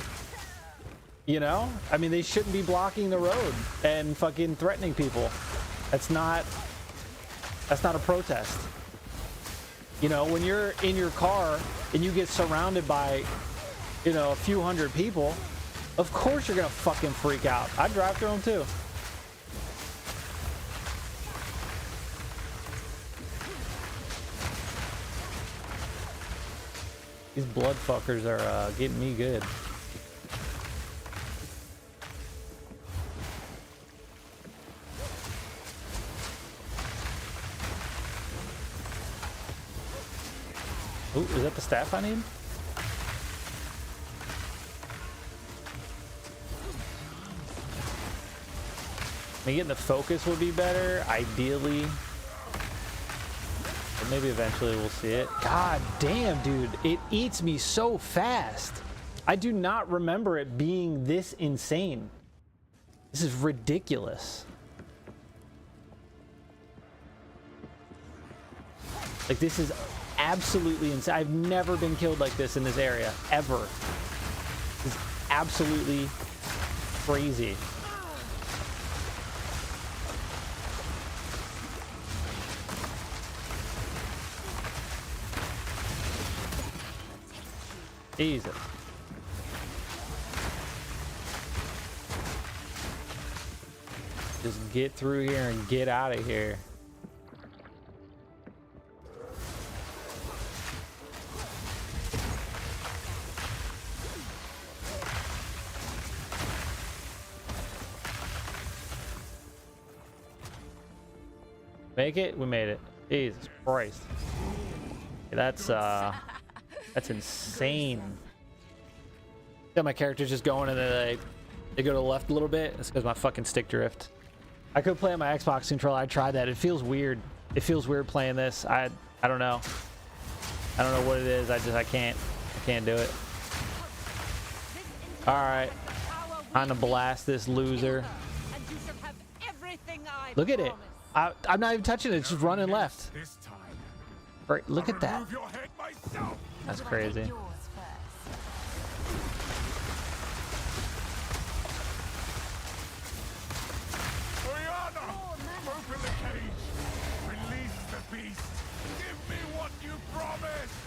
you know, they shouldn't be blocking the road and fucking threatening people. That's not a protest. You know, when you're in your car and you get surrounded by, you know, a few hundred people, of course you're gonna fucking freak out. I'd drive through them too. These blood fuckers are getting me good. Ooh, is that the staff I need? Me getting the focus would be better, ideally. But maybe eventually we'll see it. God damn, dude. It eats me so fast. I do not remember it being this insane. This is ridiculous. Like, this is absolutely insane. I've never been killed like this in this area, ever. This is absolutely crazy. Jesus. Just get through here and get out of here. Make it? We made it. Jesus Christ. That's insane. Yeah, my character's just going and then they go to the left a little bit. It's because my fucking stick drift. I could play on my Xbox controller. I tried that. It feels weird. It feels weird playing this. I don't know. I don't know what it is. I can't do it. All right. Time to blast this loser. Look at it. I'm not even touching it. It's just running left. Right, look at that. That's crazy. Oriana, open the cage. Release the beast. Give me what you promised.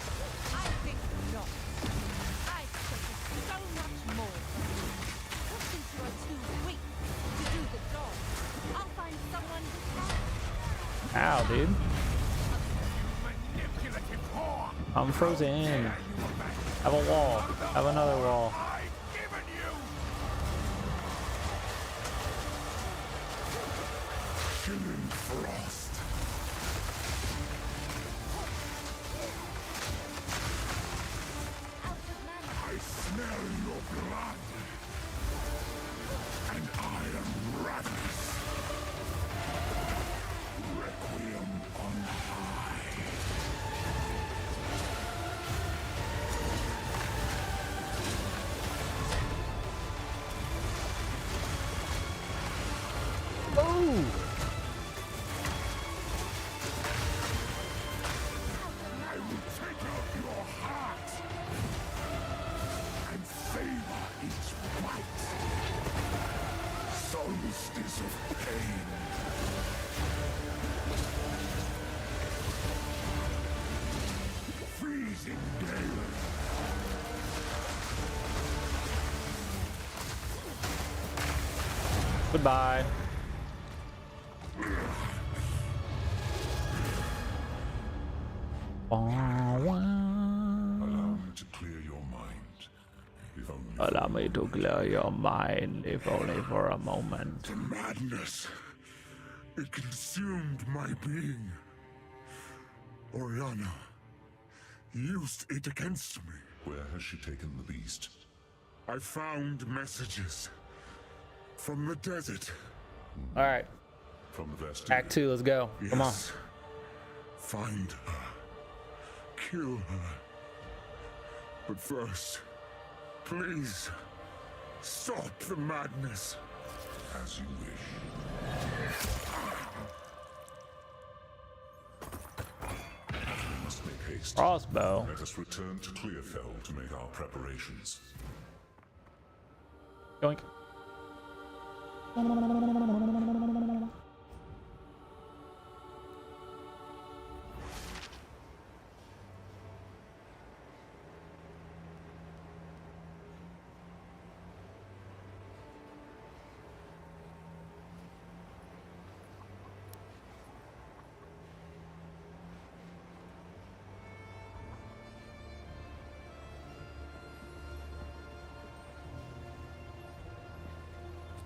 I think not. I expected so much more. But since you are too weak to do the job, I'll find someone who can. Ow, dude. I'm frozen. Have a wall. Have another wall. Chilling frost. I smell your blood. And I am ravenous. Requiem on high. Oh! I will take out your heart and savor each bite. Solstice of pain. Freezing gale. Goodbye. Allow me to clear your mind, if only. Allow me to clear your mind, if only for a moment. The madness. It consumed my being. Oriana used it against me. Where has she taken the beast? I found messages from the desert. All right. From the Vestine. Act 2, let's go. Yes. Come on. Find her. Kill her. But first, please, stop the madness. As you wish. We must make haste. Crossbow. Let us return to Clearfell to make our preparations. Yoink.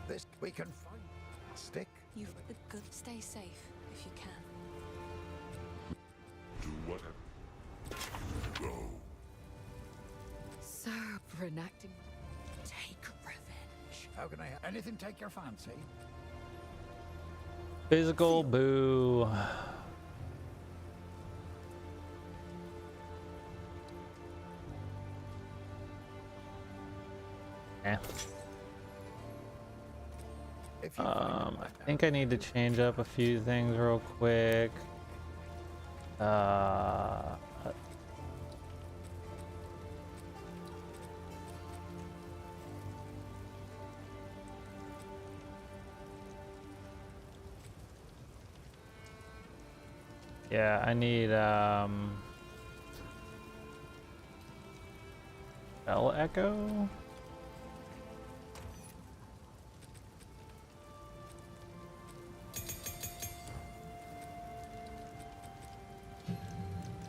This we can find. Stick. You've the good. Stay safe if you can. Do whatever. Go. Sir, for enacting. Take revenge. How can I? Anything take your fancy? Physical boo. Yeah. I think I need to change up a few things real quick. Yeah, I need Bell Echo.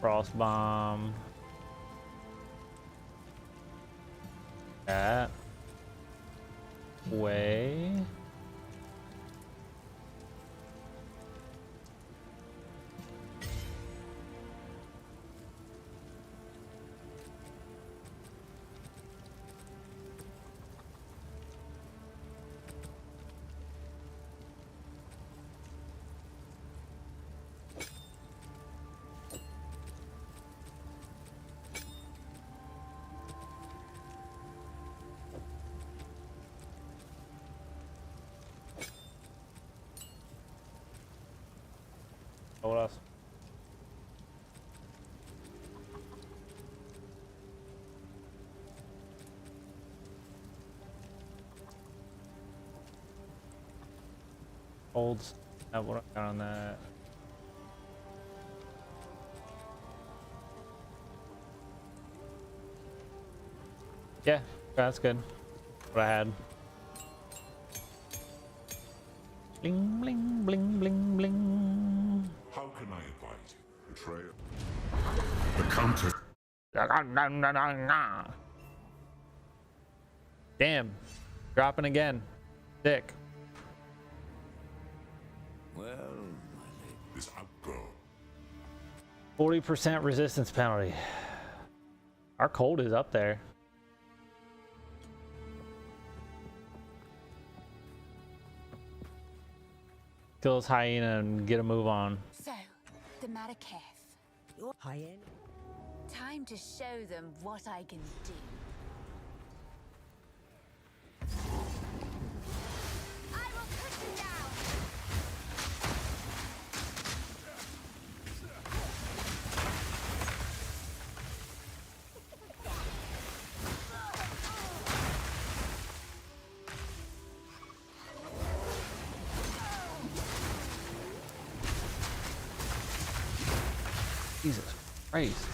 Frost bomb. That way. What else? Holds. What I got on that? Yeah, that's good. What I had. Bling, bling, bling, bling, bling. How can I advise you? Betrayal. The counter. Damn. Dropping again. Sick. Well, my lady. This outgo. 40% resistance penalty. Our cold is up there. Kill this hyena and get a move on. So, the Marrakech. Your hyena. Time to show them what I can do. I will put you down. Jesus Christ.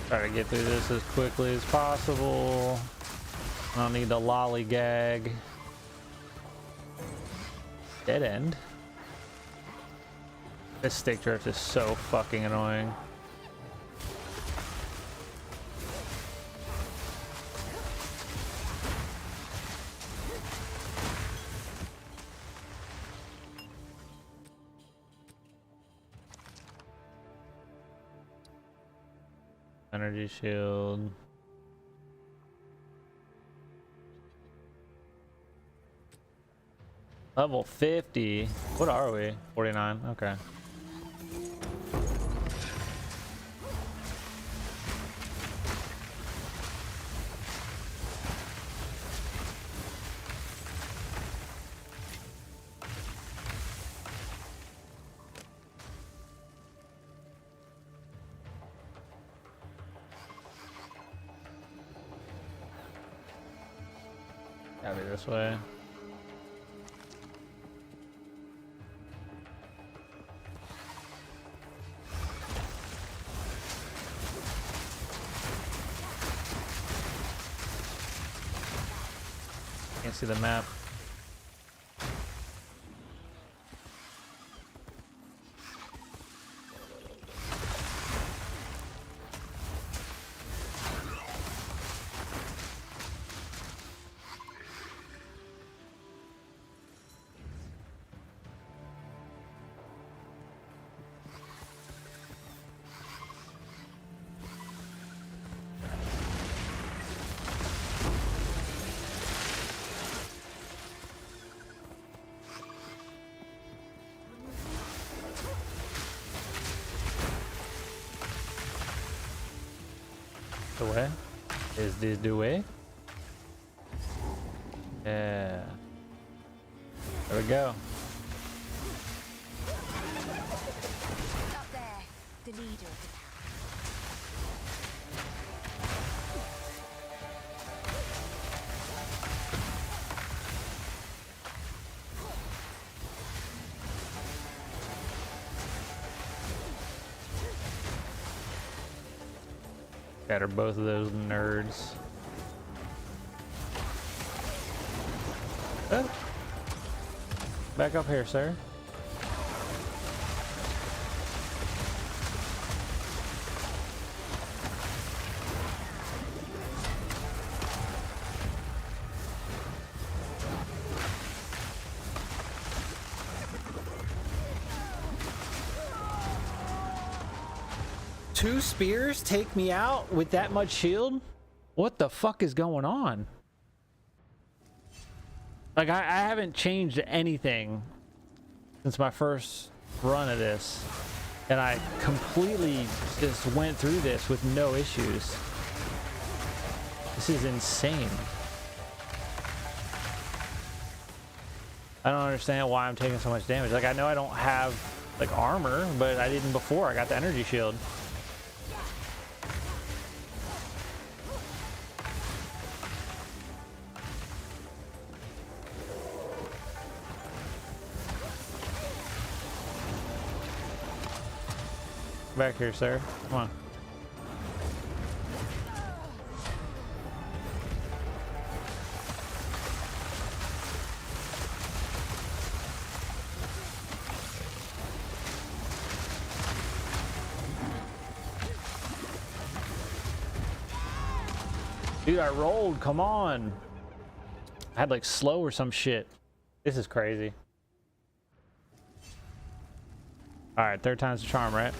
Try to get through this as quickly as possible. I don't need to lollygag. Dead end. This stick drift is so fucking annoying. Energy shield. Level 50. What are we? 49. Okay. Gotta be this way. Can't see the map. The way? Is this the way? Yeah. There we go. Up there. The the leader of the pack. Scatter both of those nerds. Oh. Back up here, sir. Two spears take me out with that much shield? What the fuck is going on? Like, I haven't changed anything since my first run of this. And I completely just went through this with no issues. This is insane. I don't understand why I'm taking so much damage. Like, I know I don't have, like, armor, but I didn't before. I got the energy shield. Back here, sir. Come on. Dude, I rolled. Come on. I had like slow or some shit. This is crazy. All right, third time's the charm, right?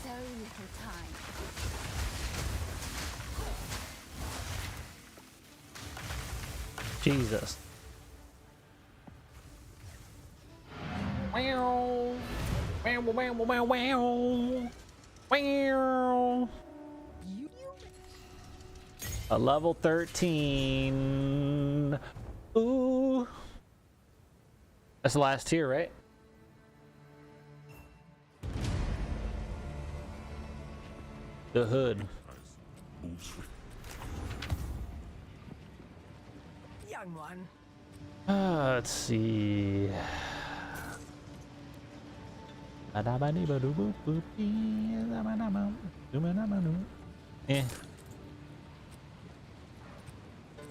So little time. Jesus. Wow. Wow, wow, wow, wow. Wow. A level 13. Ooh. That's the last tier, right? The hood. Young one. Let's see. Eh.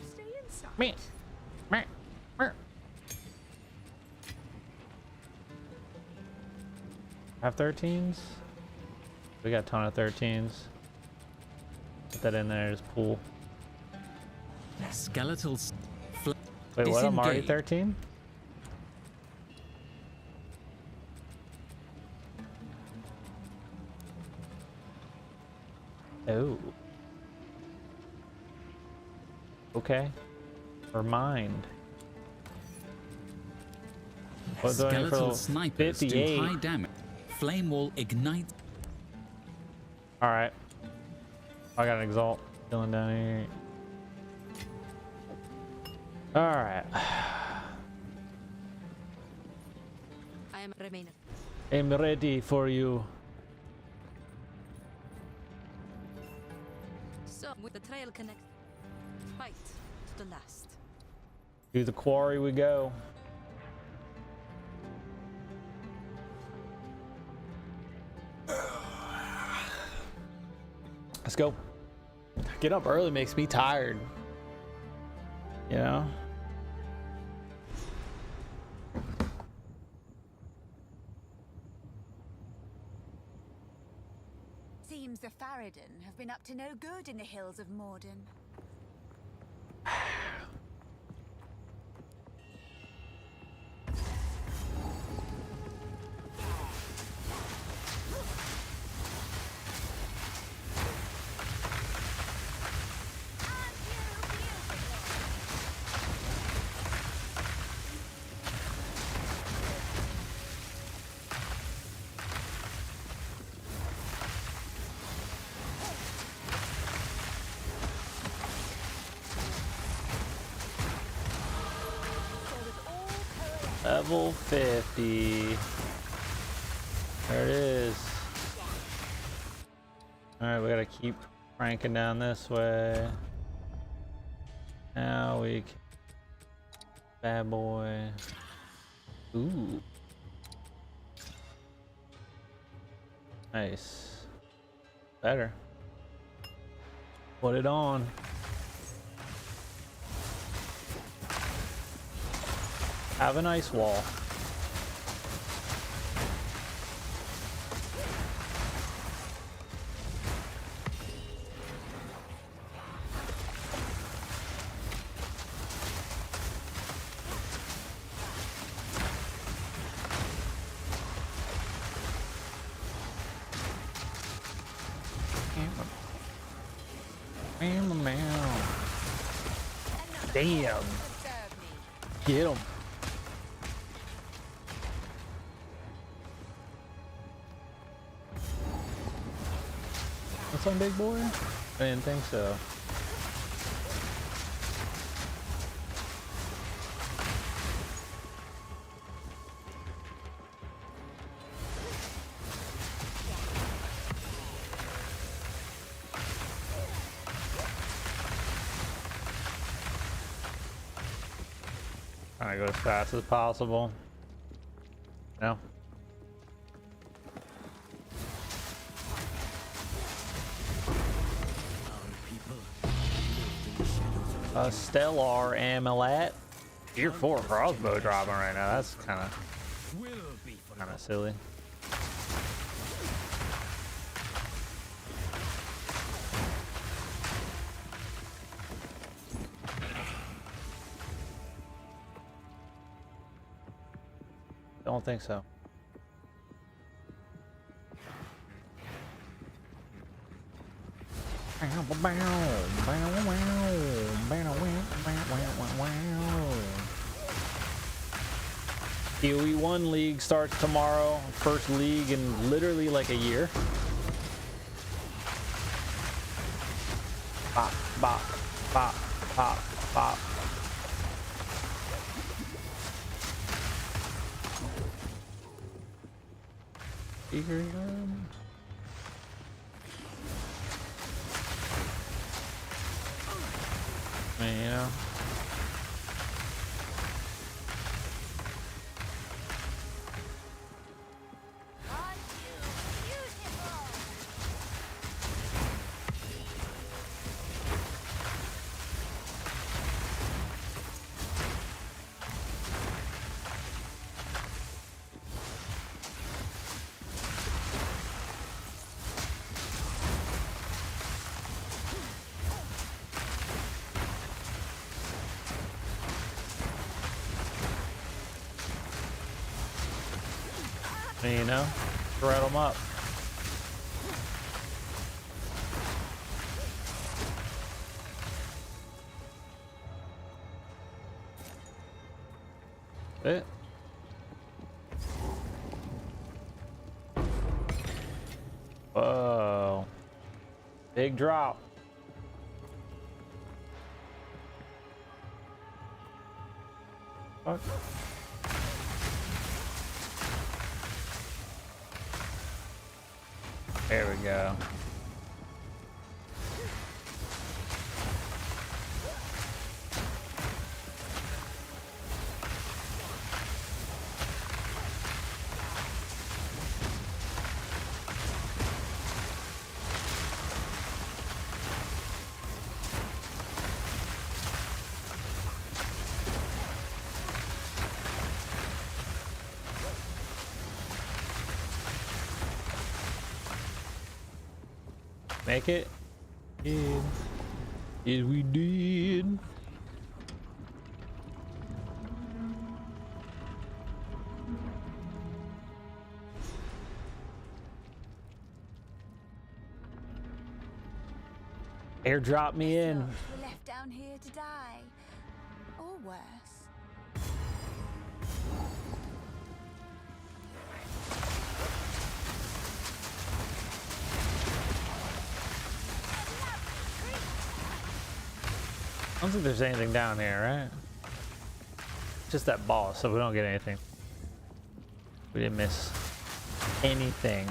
Stay inside. Meh. Meh. Meh. Have 13s? We got a ton of 13s. Put that in there, just pull. Skeletal. Wait, what? I'm already 13? Oh. Okay. Or mind. Skeletal snipers do 58. high damage. Flame wall ignite. Alright. I got an exalt killing down here. Alright. I am remain. I'm ready for you. So with the trail connect. Fight to the last. To the quarry we go. Let's go. Get up early makes me tired. You know? Seems the Faradin have been up to no good in the hills of Morden. Level 50. There it is. Alright, we gotta keep cranking down this way. Now we can... Bad boy. Ooh. Nice. Better. Put it on. Have a nice wall. Damn. Get him. What's on, big boy? I didn't think so. Trying to go as fast as possible. No. Stellar Amulet. Tier 4 crossbow dropping right now. That's kind of silly. Don't think so. Kiwi 1 league starts tomorrow. First league in literally like a year. Bop, bop, bop, bop, bop. Speaker gun. I mean, you know. You know, shred them up. It. Whoa. Big drop. Fuck. There we go. Make it? Yeah. Yes, we did. Airdrop me in. We're left down here to die. Or worse. I don't think there's anything down here, right? Just that boss, so we don't get anything. We didn't miss anything.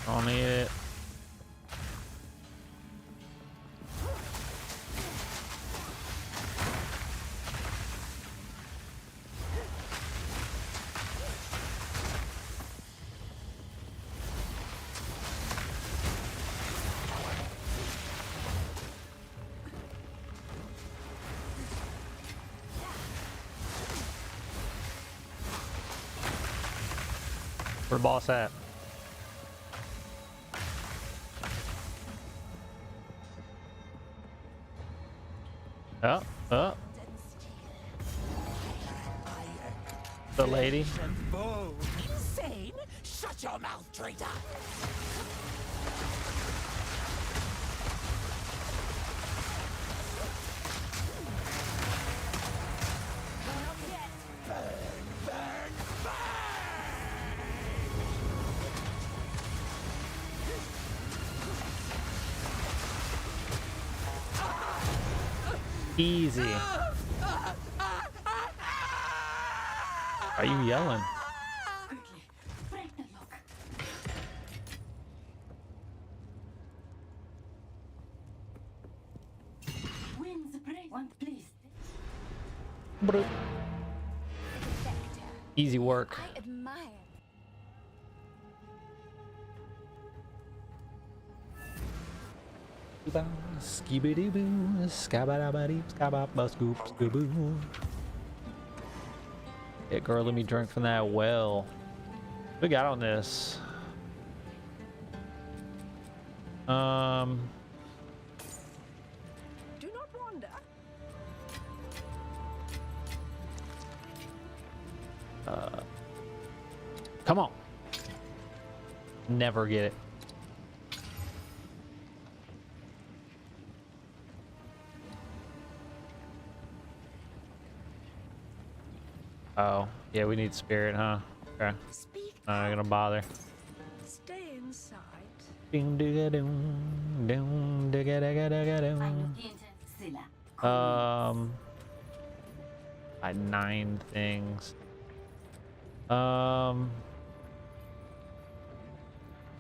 Don't need it. Where the boss at? The lady. Insane? Shut your mouth, traitor! Easy. Are you yelling? Easy work. I admire. Skibidi boo, skabadabadi, skababa scoop, skaboo. Yeah, girl, let me drink from that well. What we got on this? Do not wander. Come on. Never get it. Oh, yeah, we need spirit, huh? Okay. Not gonna bother. Stay inside. Ding digga doom, doom digga digga digga doom. I 9 things.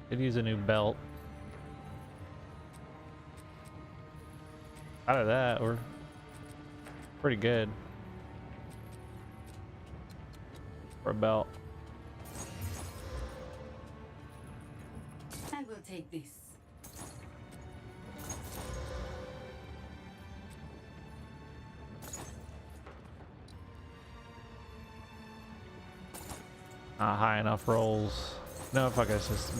Could use a new belt. Out of that, we're pretty good for a belt. I will take this. Not high enough rolls. No, fuck this. Just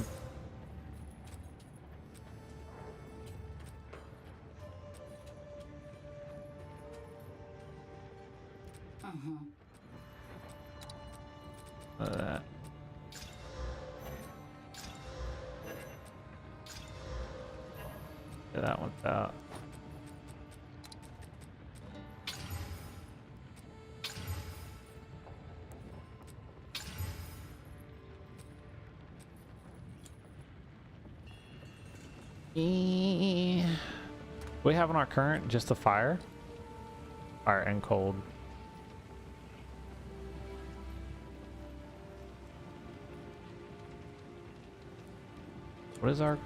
that. Yeah, that one's out. we have on our current just the fire? Fire and cold. What is our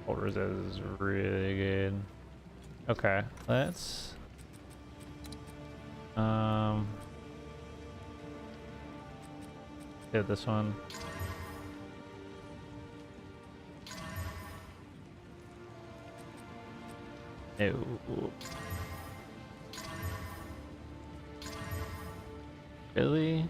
cold resist? Is really good. Okay, let's do this one. No. Really?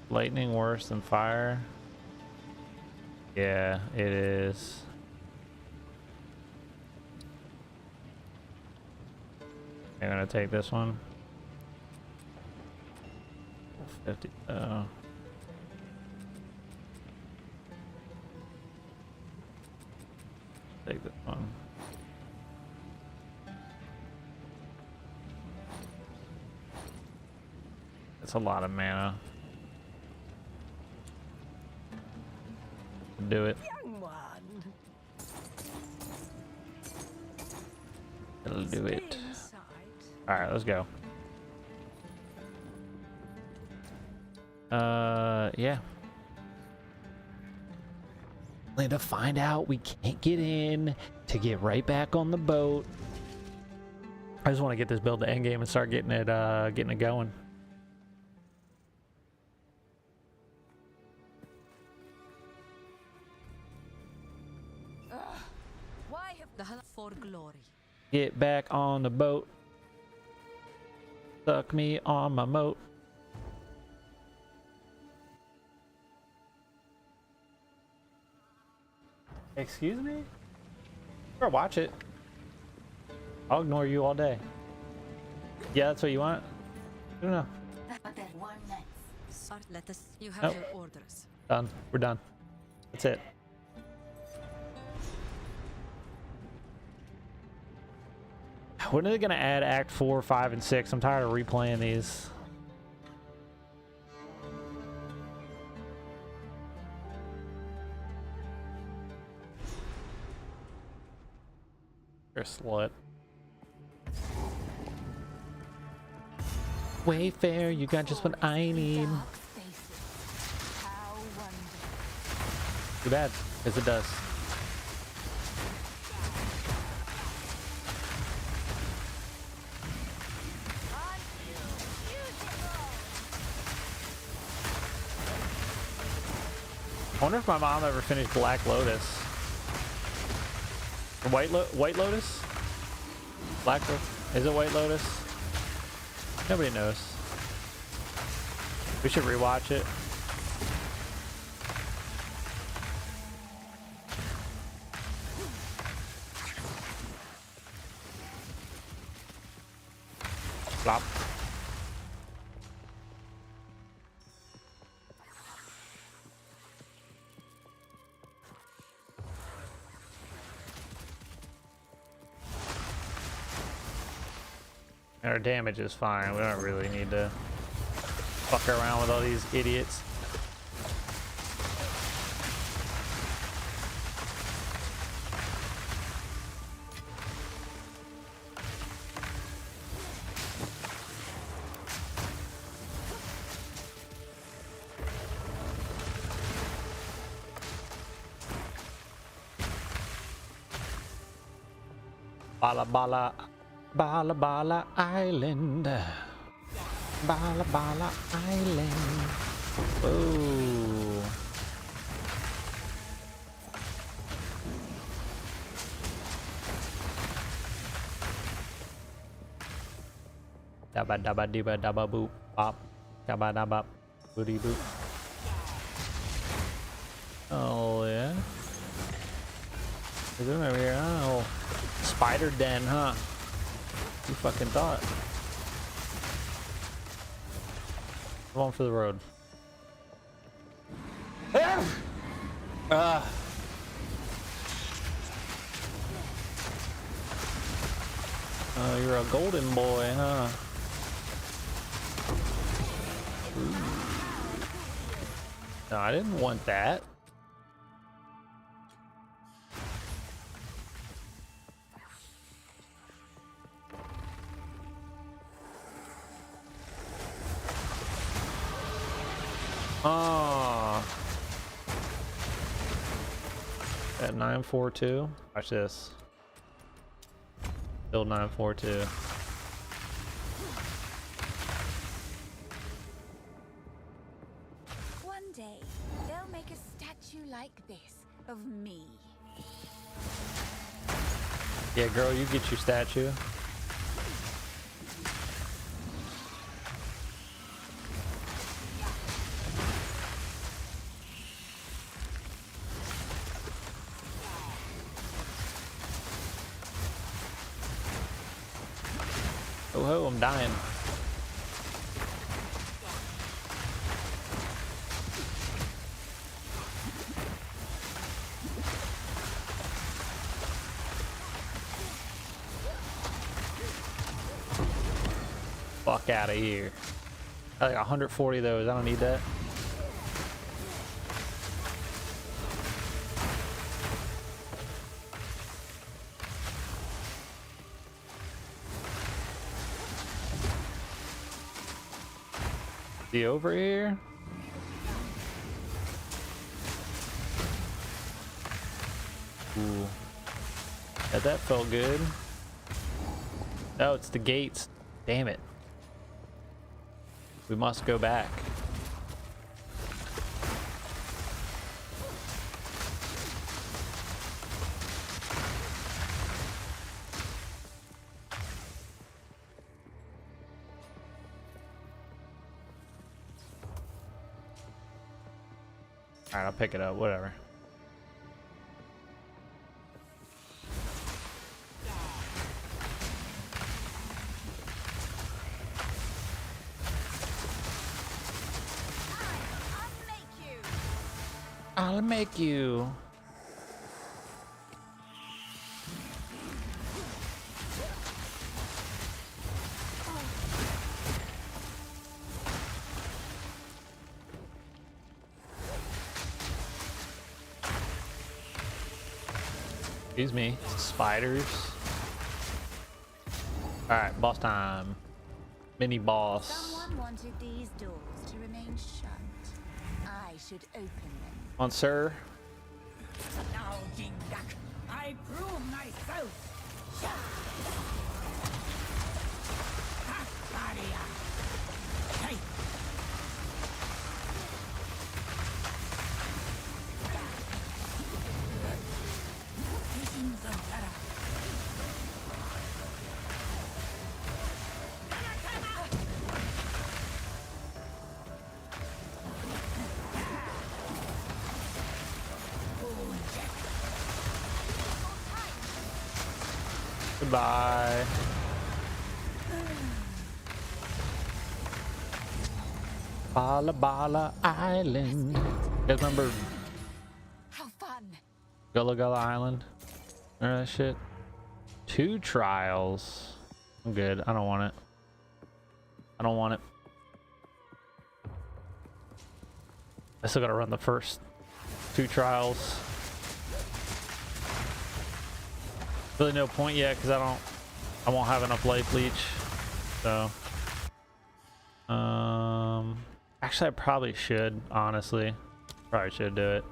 Lightning worse than fire? Yeah, it is. I'm gonna take this one. 50. Oh. Take this one. That's a lot of mana. Do it. Young one. It'll do it. All right, let's go. Yeah. Only to find out we can't get in to get right back on the boat. I just want to get this build to endgame and start getting it going. Why have the for glory? Get back on the boat. Suck me on my moat. Excuse me? Sure, watch it. I'll ignore you all day. Yeah, that's what you want? I don't know. Let us. You have Nope. your orders. Done. We're done. That's it. When are they gonna add Act 4, 5, and 6? I'm tired of replaying these. You're a slut. Wayfair, you got just what I need. Too bad, because it does. I wonder if my mom ever finished Black Lotus. White Lotus? Black Lotus? Is it White Lotus? Nobody knows. We should rewatch it. Flop. Our damage is fine. We don't really need to fuck around with all these idiots. Bala bala. Bala Bala Island. Bala Bala Island. Oh. Dabba dabba dibba dabba boop bop. Dabba dabba booty boop. Oh yeah. Is it over here? Oh, spider den, huh? You fucking thought. Going for the road. Oh, you're a golden boy, huh? Ooh. No, I didn't want that. Oh. At 942. Watch this. Build 942. One day, they'll make a statue like this of me. Yeah, girl, you get your statue. Oh ho, I'm dying. Fuck out of here. I like 140 of those. I don't need that. See over here? Ooh. Yeah, that felt good. Oh, it's the gates. Damn it. We must go back. Alright, I'll pick it up, whatever. I'll make you. Excuse me, spiders. Alright, boss time. Mini boss. Someone wanted these doors to remain shut. I should open them. On, sir. Now, Jingdak, I prove myself. Hey. Goodbye. Bala Bala Island. You guys remember How fun. Gullah Gullah Island? Remember that shit? 2 trials. I'm good. I don't want it. I don't want it. I still gotta run the first 2 trials. Really no point yet because I won't have enough life leech. So actually I probably should, honestly. Probably should do it.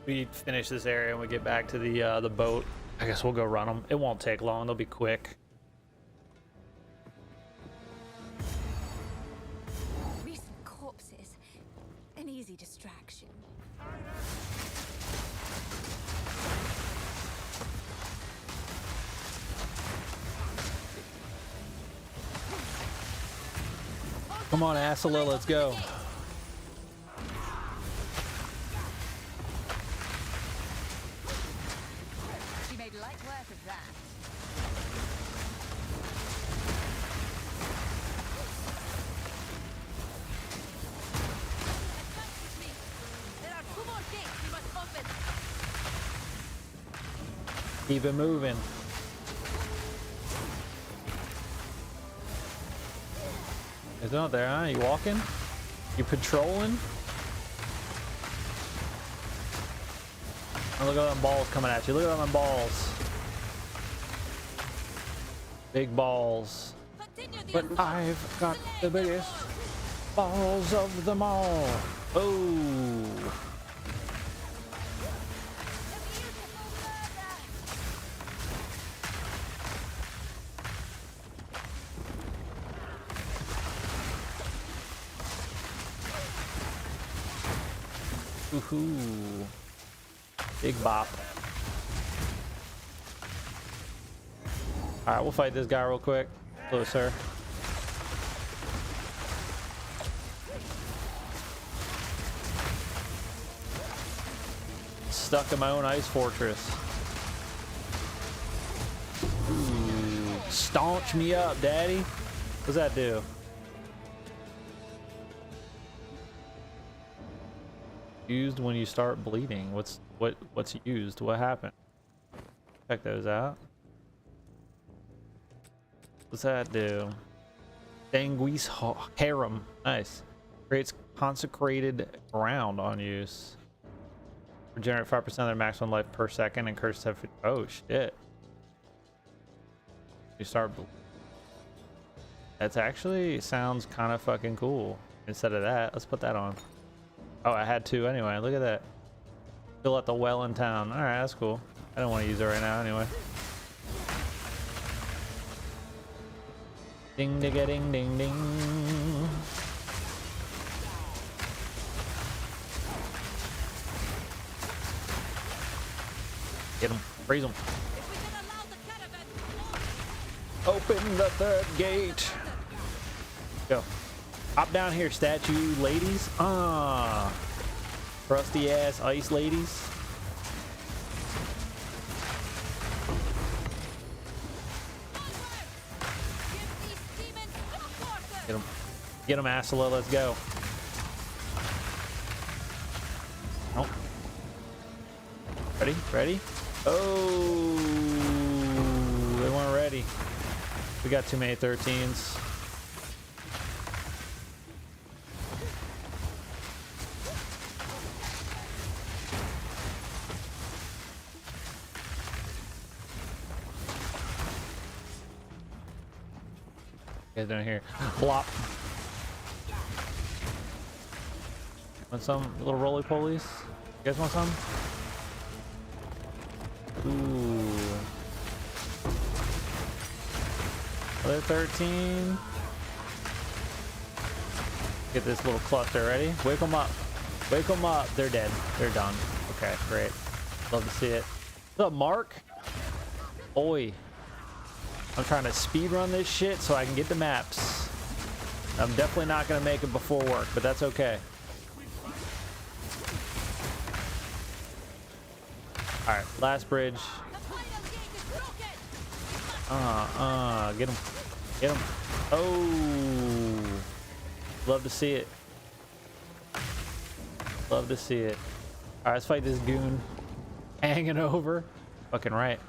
We finish this area and we get back to the boat. I guess we'll go run them. It won't take long. They'll be quick. Recent corpses. An easy distraction. Come on, Asala, let's go. She made light work of that. There are 2 more gates we must open. Keep it moving. It's not there, huh? You walking? You patrolling? Oh, look at them balls coming at you. Look at them balls. Big balls. But I've got the biggest balls of them all. Oh. Woohoo. Big bop. Alright, we'll fight this guy real quick. Closer. Stuck in my own ice fortress. Ooh. Staunch me up, daddy. What's that do? Used when you start bleeding. What's used? What happened? Check those out. What's that do? Sanguis harem. Nice. Creates consecrated ground on use. Regenerate 5% of their maximum life per second and curse 7. Oh shit. You start. That's actually sounds kind of fucking cool. Instead of that, let's put that on. Oh, I had to anyway. Look at that. Fill out the well in town. All right, that's cool. I don't want to use it right now anyway. Ding ding ding ding ding. Get him. Freeze him. Open the third gate. Go. Hop down here, statue ladies. Crusty ass ice ladies. Get him. Get him, Asala. Let's go. Oh. Ready? Ready? Oh, they weren't ready. We got too many 13s. Guys down here. Blop. Want some little roly polies? You guys want some? Ooh. Other 13. Get this little cluster ready. Wake them up. Wake them up. They're dead. They're done. Okay, great. Love to see it. What's up, Mark? Oi. I'm trying to speed run this shit so I can get the maps. I'm definitely not going to make it before work, but that's okay. Alright, last bridge. Get him. Get him. Oh. Love to see it. Love to see it. Alright, let's fight this goon. Hanging over. Fucking right.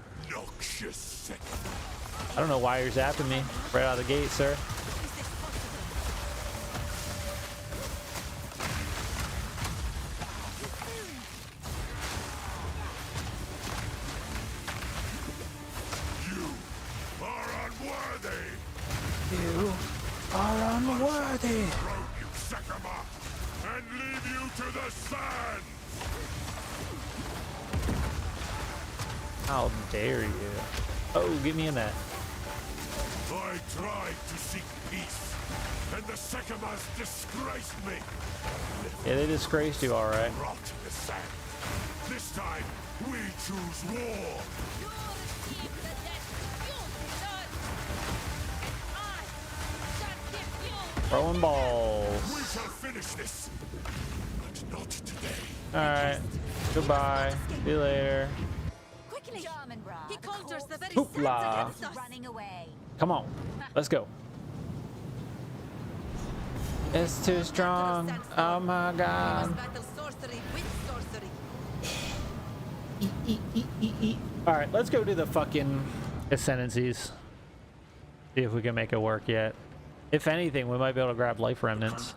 I don't know why you're zapping me right out of the gate, sir. You are unworthy. And leave you to the sand. How dare you? Oh, get me in that. I tried to seek peace, and the Sekemas disgraced me. Yeah, they disgraced you, all right. Rot in the sand. This time, we choose war. Throwing balls. We shall finish this, but not today. All right. Goodbye. See you later. Quickly, he conjures the very Hoopla. sense against us. Running away. Come on. Let's go. It's too strong. Oh my god. All All right, let's go to the fucking ascendancies. See if we can make it work yet. If anything, we might be able to grab life remnants.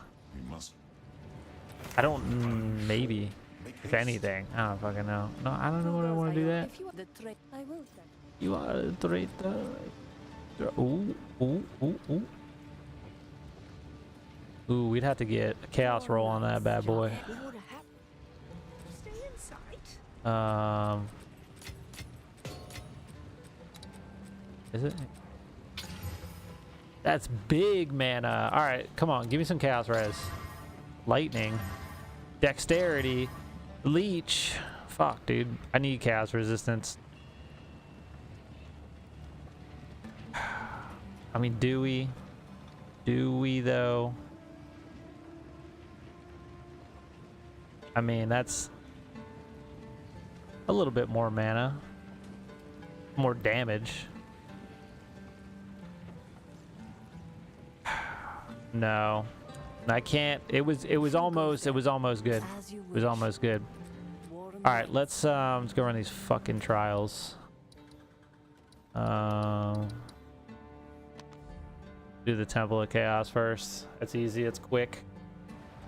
I don't. Maybe. If anything, I don't fucking know. No, I don't know what I want to do that. You are the traitor. Ooh, ooh, ooh, ooh. Ooh, we'd have to get a chaos roll on that bad boy. Is it? That's big mana. All right, come on, give me some chaos res. Lightning, dexterity, leech. Fuck, dude, I need chaos resistance. I mean, do we though? I mean, that's a little bit more mana, more damage. No, I can't. It was almost good. It was almost good. All right, let's go run these fucking trials. Do the Temple of Chaos first. It's easy. It's quick.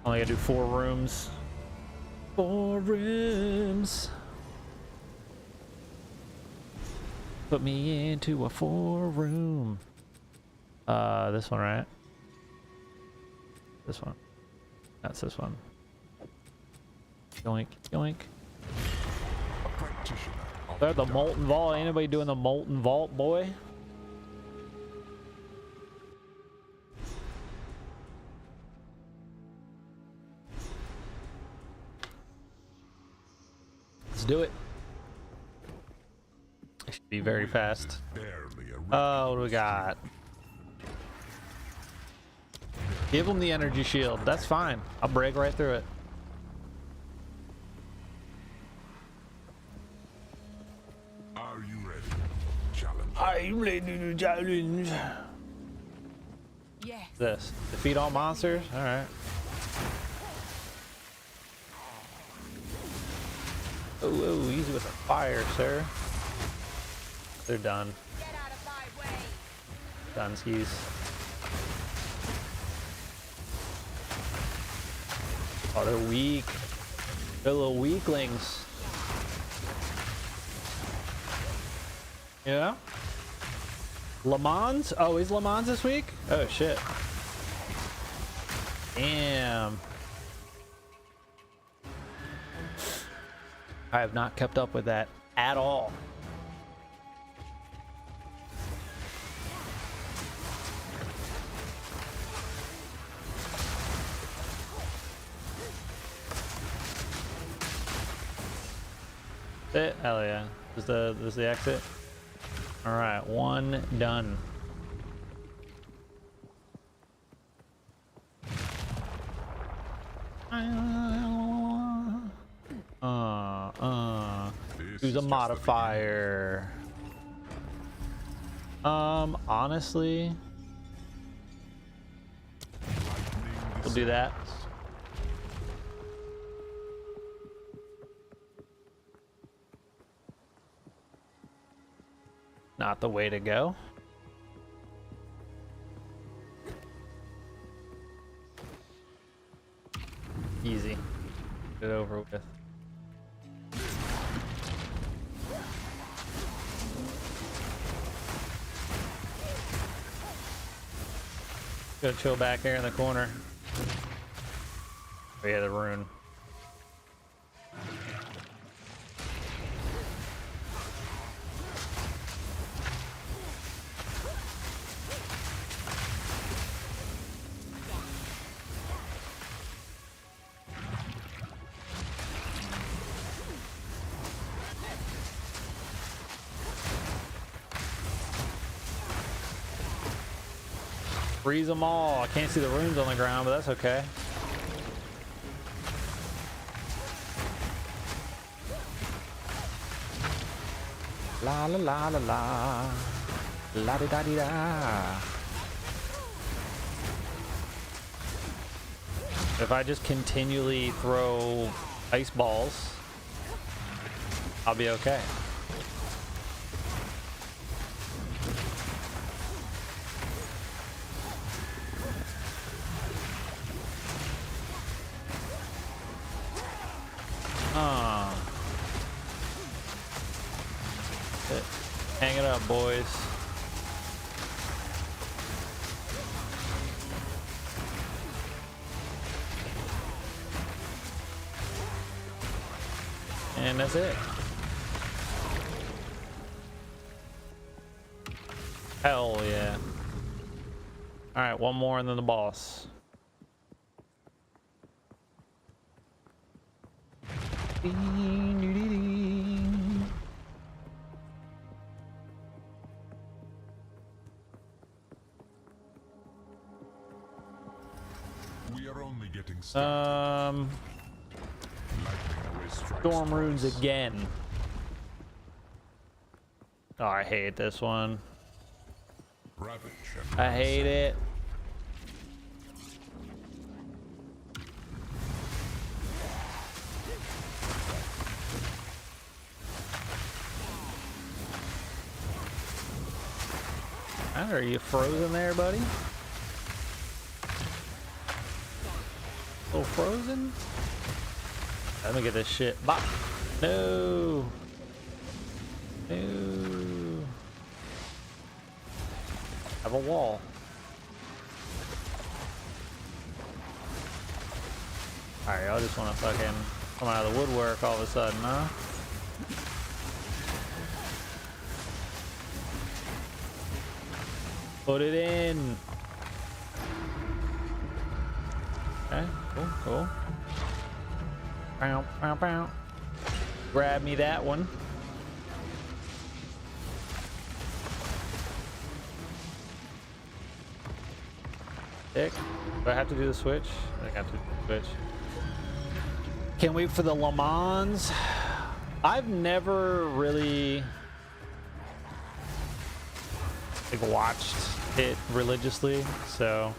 Only gotta do 4 rooms. 4 rooms. Put me into a 4-room. This one, right? This one. That's this one. Yoink, yoink. They're the Molten Vault. Ain't anybody doing the Molten Vault, boy? Let's do it. It should be very fast. Oh, what do we got? Give him the energy shield. That's fine. I'll break right through it. Are you ready? Challenge. I'm ready to challenge. Yes. This. Defeat all monsters? Alright. Oh, easy with the fire, sir. They're done. Get out of my way. Done skis. Oh, they're weak. They're little weaklings. Yeah? Le Mans? Oh, is Le Mans this week? Oh, shit. Damn. I have not kept up with that at all. It? Hell yeah. This is the exit? Alright, 1 done. Use a modifier. Honestly, we'll do that. Not the way to go. Easy. Get it over with. Go chill back here in the corner. Oh yeah, the rune. Freeze them all. I can't see the runes on the ground, but that's okay. La la la la la. La di da di da. If I just continually throw ice balls, I'll be okay. Hang it up, boys. And that's it. Hell yeah. Alright, one more and then the boss. We are only getting started. Storm runes again. Oh, I hate this one. I hate it. Are you frozen there, buddy? Still frozen? Let me get this shit. Bop. No. No. Have a wall. Alright, y'all just want to fucking come out of the woodwork all of a sudden, huh? Put it in. Okay, cool, cool. Bow, bow, bow. Grab me that one. Dick. Do I have to do the switch? I think I have to do the switch. Can't wait for the Le Mans. I've never really like watched it religiously, so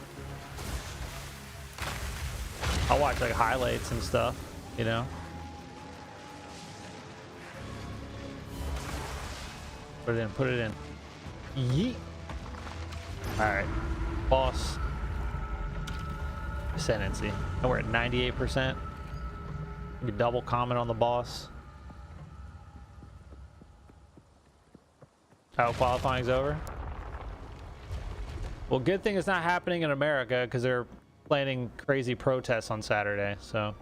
I'll watch like highlights and stuff, you know. Put it in, put it in. Yeet. Alright. Boss. Ascendancy. And we're at 98%. You can double comment on the boss. How qualifying's over? Well, good thing it's not happening in America because they're planning crazy protests on Saturday, so.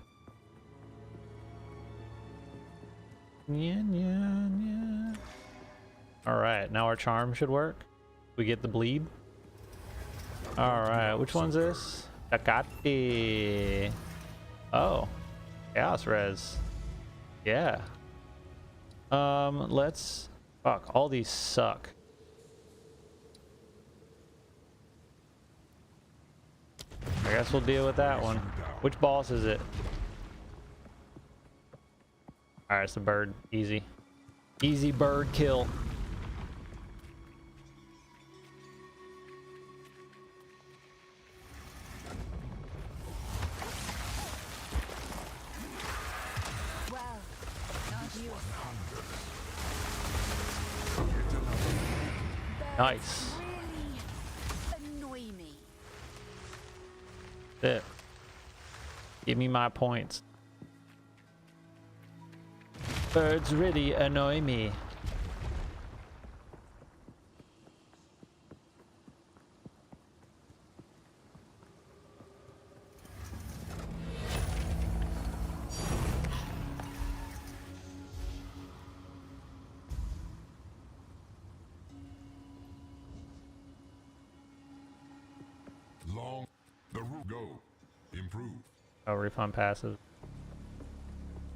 Yeah, yeah, yeah. All right, now our charm should work. We get the bleed. All right, which one's this? Takati. Oh, chaos res. Yeah. Let's. Fuck, all these suck. I guess we'll deal with that one. Which boss is it? Alright, it's the bird. Easy. Easy bird kill. Nice. It. Give me my points. Birds really annoy me. Long the route go. Improve. Oh, refund passive.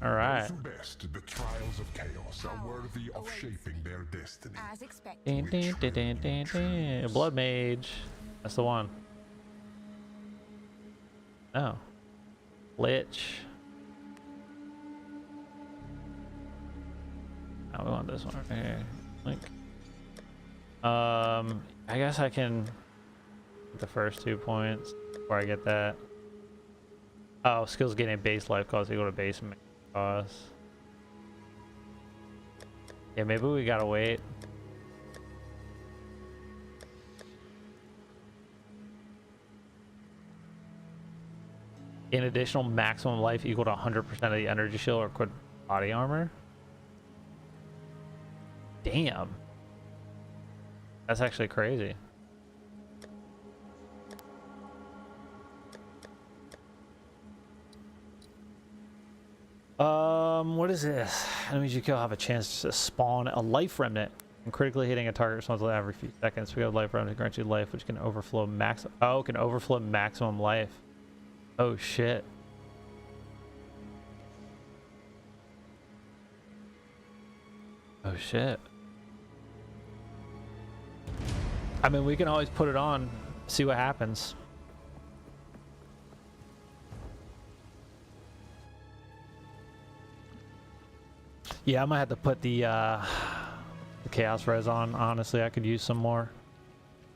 All right. Those who best the trials of chaos are worthy of shaping their destiny. As expected. Ding, ding, ding, ding, ding, ding. Blood mage. That's the one. Oh. Lich. Oh, we want this one right here. Link. I guess I can get the first 2 points before I get that. Oh, skills getting a base life cost equal to base cost. Yeah, maybe we gotta wait. An additional maximum life equal to 100% of the energy shield or equipped body armor. Damn. That's actually crazy. What is this? Enemies you kill have a chance to spawn a life remnant. And critically hitting a target responds every few seconds. We have life remnant grants you life, which can overflow can overflow maximum life. Oh shit. Oh shit. I mean, we can always put it on, see what happens. Yeah, I might have to put the chaos res on. Honestly, I could use some more.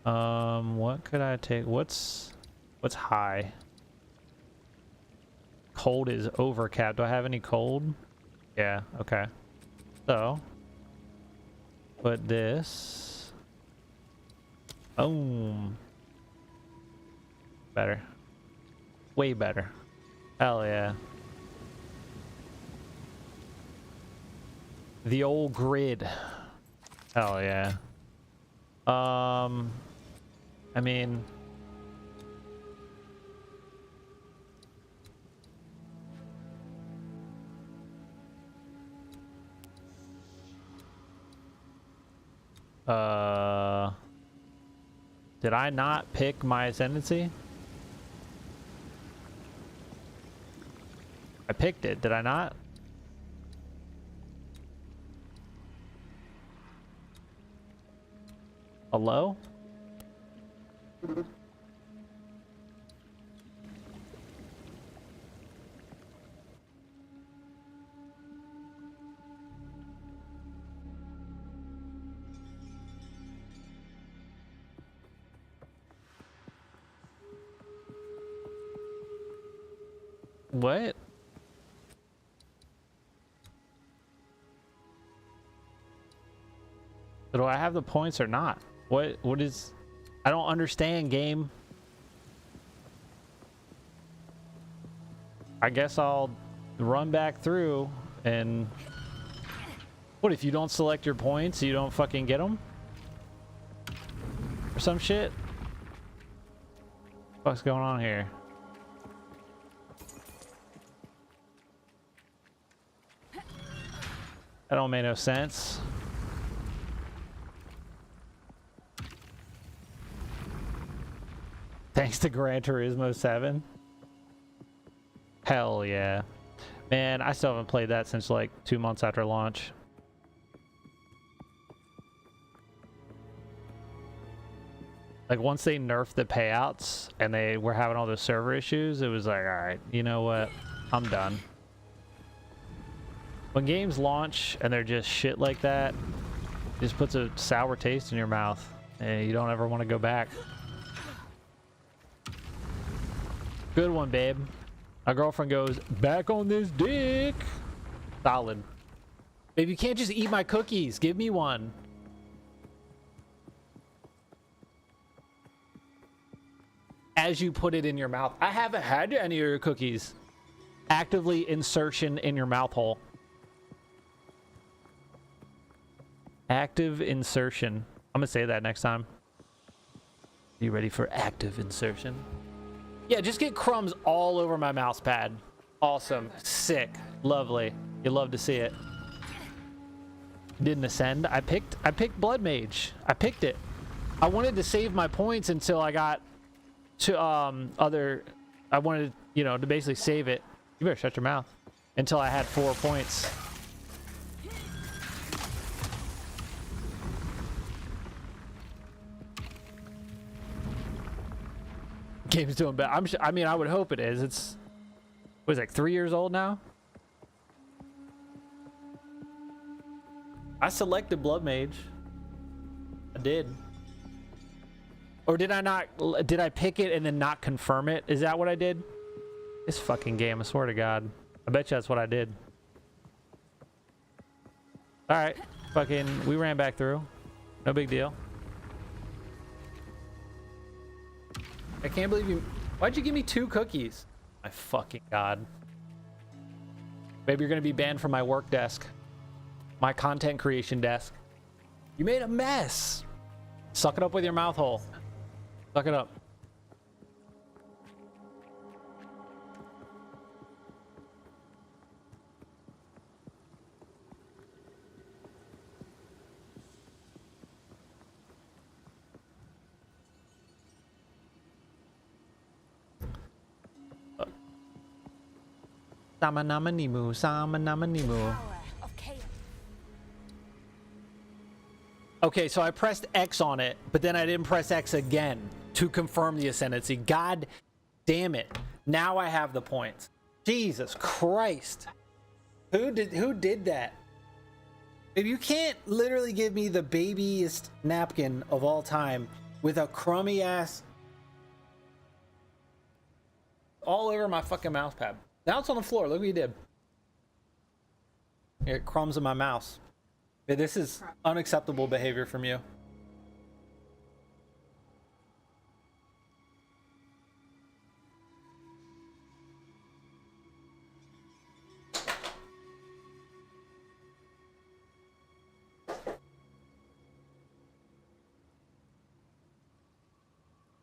What could I take? What's high? Cold is overcapped. Do I have any cold? Yeah, okay. So put this. Boom. Better. Way better. Hell yeah. The old grid. Hell yeah. I mean, did I not pick my ascendancy? I picked it, did I not? Hello? What? Do I have the points or not? What is... I don't understand, game. I guess I'll run back through and... What, if you don't select your points, you don't fucking get them? Or some shit? What's going on here? That don't make no sense. Thanks to Gran Turismo 7. Hell yeah. Man, I still haven't played that since like 2 months after launch. Like once they nerfed the payouts and they were having all those server issues, it was like, all right, you know what? I'm done. When games launch and they're just shit like that, it just puts a sour taste in your mouth and you don't ever want to go back. Good one, babe. My girlfriend goes, back on this dick. Solid. Babe, you can't just eat my cookies. Give me one. As you put it in your mouth. I haven't had any of your cookies. Actively insertion in your mouth hole. Active insertion. I'm gonna say that next time. You ready for active insertion? Yeah, just get crumbs all over my mouse pad. Awesome. Sick. Lovely. You love to see it. Didn't ascend. I picked Blood Mage. I picked it. I wanted to save my points until I got to I wanted, you know, to basically save it. You better shut your mouth. Until I had 4 points. Game's doing bad. I mean, I would hope it is. It's, what is it, like 3 years old now? I selected Blood Mage. I did. Or did I not? Did I pick it and then not confirm it? Is that what I did? This fucking game, I swear to God. I bet you that's what I did. Alright. Fucking, we ran back through. No big deal. I can't believe you... Why'd you give me 2 cookies? My fucking God. Maybe you're gonna be banned from my work desk. My content creation desk. You made a mess. Suck it up with your mouth hole. Suck it up. Samanamanimu, samanamanimu. Okay, so I pressed X on it, but then I didn't press X again to confirm the ascendancy. God damn it. Now I have the points. Jesus Christ. Who did that? If you can't literally give me the babiest napkin of all time with a crummy ass all over my fucking mouse pad. Now it's on the floor. Look what you did. It crumbs in my mouse. Yeah, this is unacceptable behavior from you.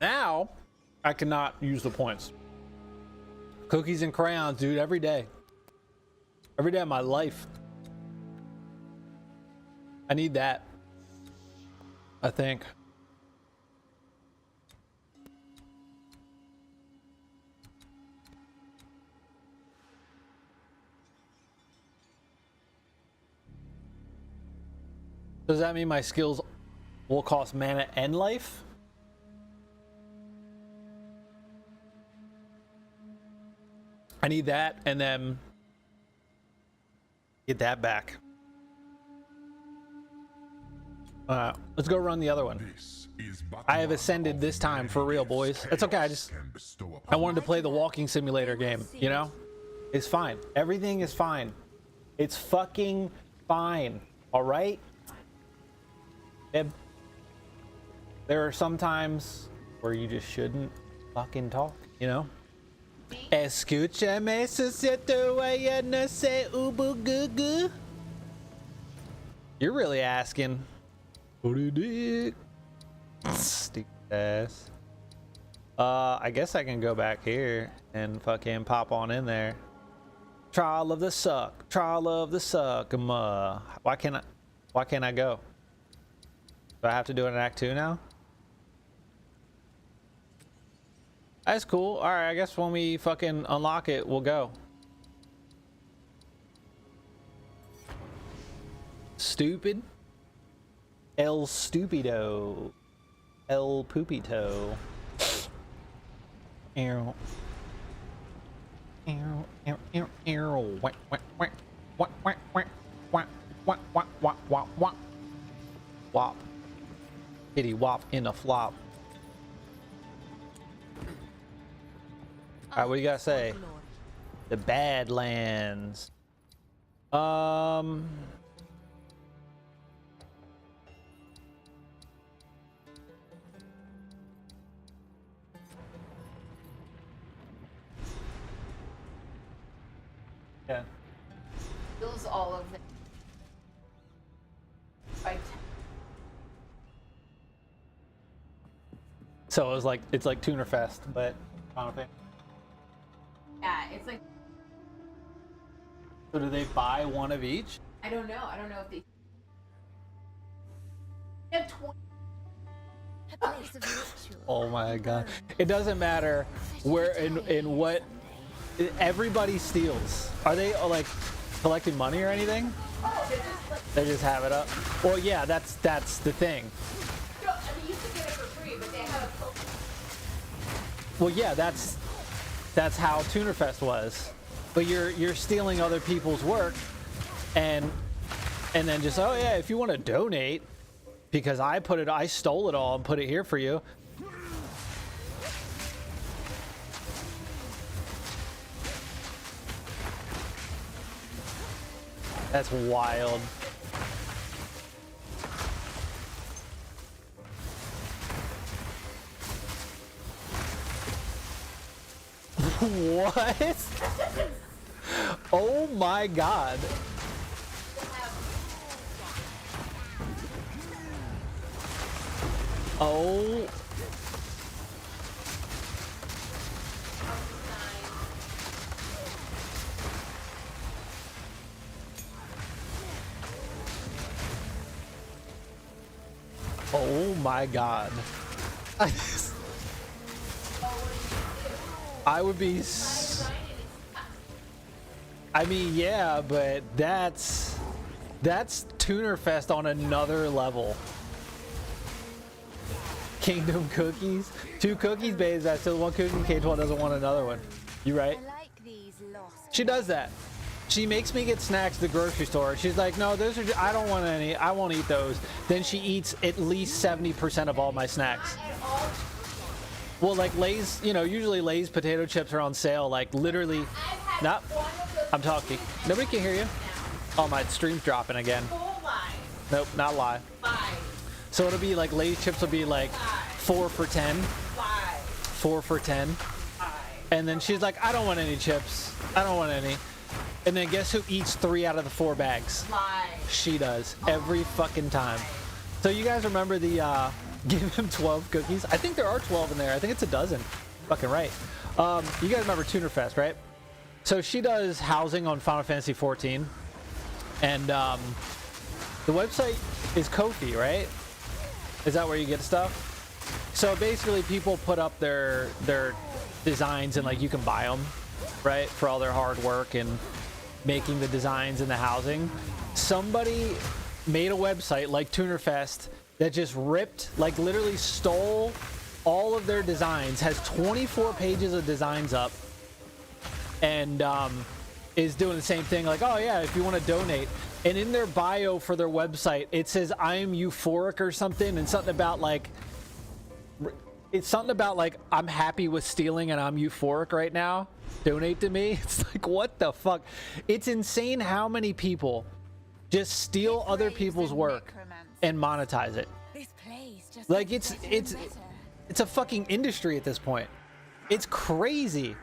Now, I cannot use the points. Cookies and crayons, dude, every day. Every day of my life. I need that. I think. Does that mean my skills will cost mana and life? I need that and then get that back. Let's go run the other one. I have ascended this time for real, boys. It's okay. I wanted to play the walking simulator game, you know? It's fine. Everything is fine. It's fucking fine. All right? There are some times where you just shouldn't fucking talk, you know? Escúchame, sucede, no sé, ubu gugu. You're really asking. Stupid ass. I guess I can go back here and fucking pop on in there. Trial of the suck. Trial of the suck. Why can't I go? Do I have to do it in Act 2 now? That's cool. All right, I guess when we fucking unlock it, we'll go. Stupid. El Stupido. El Poopito. Arrow. Arrow, arrow, arrow, arrow. Whack, whack, whack. Whack, whack, whack. Whack, whack, whack, whack, whack, whack. Wop. Kitty wop in a flop. Alright, what do you gotta say? The Badlands. Yeah. Fills all of them. Right. So it's like Tuner Fest, but Final Fantasy. Yeah, it's like. So do they buy one of each? I don't know. I don't know if they. They have 20. Oh my god! It doesn't matter where in what. Everybody steals. Are they like collecting money or anything? Oh, they just have it up. Well, yeah, that's the thing. No, I mean, you can get it for free, but they have a. Well, yeah, that's how Tunerfest was. But you're stealing other people's work, and then just, oh yeah, if you want to donate, because I stole it all and put it here for you. That's wild. What? Oh my god. Oh. Oh my god. I would be I mean, yeah, but that's Tuner Fest on another level. Kingdom cookies? 2 cookies, babes. I still want cookie. K12 doesn't want another one. You right? She does that. She makes me get snacks at the grocery store. She's like, no, those are I don't want any. I won't eat those. Then she eats at least 70% of all my snacks. Well, like Lay's, you know, usually Lay's potato chips are on sale. Like literally, not. I'm talking. Nobody can hear you. Oh, my stream's dropping again. Nope, not live. So it'll be like Lay's chips will be like 4 for 10. 4 for 10. And then she's like, I don't want any chips. I don't want any. And then guess who eats 3 out of the 4 bags? She does. Every fucking time. So you guys remember the give him 12 cookies? I think there are 12 in there. I think it's a dozen. Fucking right. You guys remember Tuner Fest, right? So she does housing on Final Fantasy 14. And the website is Ko-fi, right? Is that where you get stuff? So basically people put up their designs and like you can buy them, right? For all their hard work and making the designs and the housing. Somebody made a website like Tuner Fest that just ripped, like literally stole all of their designs, has 24 pages of designs up, and is doing the same thing, like, oh yeah, if you want to donate. And in their bio for their website, it says I am euphoric or something, and something about like, it's something about like, I'm happy with stealing and I'm euphoric right now. Donate to me. It's like, what the fuck? It's insane how many people just steal other people's work and monetize it. Like it's a fucking industry at this point. It's crazy.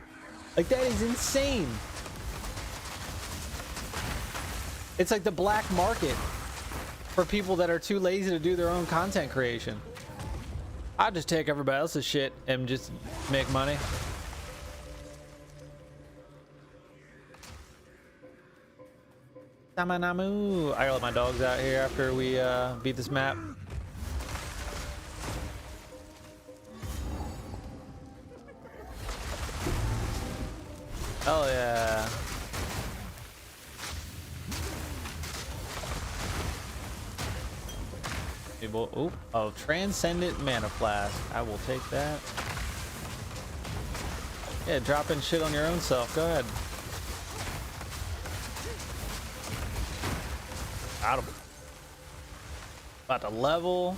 Like that is insane. It's like the black market for people that are too lazy to do their own content creation. I'll just take everybody else's shit and just make money. Samanamu. I gotta let my dogs out here after we beat this map. Hell yeah. Oh, Transcendent Mana Flask. I will take that. Yeah, dropping shit on your own self. Go ahead. Got him. About to level.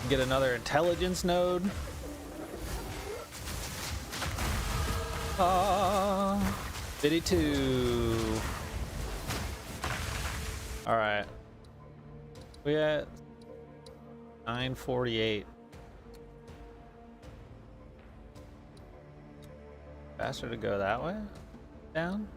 Get another intelligence node. 52. All right. We at 948. Faster to go that way? Down?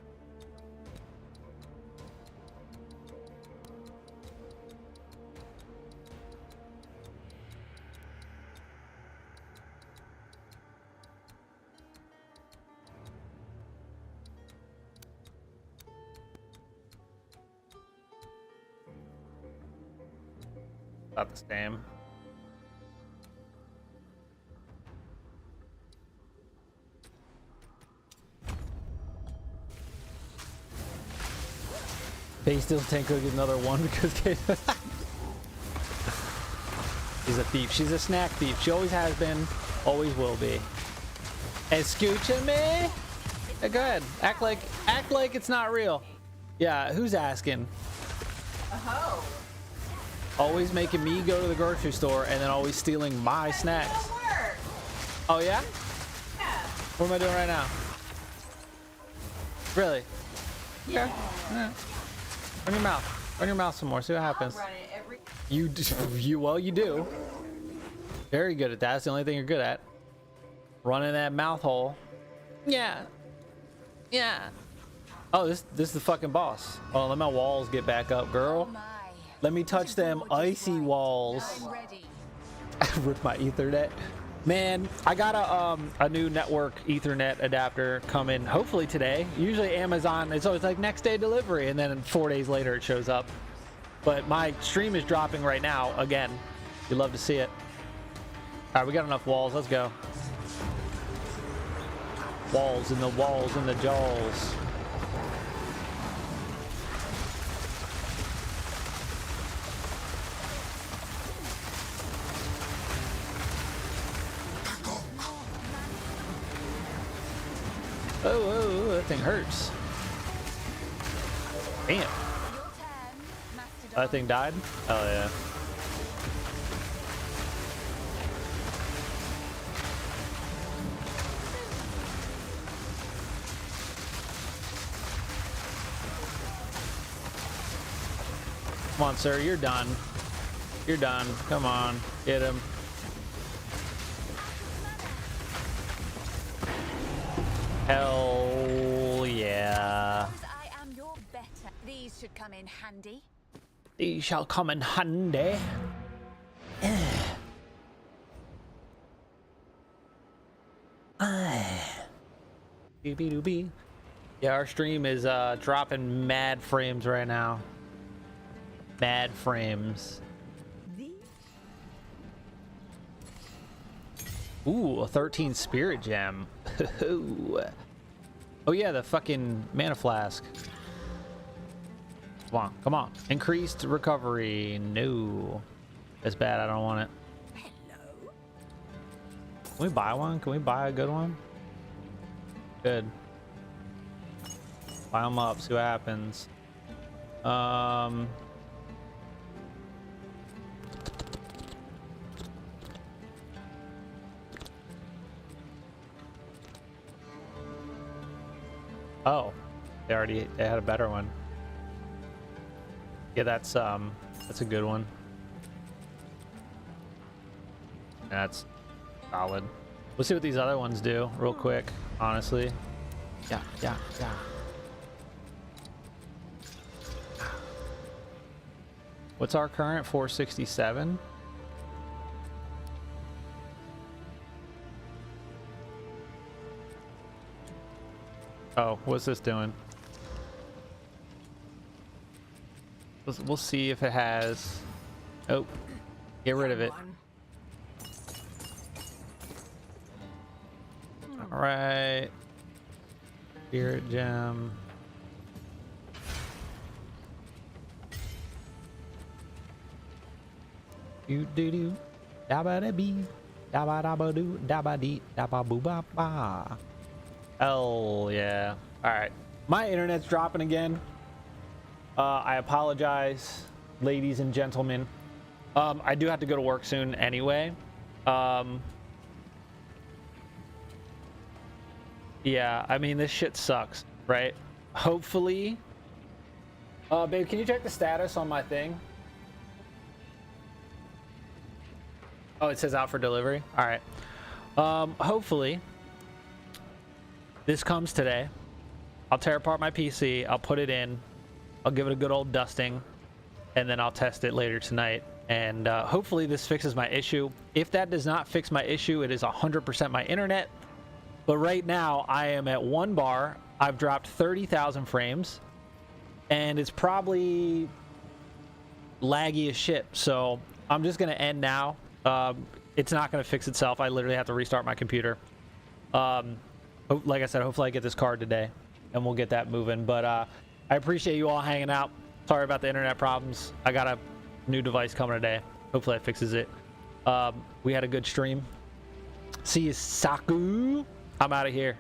About the same. Face still 10 cookies, another one because she's a thief. She's a snack thief. She always has been, always will be. Escúchame. Go ahead. Act like it's not real. Yeah, who's asking? Oh. Always making me go to the grocery store and then always stealing my snacks. Oh yeah? Yeah. What am I doing right now? Really? Yeah. Okay. Yeah. Run your mouth. Run your mouth some more. See what happens. You do. Very good at that. That's the only thing you're good at. Running that mouth hole. Yeah. Yeah. Oh, this is the fucking boss. Oh, let my walls get back up, girl. Let me touch them icy walls. Rip my Ethernet. Man, I got a new network Ethernet adapter coming hopefully today. Usually Amazon, it's always like next day delivery, and then 4 days later it shows up. But my stream is dropping right now again. You'd love to see it. All right, we got enough walls. Let's go. Walls and the walls and the jaws. Oh, that thing hurts. Damn. That thing died? Oh, yeah. Come on, sir. You're done. You're done. Come on. Get him. Hell yeah. I am your better. These should come in handy. These shall come in handy. Doobie. Yeah, our stream is dropping mad frames right now. Mad frames. Ooh, a 13 spirit gem. Oh yeah, the fucking mana flask. Come on, come on. Increased recovery. No. That's bad. I don't want it. Hello. Can we buy one? Can we buy a good one? Good. Buy them up. See what happens. Oh, they had a better one. Yeah, that's a good one. That's solid. We'll see what these other ones do real quick, honestly. Yeah. What's our current? 467? Oh, what's this doing? We'll see if it has... Oh, get rid of it. All right. Spirit gem. Do. Dabba da bee. Dabba dabba doo. Dabba dee. Dabba boo ba ba. Hell yeah. All right. My internet's dropping again. I apologize, ladies and gentlemen. I do have to go to work soon anyway. Yeah, I mean, this shit sucks, right? Hopefully. Babe, can you check the status on my thing? Oh, it says out for delivery. All right. Hopefully this comes today. I'll tear apart my PC. I'll put it in. I'll give it a good old dusting, and then I'll test it later tonight. And hopefully this fixes my issue. If that does not fix my issue, it is 100% my internet. But right now I am at 1 bar. I've dropped 30,000 frames, and it's probably laggy as shit. So I'm just gonna end now. It's not gonna fix itself. I literally have to restart my computer. Like I said, hopefully I get this card today, and we'll get that moving. But I appreciate you all hanging out. Sorry about the internet problems. I got a new device coming today. Hopefully it fixes it. We had a good stream. See you, Saku. I'm out of here.